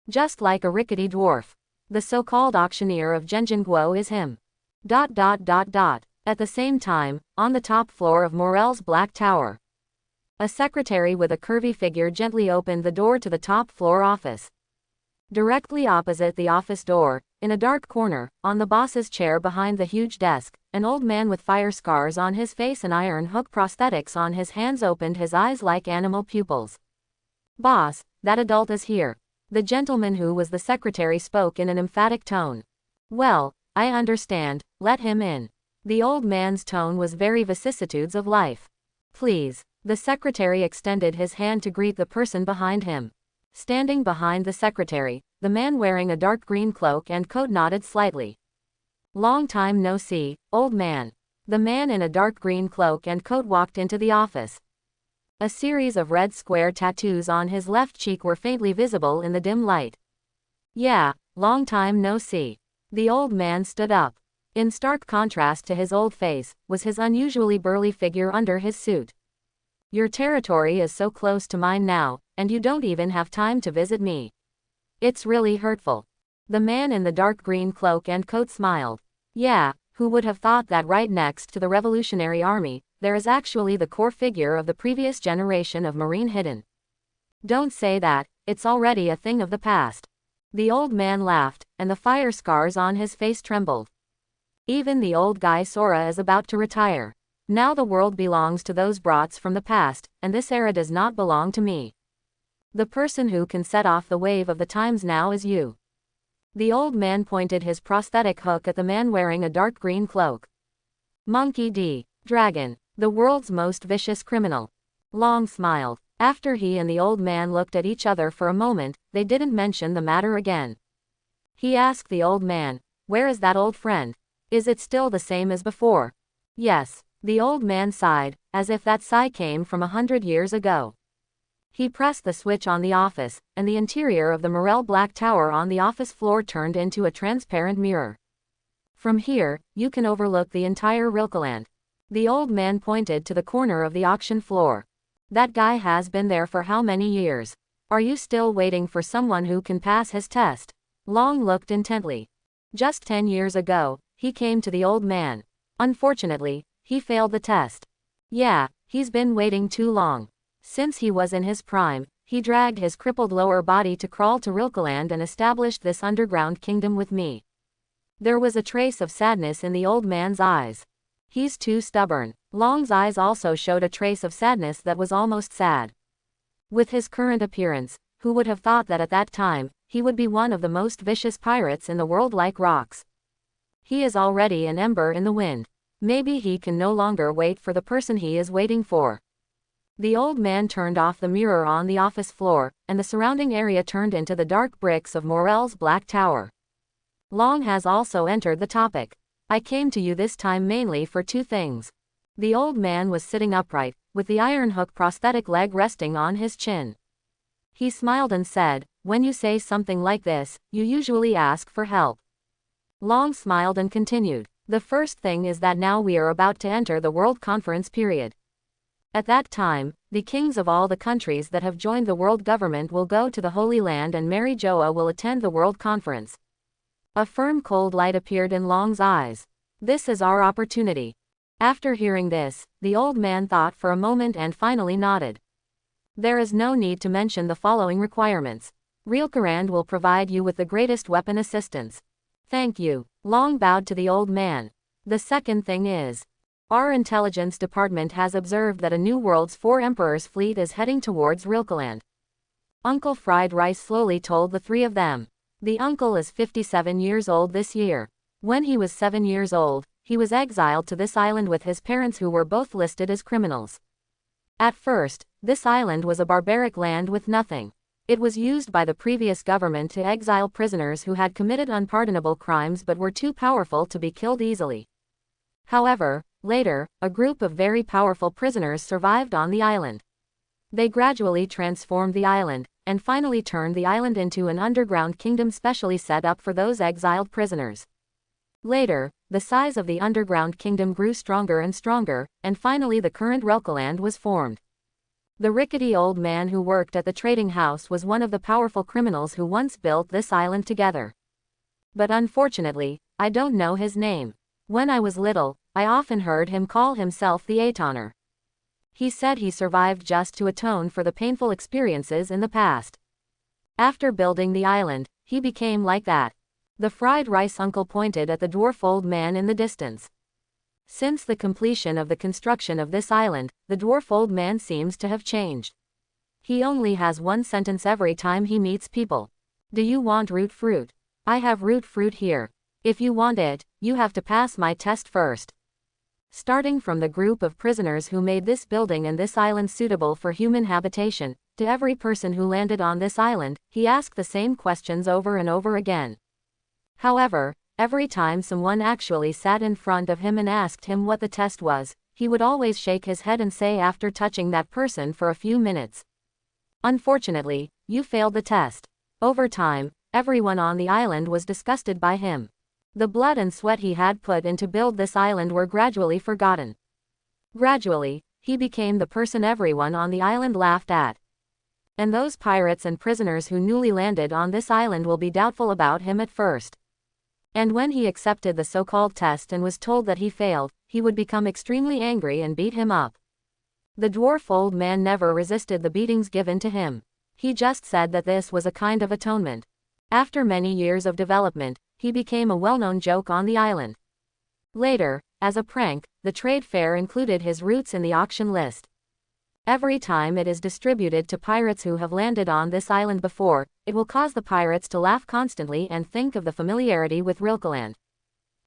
Just like a rickety dwarf. The so-called auctioneer of Genjinguo is him. At the same time, on the top floor of Morel's Black Tower, a secretary with a curvy figure gently opened the door to the top floor office. Directly opposite the office door, in a dark corner, on the boss's chair behind the huge desk, an old man with fire scars on his face and iron hook prosthetics on his hands opened his eyes like animal pupils. "Boss, that adult is here." The gentleman who was the secretary spoke in an emphatic tone. "Well, I understand, let him in." The old man's tone was very vicissitudes of life. "Please." The secretary extended his hand to greet the person behind him. Standing behind the secretary, the man wearing a dark green cloak and coat nodded slightly. "Long time no see, old man." The man in a dark green cloak and coat walked into the office. A series of red square tattoos on his left cheek were faintly visible in the dim light. "Yeah, long time no see." The old man stood up. In stark contrast to his old face, was his unusually burly figure under his suit. "Your territory is so close to mine now, and you don't even have time to visit me. It's really hurtful." The man in the dark green cloak and coat smiled. "Yeah, who would have thought that right next to the Revolutionary Army, there is actually the core figure of the previous generation of Marine hidden." "Don't say that, it's already a thing of the past." The old man laughed, and the fire scars on his face trembled. "Even the old guy Sora is about to retire. Now the world belongs to those brats from the past, and this era does not belong to me. The person who can set off the wave of the times now is you." The old man pointed his prosthetic hook at the man wearing a dark green cloak. "Monkey D. Dragon. The world's most vicious criminal." Long smiled. After he and the old man looked at each other for a moment, they didn't mention the matter again. He asked the old man, "Where is that old friend? Is it still the same as before?" "Yes." The old man sighed, as if that sigh came from 100 years ago. He pressed the switch on the office, and the interior of the Morel Black Tower on the office floor turned into a transparent mirror. "From here, you can overlook the entire Rilkeland." The old man pointed to the corner of the auction floor. "That guy has been there for how many years? Are you still waiting for someone who can pass his test?" Long looked intently. Just 10 years ago, he came to the old man. Unfortunately, he failed the test. "Yeah, he's been waiting too long. Since he was in his prime, he dragged his crippled lower body to crawl to Rilkeland and established this underground kingdom with me." There was a trace of sadness in the old man's eyes. "He's too stubborn." Long's eyes also showed a trace of sadness that was almost sad. With his current appearance, who would have thought that at that time, he would be one of the most vicious pirates in the world like rocks. He is already an ember in the wind. Maybe he can no longer wait for the person he is waiting for. The old man turned off the mirror on the office floor, and the surrounding area turned into the dark bricks of Morel's Black Tower. Long has also entered the topic. "I came to you this time mainly for two things." The old man was sitting upright, with the iron hook prosthetic leg resting on his chin. He smiled and said, "When you say something like this, you usually ask for help." Long smiled and continued, "The first thing is that now we are about to enter the World Conference period. At that time, the kings of all the countries that have joined the world government will go to the Holy Land and Mary Joa will attend the World Conference." A firm cold light appeared in Long's eyes. "This is our opportunity." After hearing this, the old man thought for a moment and finally nodded. "There is no need to mention the following requirements. Rilkeland will provide you with the greatest weapon assistance." "Thank you." Long bowed to the old man. "The second thing is, our intelligence department has observed that a new world's 4 emperors fleet is heading towards Rilkeland." Uncle Fried Rice slowly told the three of them. The uncle is 57 years old this year. When he was 7 years old, he was exiled to this island with his parents who were both listed as criminals. At first, this island was a barbaric land with nothing. It was used by the previous government to exile prisoners who had committed unpardonable crimes but were too powerful to be killed easily. However, later, a group of very powerful prisoners survived on the island. They gradually transformed the island, and finally turned the island into an underground kingdom specially set up for those exiled prisoners. Later, the size of the underground kingdom grew stronger and stronger, and finally the current Raland was formed. The rickety old man who worked at the trading house was one of the powerful criminals who once built this island together. But unfortunately, I don't know his name. When I was little, I often heard him call himself the Atoner. He said he survived just to atone for the painful experiences in the past. After building the island, he became like that. The fried rice uncle pointed at the dwarf old man in the distance. Since the completion of the construction of this island, the dwarf old man seems to have changed. He only has one sentence every time he meets people. Do you want root fruit? I have root fruit here. If you want it, you have to pass my test first. Starting from the group of prisoners who made this building and this island suitable for human habitation, to every person who landed on this island, he asked the same questions over and over again. However, every time someone actually sat in front of him and asked him what the test was, he would always shake his head and say after touching that person for a few minutes, "Unfortunately, you failed the test." Over time, everyone on the island was disgusted by him. The blood and sweat he had put in to build this island were gradually forgotten. Gradually, he became the person everyone on the island laughed at. And those pirates and prisoners who newly landed on this island will be doubtful about him at first. And when he accepted the so-called test and was told that he failed, he would become extremely angry and beat him up. The dwarf old man never resisted the beatings given to him. He just said that this was a kind of atonement. After many years of development, he became a well-known joke on the island. Later, as a prank, the trade fair included his roots in the auction list. Every time it is distributed to pirates who have landed on this island before, it will cause the pirates to laugh constantly and think of the familiarity with Raland.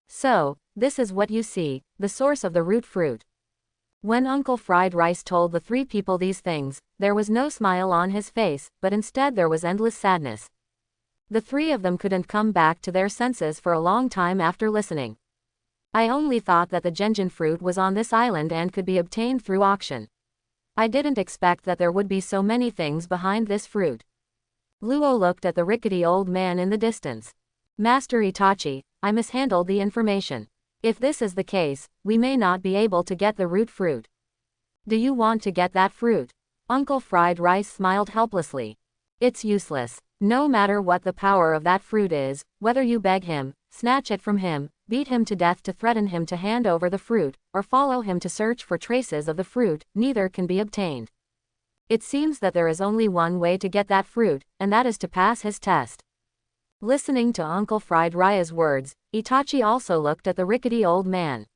So, this is what you see, the source of the root fruit. When Uncle Fried Rice told the three people these things, there was no smile on his face, but instead there was endless sadness. The three of them couldn't come back to their senses for a long time after listening. I only thought that the Genjin fruit was on this island and could be obtained through auction. I didn't expect that there would be so many things behind this fruit. Luo looked at the rickety old man in the distance. Master Itachi, I mishandled the information. If this is the case, we may not be able to get the root fruit. Do you want to get that fruit? Uncle Fried Rice smiled helplessly. It's useless. No matter what the power of that fruit is, whether you beg him, snatch it from him, beat him to death to threaten him to hand over the fruit, or follow him to search for traces of the fruit, neither can be obtained. It seems that there is only one way to get that fruit, and that is to pass his test. Listening to Uncle Fried Rice's words, Itachi also looked at the rickety old man.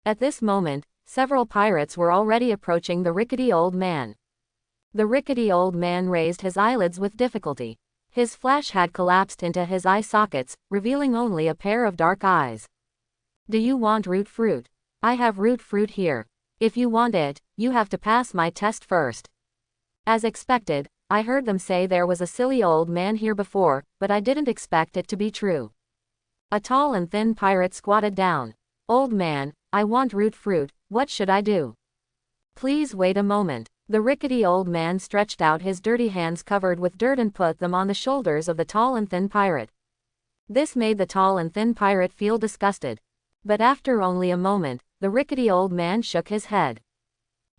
At this moment, several pirates were already approaching the rickety old man. The rickety old man raised his eyelids with difficulty. His flesh had collapsed into his eye sockets, revealing only a pair of dark eyes. Do you want root fruit? I have root fruit here. If you want it, you have to pass my test first. As expected, I heard them say there was a silly old man here before, but I didn't expect it to be true. A tall and thin pirate squatted down. Old man, I want root fruit, what should I do? Please wait a moment. The rickety old man stretched out his dirty hands covered with dirt and put them on the shoulders of the tall and thin pirate. This made the tall and thin pirate feel disgusted. But after only a moment, the rickety old man shook his head.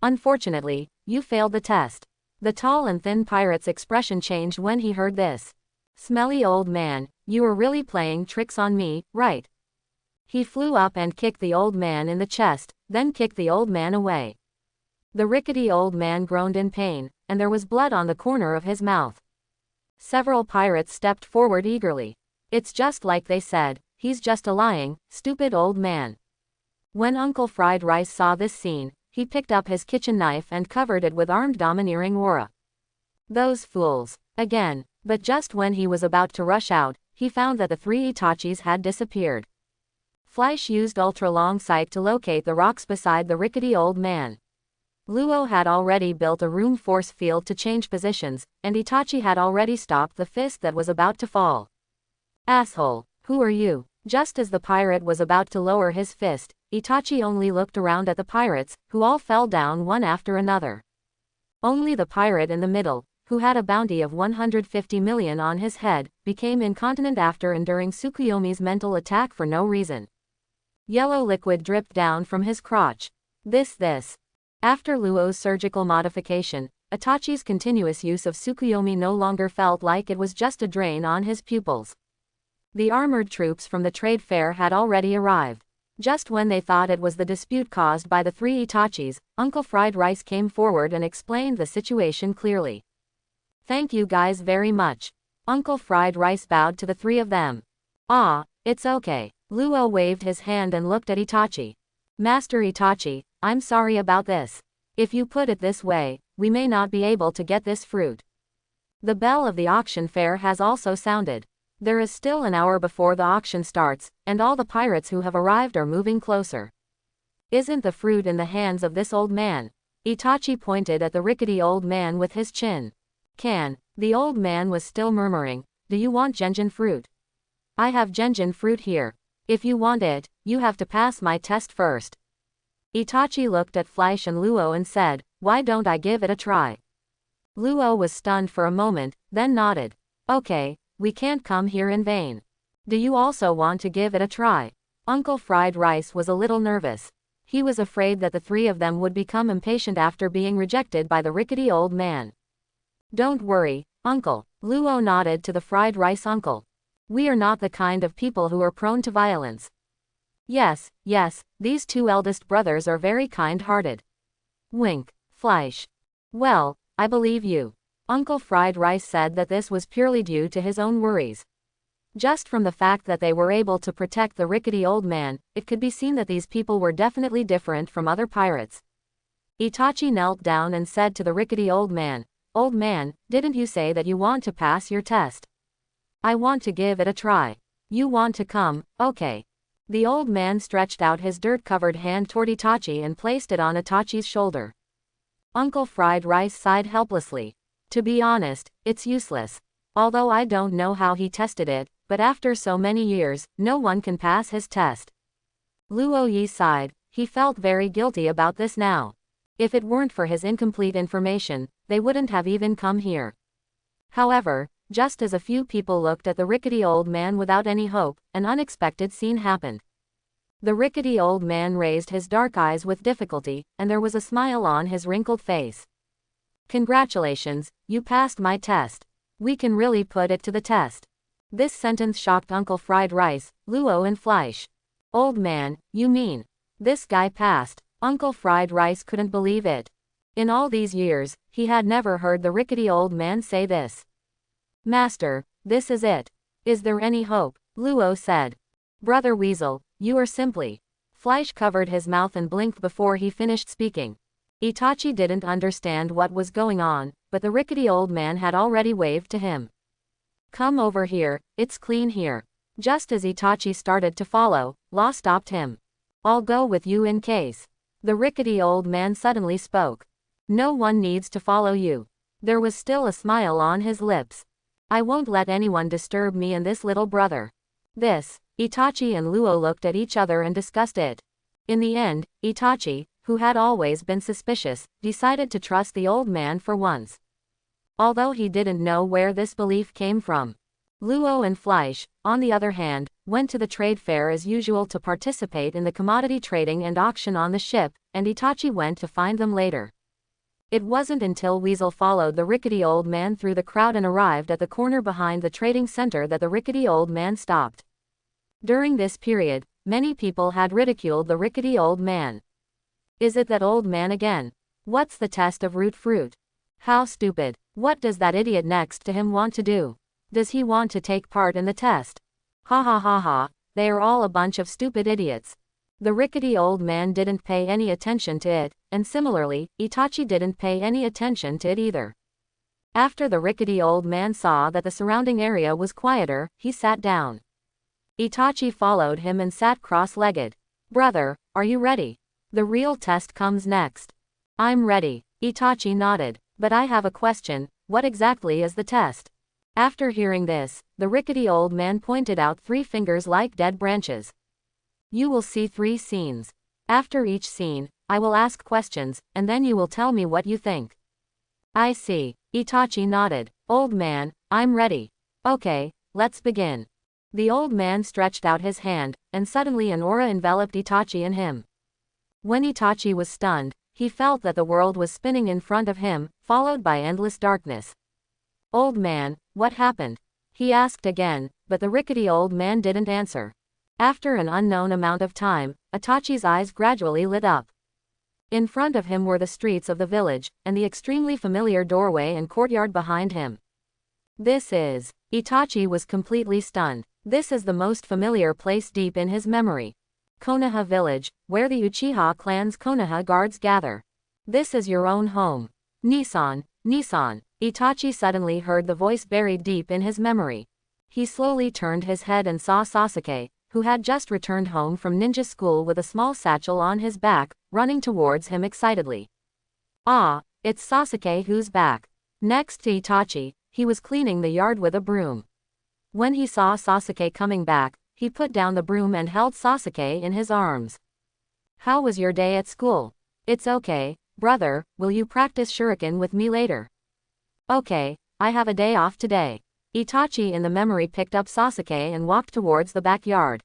Unfortunately, you failed the test. The tall and thin pirate's expression changed when he heard this. Smelly old man, you are really playing tricks on me, right? He flew up and kicked the old man in the chest, then kicked the old man away. The rickety old man groaned in pain, and there was blood on the corner of his mouth. Several pirates stepped forward eagerly. It's just like they said, he's just a lying, stupid old man. When Uncle Fried Rice saw this scene, he picked up his kitchen knife and covered it with armed domineering aura. Those fools. Again. But just when he was about to rush out, he found that the three Itachis had disappeared. Fleisch used ultra-long sight to locate the rocks beside the rickety old man. Luo had already built a room force field to change positions, and Itachi had already stopped the fist that was about to fall. Asshole, who are you? Just as the pirate was about to lower his fist, Itachi only looked around at the pirates, who all fell down one after another. Only the pirate in the middle, who had a bounty of 150 million on his head, became incontinent after enduring Tsukuyomi's mental attack for no reason. Yellow liquid dripped down from his crotch. This. After Luo's surgical modification, Itachi's continuous use of Tsukuyomi no longer felt like it was just a drain on his pupils. The armored troops from the trade fair had already arrived. Just when they thought it was the dispute caused by the three Itachis, Uncle Fried Rice came forward and explained the situation clearly. Thank you guys very much. Uncle Fried Rice bowed to the three of them. Ah, it's okay. Luo waved his hand and looked at Itachi. Master Itachi, I'm sorry about this. If you put it this way, we may not be able to get this fruit. The bell of the auction fair has also sounded. There is still an hour before the auction starts, and all the pirates who have arrived are moving closer. Isn't the fruit in the hands of this old man? Itachi pointed at the rickety old man with his chin. The old man was still murmuring, do you want Genjin fruit? I have Genjin fruit here. If you want it, you have to pass my test first. Itachi looked at Fleisch and Luo and said, why don't I give it a try? Luo was stunned for a moment, then nodded. Okay. We can't come here in vain. Do you also want to give it a try? Uncle Fried Rice was a little nervous. He was afraid that the three of them would become impatient after being rejected by the rickety old man. Don't worry, Uncle. Luo nodded to the Fried Rice uncle. We are not the kind of people who are prone to violence. Yes, these two eldest brothers are very kind-hearted. Wink. Fleisch. Well, I believe you. Uncle Fried Rice said that this was purely due to his own worries. Just from the fact that they were able to protect the rickety old man, it could be seen that these people were definitely different from other pirates. Itachi knelt down and said to the rickety old man, Old man, didn't you say that you want to pass your test? I want to give it a try. You want to come, okay. The old man stretched out his dirt-covered hand toward Itachi and placed it on Itachi's shoulder. Uncle Fried Rice sighed helplessly. To be honest, it's useless. Although I don't know how he tested it, but after so many years, no one can pass his test. Luo Yi sighed. He felt very guilty about this now. If it weren't for his incomplete information, they wouldn't have even come here. However, just as a few people looked at the rickety old man without any hope, an unexpected scene happened. The rickety old man raised his dark eyes with difficulty, and there was a smile on his wrinkled face. Congratulations, you passed my test. We can really put it to the test. This sentence shocked Uncle Fried Rice, Luo and Fleisch. Old man, you mean? This guy passed. Uncle Fried Rice couldn't believe it. In all these years, he had never heard the rickety old man say this. Master, this is it. Is there any hope? Luo said. Brother Weasel, you are simply. Fleisch covered his mouth and blinked before he finished speaking. Itachi didn't understand what was going on, but the rickety old man had already waved to him. Come over here, it's clean here. Just as Itachi started to follow, Law stopped him. I'll go with you in case. The rickety old man suddenly spoke. No one needs to follow you. There was still a smile on his lips. I won't let anyone disturb me and this little brother. This. Itachi and Luo looked at each other and discussed it. In the end, Itachi, who had always been suspicious, decided to trust the old man for once. Although he didn't know where this belief came from. Luo and Fleisch, on the other hand, went to the trade fair as usual to participate in the commodity trading and auction on the ship, and Itachi went to find them later. It wasn't until Weasel followed the rickety old man through the crowd and arrived at the corner behind the trading center that the rickety old man stopped. During this period, many people had ridiculed the rickety old man. Is it that old man again? What's the test of root fruit? How stupid. What does that idiot next to him want to do? Does he want to take part in the test? Ha ha ha ha, they are all a bunch of stupid idiots. The rickety old man didn't pay any attention to it, and similarly, Itachi didn't pay any attention to it either. After the rickety old man saw that the surrounding area was quieter, he sat down. Itachi followed him and sat cross-legged. Brother, are you ready? The real test comes next. I'm ready. Itachi nodded. But I have a question, what exactly is the test? After hearing this, the rickety old man pointed out 3 fingers like dead branches. You will see 3 scenes. After each scene, I will ask questions, and then you will tell me what you think. I see. Itachi nodded. Old man, I'm ready. Okay, let's begin. The old man stretched out his hand, and suddenly an aura enveloped Itachi and him. When Itachi was stunned, he felt that the world was spinning in front of him, followed by endless darkness. Old man, what happened? He asked again, but the rickety old man didn't answer. After an unknown amount of time, Itachi's eyes gradually lit up. In front of him were the streets of the village, and the extremely familiar doorway and courtyard behind him. This is... Itachi was completely stunned. This is the most familiar place deep in his memory. Konoha village, where the Uchiha clan's Konoha guards gather. This is your own home. Nissan, Nissan. Itachi suddenly heard the voice buried deep in his memory. He slowly turned his head and saw Sasuke, who had just returned home from ninja school with a small satchel on his back, running towards him excitedly. Ah, it's Sasuke who's back. Next to Itachi, he was cleaning the yard with a broom. When he saw Sasuke coming back, he put down the broom and held Sasuke in his arms. How was your day at school? It's okay, brother, will you practice shuriken with me later? Okay, I have a day off today. Itachi in the memory picked up Sasuke and walked towards the backyard.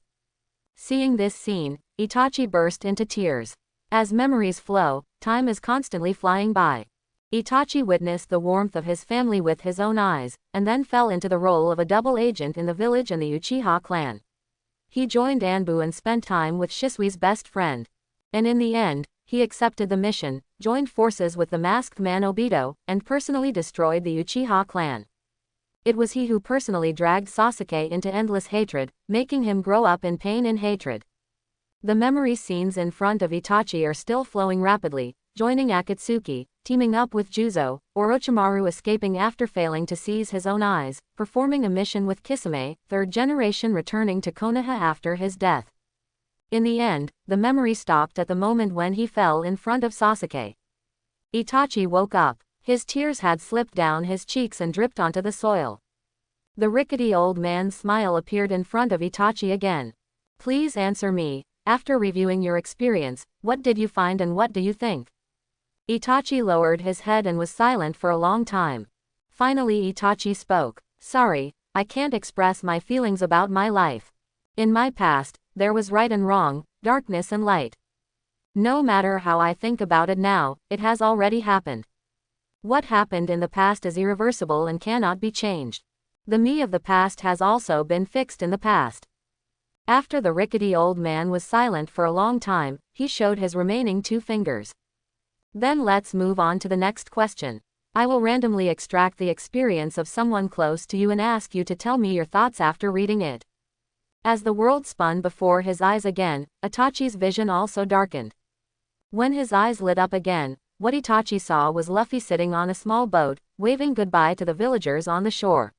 Seeing this scene, Itachi burst into tears. As memories flow, time is constantly flying by. Itachi witnessed the warmth of his family with his own eyes, and then fell into the role of a double agent in the village and the Uchiha clan. He joined Anbu and spent time with Shisui's best friend. And in the end, he accepted the mission, joined forces with the masked man Obito, and personally destroyed the Uchiha clan. It was he who personally dragged Sasuke into endless hatred, making him grow up in pain and hatred. The memory scenes in front of Itachi are still flowing rapidly, joining Akatsuki, teaming up with Juzo, Orochimaru escaping after failing to seize his own eyes, performing a mission with Kisame, third generation returning to Konoha after his death. In the end, the memory stopped at the moment when he fell in front of Sasuke. Itachi woke up. His tears had slipped down his cheeks and dripped onto the soil. The rickety old man's smile appeared in front of Itachi again. Please answer me. After reviewing your experience, what did you find and what do you think? Itachi lowered his head and was silent for a long time. Finally Itachi spoke. Sorry, I can't express my feelings about my life. In my past, there was right and wrong, darkness and light. No matter how I think about it now, it has already happened. What happened in the past is irreversible and cannot be changed. The me of the past has also been fixed in the past. After the rickety old man was silent for a long time, he showed his remaining 2 fingers. Then let's move on to the next question. I will randomly extract the experience of someone close to you and ask you to tell me your thoughts after reading it. As the world spun before his eyes again, Itachi's vision also darkened. When his eyes lit up again, what Itachi saw was Luffy sitting on a small boat, waving goodbye to the villagers on the shore.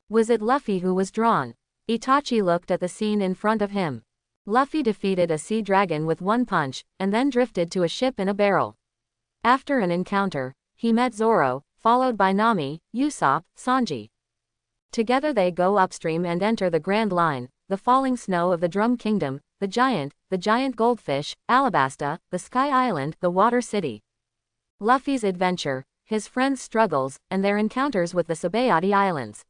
Was it Luffy who was drawn? Itachi looked at the scene in front of him. Luffy defeated a sea dragon with one punch, and then drifted to a ship in a barrel. After an encounter, he met Zoro, followed by Nami, Usopp, Sanji. Together they go upstream and enter the Grand Line, the falling snow of the Drum Kingdom, the giant goldfish, Alabasta, the Sky Island, the Water City. Luffy's adventure, his friends' struggles, and their encounters with the Sabayati Islands.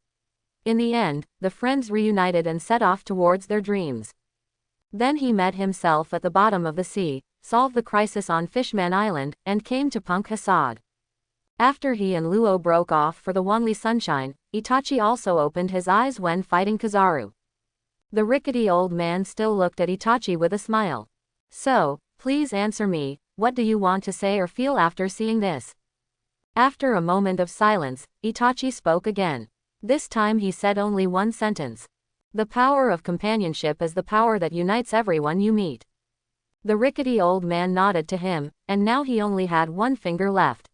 In the end, the friends reunited and set off towards their dreams. Then he met himself at the bottom of the sea, solved the crisis on Fishman Island, and came to Punk Hasad. After he and Luo broke off for the Wanli Sunshine, Itachi also opened his eyes when fighting Kizaru. The rickety old man still looked at Itachi with a smile. So, please answer me, what do you want to say or feel after seeing this? After a moment of silence, Itachi spoke again. This time he said only one sentence. The power of companionship is the power that unites everyone you meet. The rickety old man nodded to him, and now he only had 1 finger left.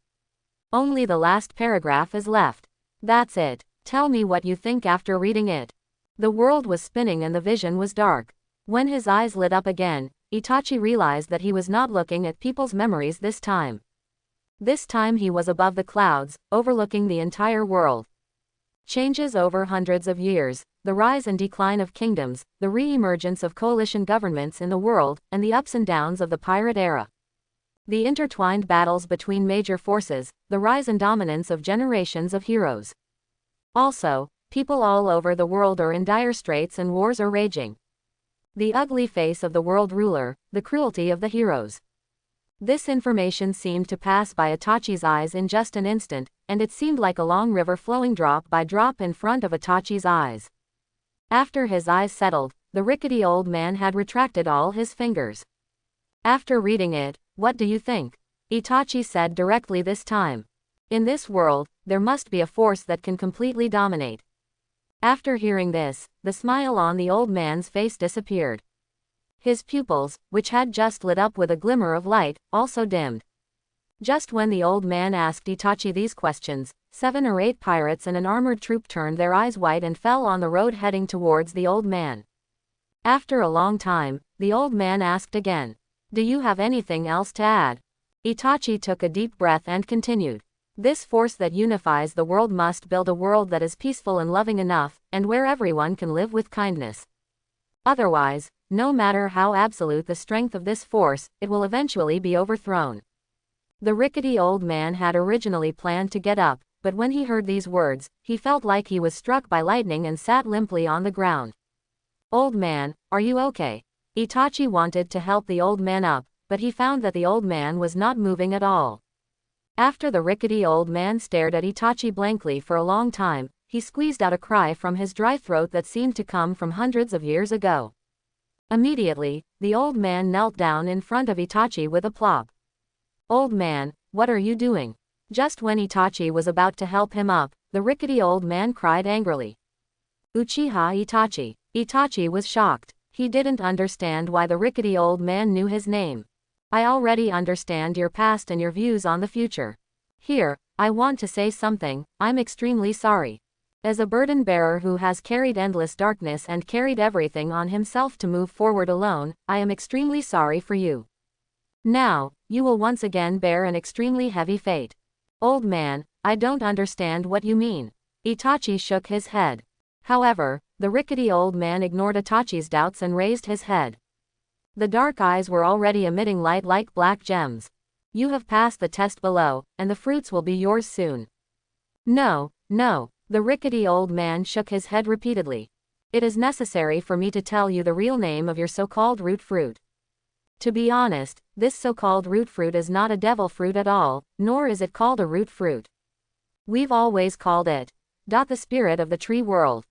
Only the last paragraph is left. That's it. Tell me what you think after reading it. The world was spinning and the vision was dark. When his eyes lit up again, Itachi realized that he was not looking at people's memories this time. This time he was above the clouds, overlooking the entire world. Changes over hundreds of years, the rise and decline of kingdoms, the re-emergence of coalition governments in the world, and the ups and downs of the pirate era. The intertwined battles between major forces, the rise and dominance of generations of heroes. Also, people all over the world are in dire straits and wars are raging. The ugly face of the world ruler, the cruelty of the heroes. This information seemed to pass by Itachi's eyes in just an instant, and it seemed like a long river flowing drop by drop in front of Itachi's eyes. After his eyes settled, the rickety old man had retracted all his fingers. After reading it, what do you think? Itachi said directly this time. In this world, there must be a force that can completely dominate. After hearing this, the smile on the old man's face disappeared. His pupils, which had just lit up with a glimmer of light, also dimmed. Just when the old man asked Itachi these questions, 7 or 8 pirates and an armored troop turned their eyes white and fell on the road heading towards the old man. After a long time, the old man asked again, "Do you have anything else to add?" Itachi took a deep breath and continued. This force that unifies the world must build a world that is peaceful and loving enough, and where everyone can live with kindness. Otherwise, no matter how absolute the strength of this force, it will eventually be overthrown. The rickety old man had originally planned to get up, but when he heard these words, he felt like he was struck by lightning and sat limply on the ground. "Old man, are you okay?" Itachi wanted to help the old man up, but he found that the old man was not moving at all. After the rickety old man stared at Itachi blankly for a long time, he squeezed out a cry from his dry throat that seemed to come from hundreds of years ago. Immediately, the old man knelt down in front of Itachi with a plop. "Old man, what are you doing?" Just when Itachi was about to help him up, the rickety old man cried angrily. "Uchiha Itachi." Itachi was shocked. He didn't understand why the rickety old man knew his name. "I already understand your past and your views on the future. Here, I want to say something, I'm extremely sorry. As a burden bearer who has carried endless darkness and carried everything on himself to move forward alone, I am extremely sorry for you. Now, you will once again bear an extremely heavy fate." "Old man, I don't understand what you mean." Itachi shook his head. However, the rickety old man ignored Itachi's doubts and raised his head. The dark eyes were already emitting light like black gems. "You have passed the test below, and the fruits will be yours soon." "No, no." The rickety old man shook his head repeatedly. "It is necessary for me to tell you the real name of your so-called root fruit. To be honest, this so-called root fruit is not a devil fruit at all, nor is it called a root fruit. We've always called it the spirit of the tree world."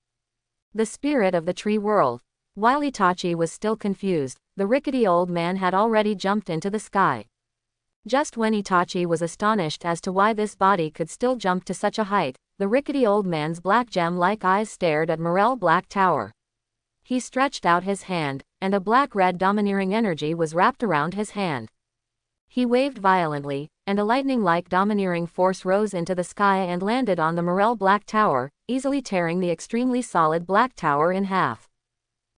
The spirit of the tree world. While Itachi was still confused, the rickety old man had already jumped into the sky. Just when Itachi was astonished as to why this body could still jump to such a height, the rickety old man's black gem-like eyes stared at Morel Black Tower. He stretched out his hand, and a black-red domineering energy was wrapped around his hand. He waved violently, and a lightning-like domineering force rose into the sky and landed on the Morel Black Tower, easily tearing the extremely solid Black Tower in half.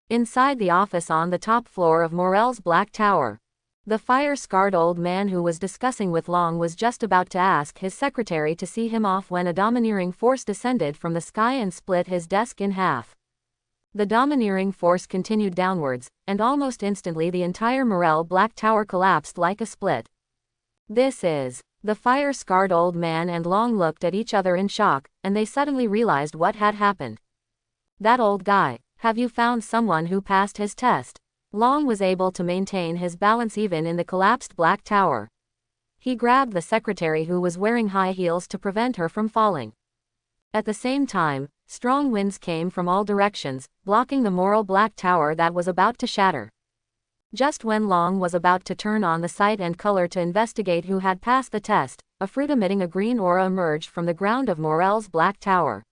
Inside the office on the top floor of Morel's Black Tower, the fire-scarred old man who was discussing with Long was just about to ask his secretary to see him off when a domineering force descended from the sky and split his desk in half. The domineering force continued downwards, and almost instantly the entire Morel Black Tower collapsed like a split. "This is..." The fire-scarred old man and Long looked at each other in shock, and they suddenly realized what had happened. "That old guy, have you found someone who passed his test?" Long was able to maintain his balance even in the collapsed Black Tower. He grabbed the secretary who was wearing high heels to prevent her from falling. At the same time, strong winds came from all directions, blocking the Morel Black Tower that was about to shatter. Just when Long was about to turn on the sight and color to investigate who had passed the test, a fruit emitting a green aura emerged from the ground of Morel's Black Tower.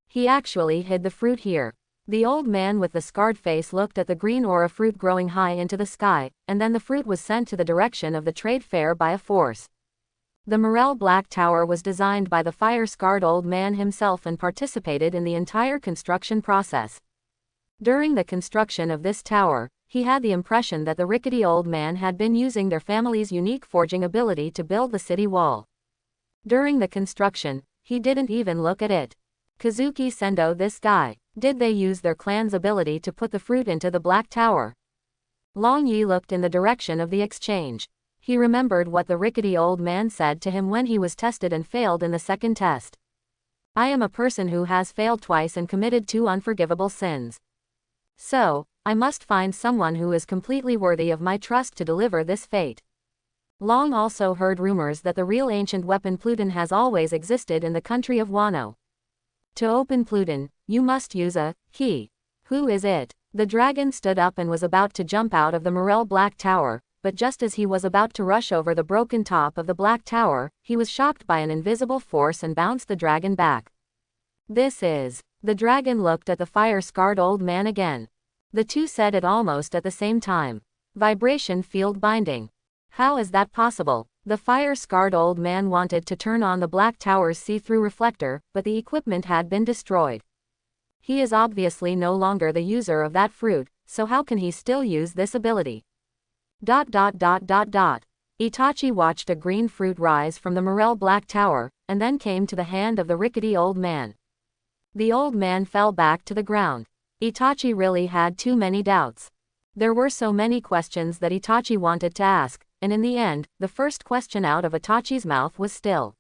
He actually hid the fruit here. The old man with the scarred face looked at the green aura fruit growing high into the sky, and then the fruit was sent to the direction of the trade fair by a force. The Morel Black Tower was designed by the fire-scarred old man himself and participated in the entire construction process. During the construction of this tower, he had the impression that the rickety old man had been using their family's unique forging ability to build the city wall. During the construction, he didn't even look at it. Kazuki Sendo, this guy. Did they use their clan's ability to put the fruit into the Black Tower? Long Yi looked in the direction of the exchange. He remembered what the rickety old man said to him when he was tested and failed in the second test. I am a person who has failed twice and committed 2 unforgivable sins. So, I must find someone who is completely worthy of my trust to deliver this fate. Long also heard rumors that the real ancient weapon Pluton has always existed in the country of Wano. To open Pluton, you must use a key. Who is it? The dragon stood up and was about to jump out of the Morel Black Tower, but just as he was about to rush over the broken top of the Black Tower, he was shocked by an invisible force and bounced the dragon back. This is. The dragon looked at the fire-scarred old man again. The two said it almost at the same time. Vibration field binding. How is that possible? The fire-scarred old man wanted to turn on the Black Tower's see-through reflector, but the equipment had been destroyed. He is obviously no longer the user of that fruit, so how can he still use this ability? Itachi watched a green fruit rise from the Morel Black Tower, and then came to the hand of the rickety old man. The old man fell back to the ground. Itachi really had too many doubts. There were so many questions that Itachi wanted to ask, and in the end, the first question out of Itachi's mouth was still,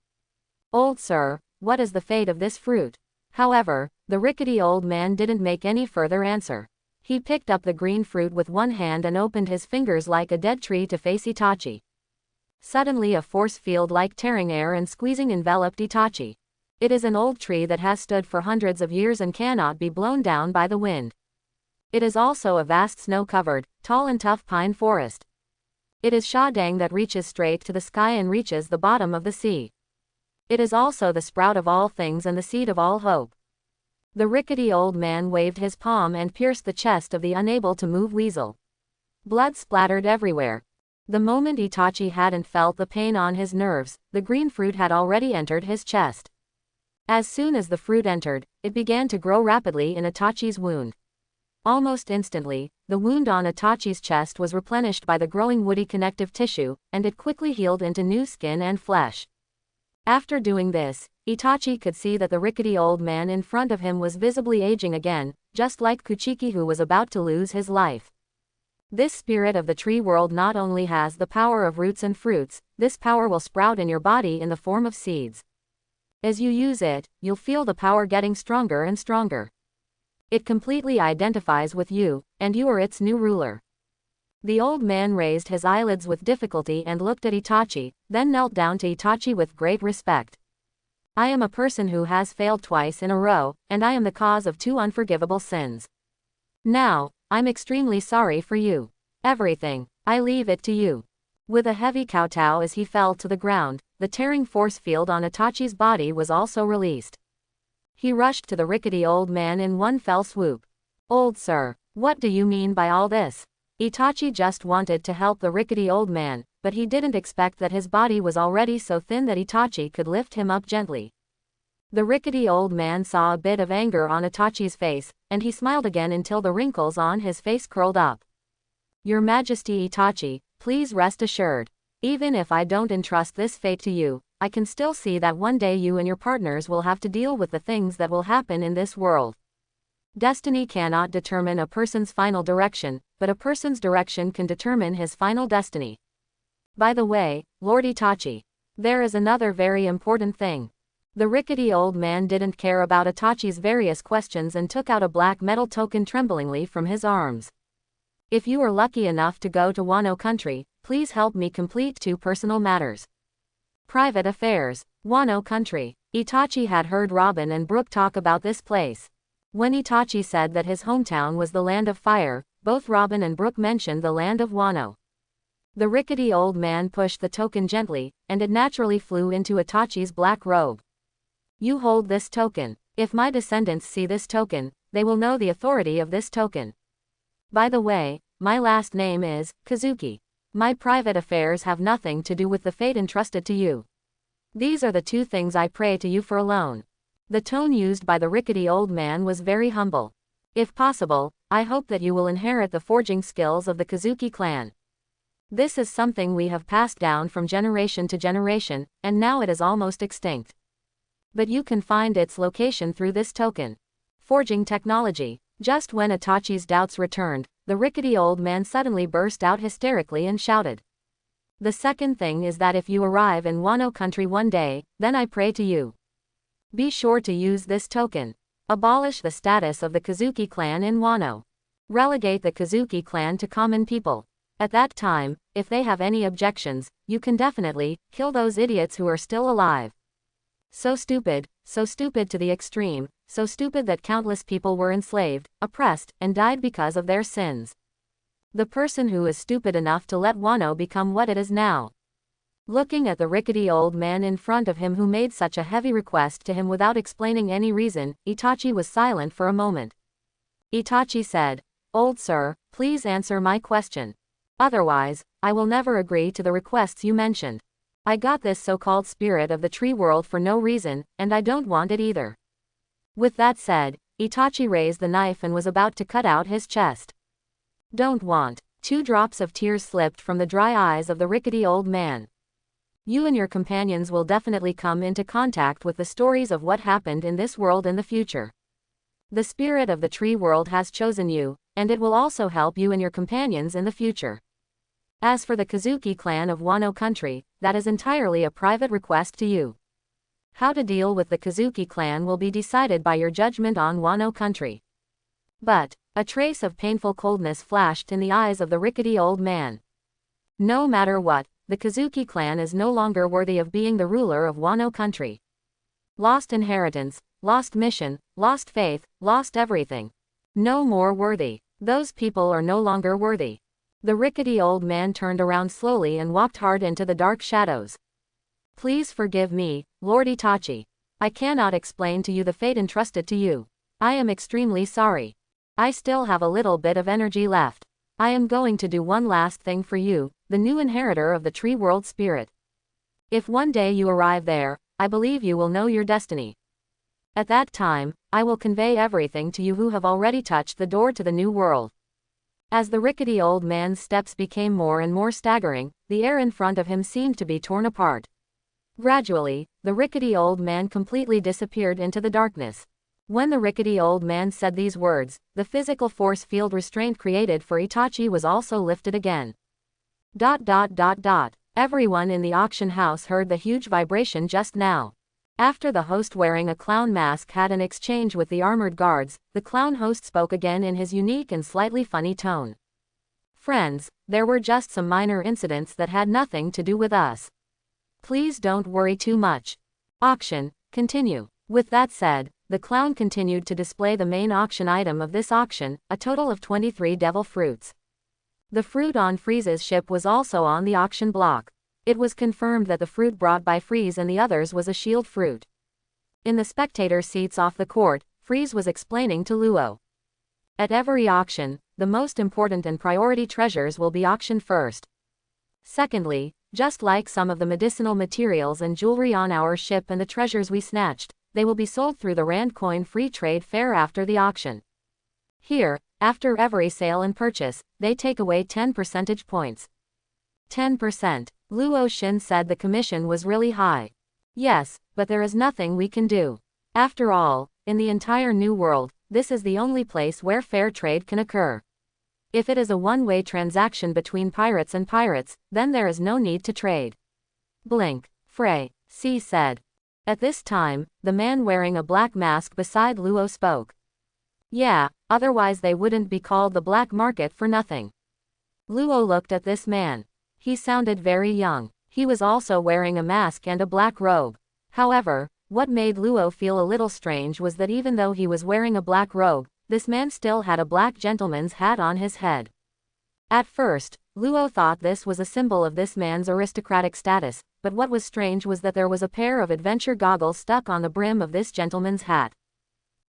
"Old sir, what is the fate of this fruit?" However, the rickety old man didn't make any further answer. He picked up the green fruit with one hand and opened his fingers like a dead tree to face Itachi. Suddenly a force field like tearing air and squeezing enveloped Itachi. It is an old tree that has stood for hundreds of years and cannot be blown down by the wind. It is also a vast snow-covered, tall and tough pine forest. It is showdown that reaches straight to the sky and reaches the bottom of the sea. It is also the sprout of all things and the seed of all hope. The rickety old man waved his palm and pierced the chest of the unable-to-move weasel. Blood splattered everywhere. The moment Itachi hadn't felt the pain on his nerves, the green fruit had already entered his chest. As soon as the fruit entered, it began to grow rapidly in Itachi's wound. Almost instantly, the wound on Itachi's chest was replenished by the growing woody connective tissue, and it quickly healed into new skin and flesh. After doing this, Itachi could see that the rickety old man in front of him was visibly aging again, just like Kuchiki, who was about to lose his life. This spirit of the tree world not only has the power of roots and fruits, this power will sprout in your body in the form of seeds. As you use it, you'll feel the power getting stronger and stronger. It completely identifies with you, and you are its new ruler. The old man raised his eyelids with difficulty and looked at Itachi, then knelt down to Itachi with great respect. I am a person who has failed twice in a row, and I am the cause of 2 unforgivable sins. Now, I'm extremely sorry for you. Everything, I leave it to you. With a heavy kowtow as he fell to the ground, the tearing force field on Itachi's body was also released. He rushed to the rickety old man in one fell swoop. Old sir, what do you mean by all this? Itachi just wanted to help the rickety old man, but he didn't expect that his body was already so thin that Itachi could lift him up gently. The rickety old man saw a bit of anger on Itachi's face, and he smiled again until the wrinkles on his face curled up. Your Majesty Itachi, please rest assured. Even if I don't entrust this fate to you, I can still see that one day you and your partners will have to deal with the things that will happen in this world. Destiny cannot determine a person's final direction, but a person's direction can determine his final destiny. By the way, Lord Itachi, there is another very important thing. The rickety old man didn't care about Itachi's various questions and took out a black metal token tremblingly from his arms. If you are lucky enough to go to Wano country, please help me complete 2 personal matters. Private affairs, Wano country. Itachi had heard Robin and Brook talk about this place. When Itachi said that his hometown was the land of fire, both Robin and Brook mentioned the land of Wano. The rickety old man pushed the token gently, and it naturally flew into Itachi's black robe. You hold this token. If my descendants see this token, they will know the authority of this token. By the way, my last name is Kazuki. My private affairs have nothing to do with the fate entrusted to you. These are the 2 things I pray to you for alone. The tone used by the rickety old man was very humble. If possible, I hope that you will inherit the forging skills of the Kazuki clan. This is something we have passed down from generation to generation, and now it is almost extinct. But you can find its location through this token. Forging technology. Just when Itachi's doubts returned, the rickety old man suddenly burst out hysterically and shouted. The second thing is that if you arrive in Wano country one day, then I pray to you. Be sure to use this token. Abolish the status of the Kazuki clan in Wano. Relegate the Kazuki clan to common people. At that time, if they have any objections, you can definitely kill those idiots who are still alive. So stupid to the extreme, so stupid that countless people were enslaved, oppressed, and died because of their sins. The person who is stupid enough to let Wano become what it is now. Looking at the rickety old man in front of him who made such a heavy request to him without explaining any reason, Itachi was silent for a moment. Itachi said, "Old sir, please answer my question. Otherwise, I will never agree to the requests you mentioned. I got this so-called spirit of the tree world for no reason, and I don't want it either." With that said, Itachi raised the knife and was about to cut out his chest. "Don't want." 2 drops of tears slipped from the dry eyes of the rickety old man. "You and your companions will definitely come into contact with the stories of what happened in this world in the future. The spirit of the tree world has chosen you, and it will also help you and your companions in the future. As for the Kazuki clan of Wano country, that is entirely a private request to you. How to deal with the Kazuki clan will be decided by your judgment on Wano country." But a trace of painful coldness flashed in the eyes of the rickety old man. No matter what, the Kazuki clan is no longer worthy of being the ruler of Wano country. Lost inheritance, lost mission, lost faith, lost everything. No more worthy. Those people are no longer worthy. The rickety old man turned around slowly and walked hard into the dark shadows. "Please forgive me, Lord Itachi. I cannot explain to you the fate entrusted to you. I am extremely sorry. I still have a little bit of energy left. I am going to do one last thing for you, the new inheritor of the tree world spirit. If one day you arrive there, I believe you will know your destiny. At that time, I will convey everything to you who have already touched the door to the new world." As the rickety old man's steps became more and more staggering, the air in front of him seemed to be torn apart. Gradually, the rickety old man completely disappeared into the darkness. When the rickety old man said these words, the physical force field restraint created for Itachi was also lifted again. ... Everyone in the auction house heard the huge vibration just now. After the host wearing a clown mask had an exchange with the armored guards, the clown host spoke again in his unique and slightly funny tone. "Friends, there were just some minor incidents that had nothing to do with us. Please don't worry too much. Auction, continue." With that said, the clown continued to display the main auction item of this auction, a total of 23 devil fruits. The fruit on Frieza's ship was also on the auction block. It was confirmed that the fruit brought by Frieza and the others was a shield fruit. In the spectator seats off the court, Frieza was explaining to Luo. "At every auction, the most important and priority treasures will be auctioned first. Secondly, just like some of the medicinal materials and jewelry on our ship and the treasures we snatched, they will be sold through the Rand Coin Free Trade Fair after the auction. Here, after every sale and purchase, they take away 10 percentage points." 10%. Luo Xin said the commission was really high. "Yes, but there is nothing we can do. After all, in the entire new world, this is the only place where fair trade can occur. If it is a one-way transaction between pirates and pirates, then there is no need to trade." Blink. Frey. C said. At this time, the man wearing a black mask beside Luo spoke. "Yeah, otherwise they wouldn't be called the black market for nothing." Luo looked at this man. He sounded very young. He was also wearing a mask and a black robe. However, what made Luo feel a little strange was that even though he was wearing a black robe, this man still had a black gentleman's hat on his head. At first, Luo thought this was a symbol of this man's aristocratic status, but what was strange was that there was a pair of adventure goggles stuck on the brim of this gentleman's hat.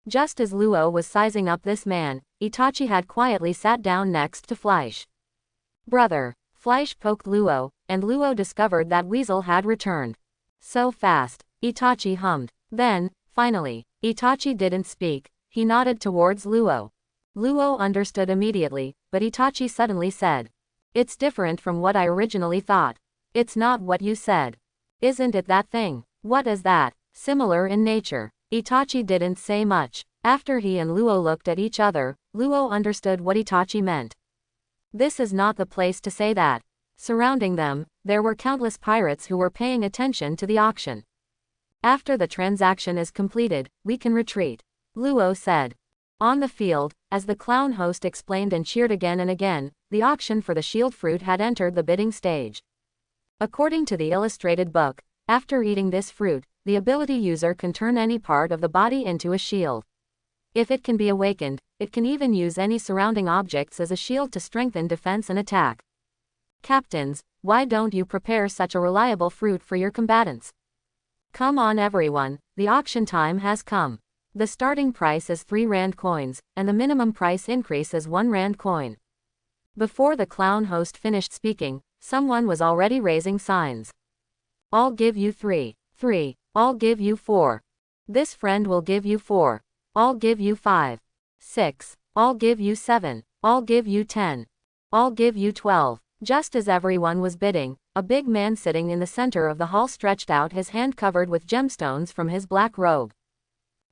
Just as Luo was sizing up this man, Itachi had quietly sat down next to Fleisch. "Brother." Fleisch poked Luo, and Luo discovered that Weasel had returned. "So fast," Itachi hummed. Then, finally, Itachi didn't speak, he nodded towards Luo. Luo understood immediately, but Itachi suddenly said, "It's different from what I originally thought. It's not what you said. Isn't it that thing?" "What is that?" "Similar in nature." Itachi didn't say much. After he and Luo looked at each other, Luo understood what Itachi meant. "This is not the place to say that. Surrounding them, there were countless pirates who were paying attention to the auction. After the transaction is completed, we can retreat, Luo said. On the field, as the clown host explained and cheered again and again, the auction for the shield fruit had entered the bidding stage. According to the illustrated book, after eating this fruit, the ability user can turn any part of the body into a shield. If it can be awakened, it can even use any surrounding objects as a shield to strengthen defense and attack. Captains, why don't you prepare such a reliable fruit for your combatants? Come on everyone, the auction time has come. The starting price is 3 rand coins, and the minimum price increase is 1 rand coin. Before the clown host finished speaking, someone was already raising signs. I'll give you 3. 3. I'll give you 4. This friend will give you 4. I'll give you 5. 6. I'll give you 7. I'll give you 10. I'll give you 12. Just as everyone was bidding, a big man sitting in the center of the hall stretched out his hand covered with gemstones from his black robe.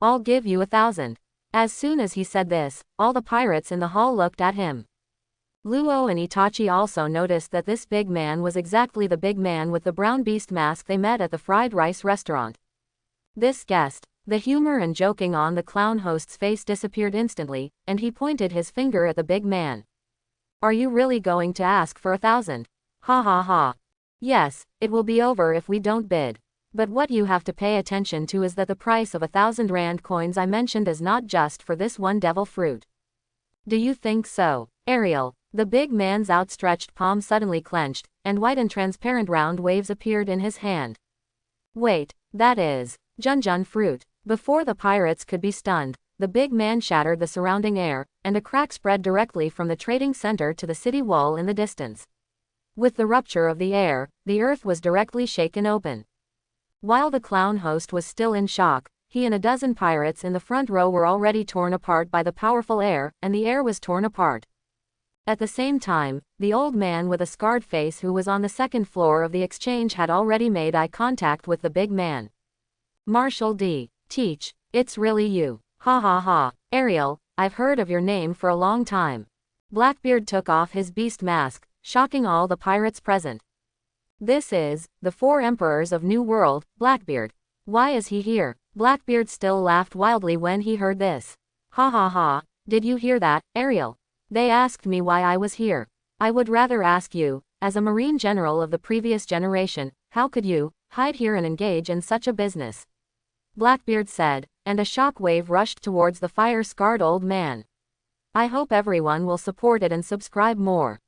I'll give you 1,000. As soon as he said this, all the pirates in the hall looked at him. Luo and Itachi also noticed that this big man was exactly the big man with the brown beast mask they met at the fried rice restaurant. This guest, the humor and joking on the clown host's face disappeared instantly, and he pointed his finger at the big man. Are you really going to ask for 1,000? Ha ha ha. Yes, it will be over if we don't bid. But what you have to pay attention to is that the price of 1,000 rand coins I mentioned is not just for this one devil fruit. Do you think so, Ariel? The big man's outstretched palm suddenly clenched, and white and transparent round waves appeared in his hand. Wait, that is Junjun fruit. Before the pirates could be stunned, the big man shattered the surrounding air, and a crack spread directly from the trading center to the city wall in the distance. With the rupture of the air, the earth was directly shaken open. While the clown host was still in shock, he and a dozen pirates in the front row were already torn apart by the powerful air, and the air was torn apart. At the same time, the old man with a scarred face who was on the second floor of the exchange had already made eye contact with the big man. Marshal D. Teach, it's really you. Ha ha ha. Ariel, I've heard of your name for a long time. Blackbeard took off his beast mask, shocking all the pirates present. This is the 4 emperors of New World, Blackbeard. Why is he here? Blackbeard still laughed wildly when he heard this. Ha ha ha, did you hear that, Ariel? They asked me why I was here. I would rather ask you, as a marine general of the previous generation, how could you hide here and engage in such a business? Blackbeard said, and a shock wave rushed towards the fire-scarred old man. I hope everyone will support it and subscribe more.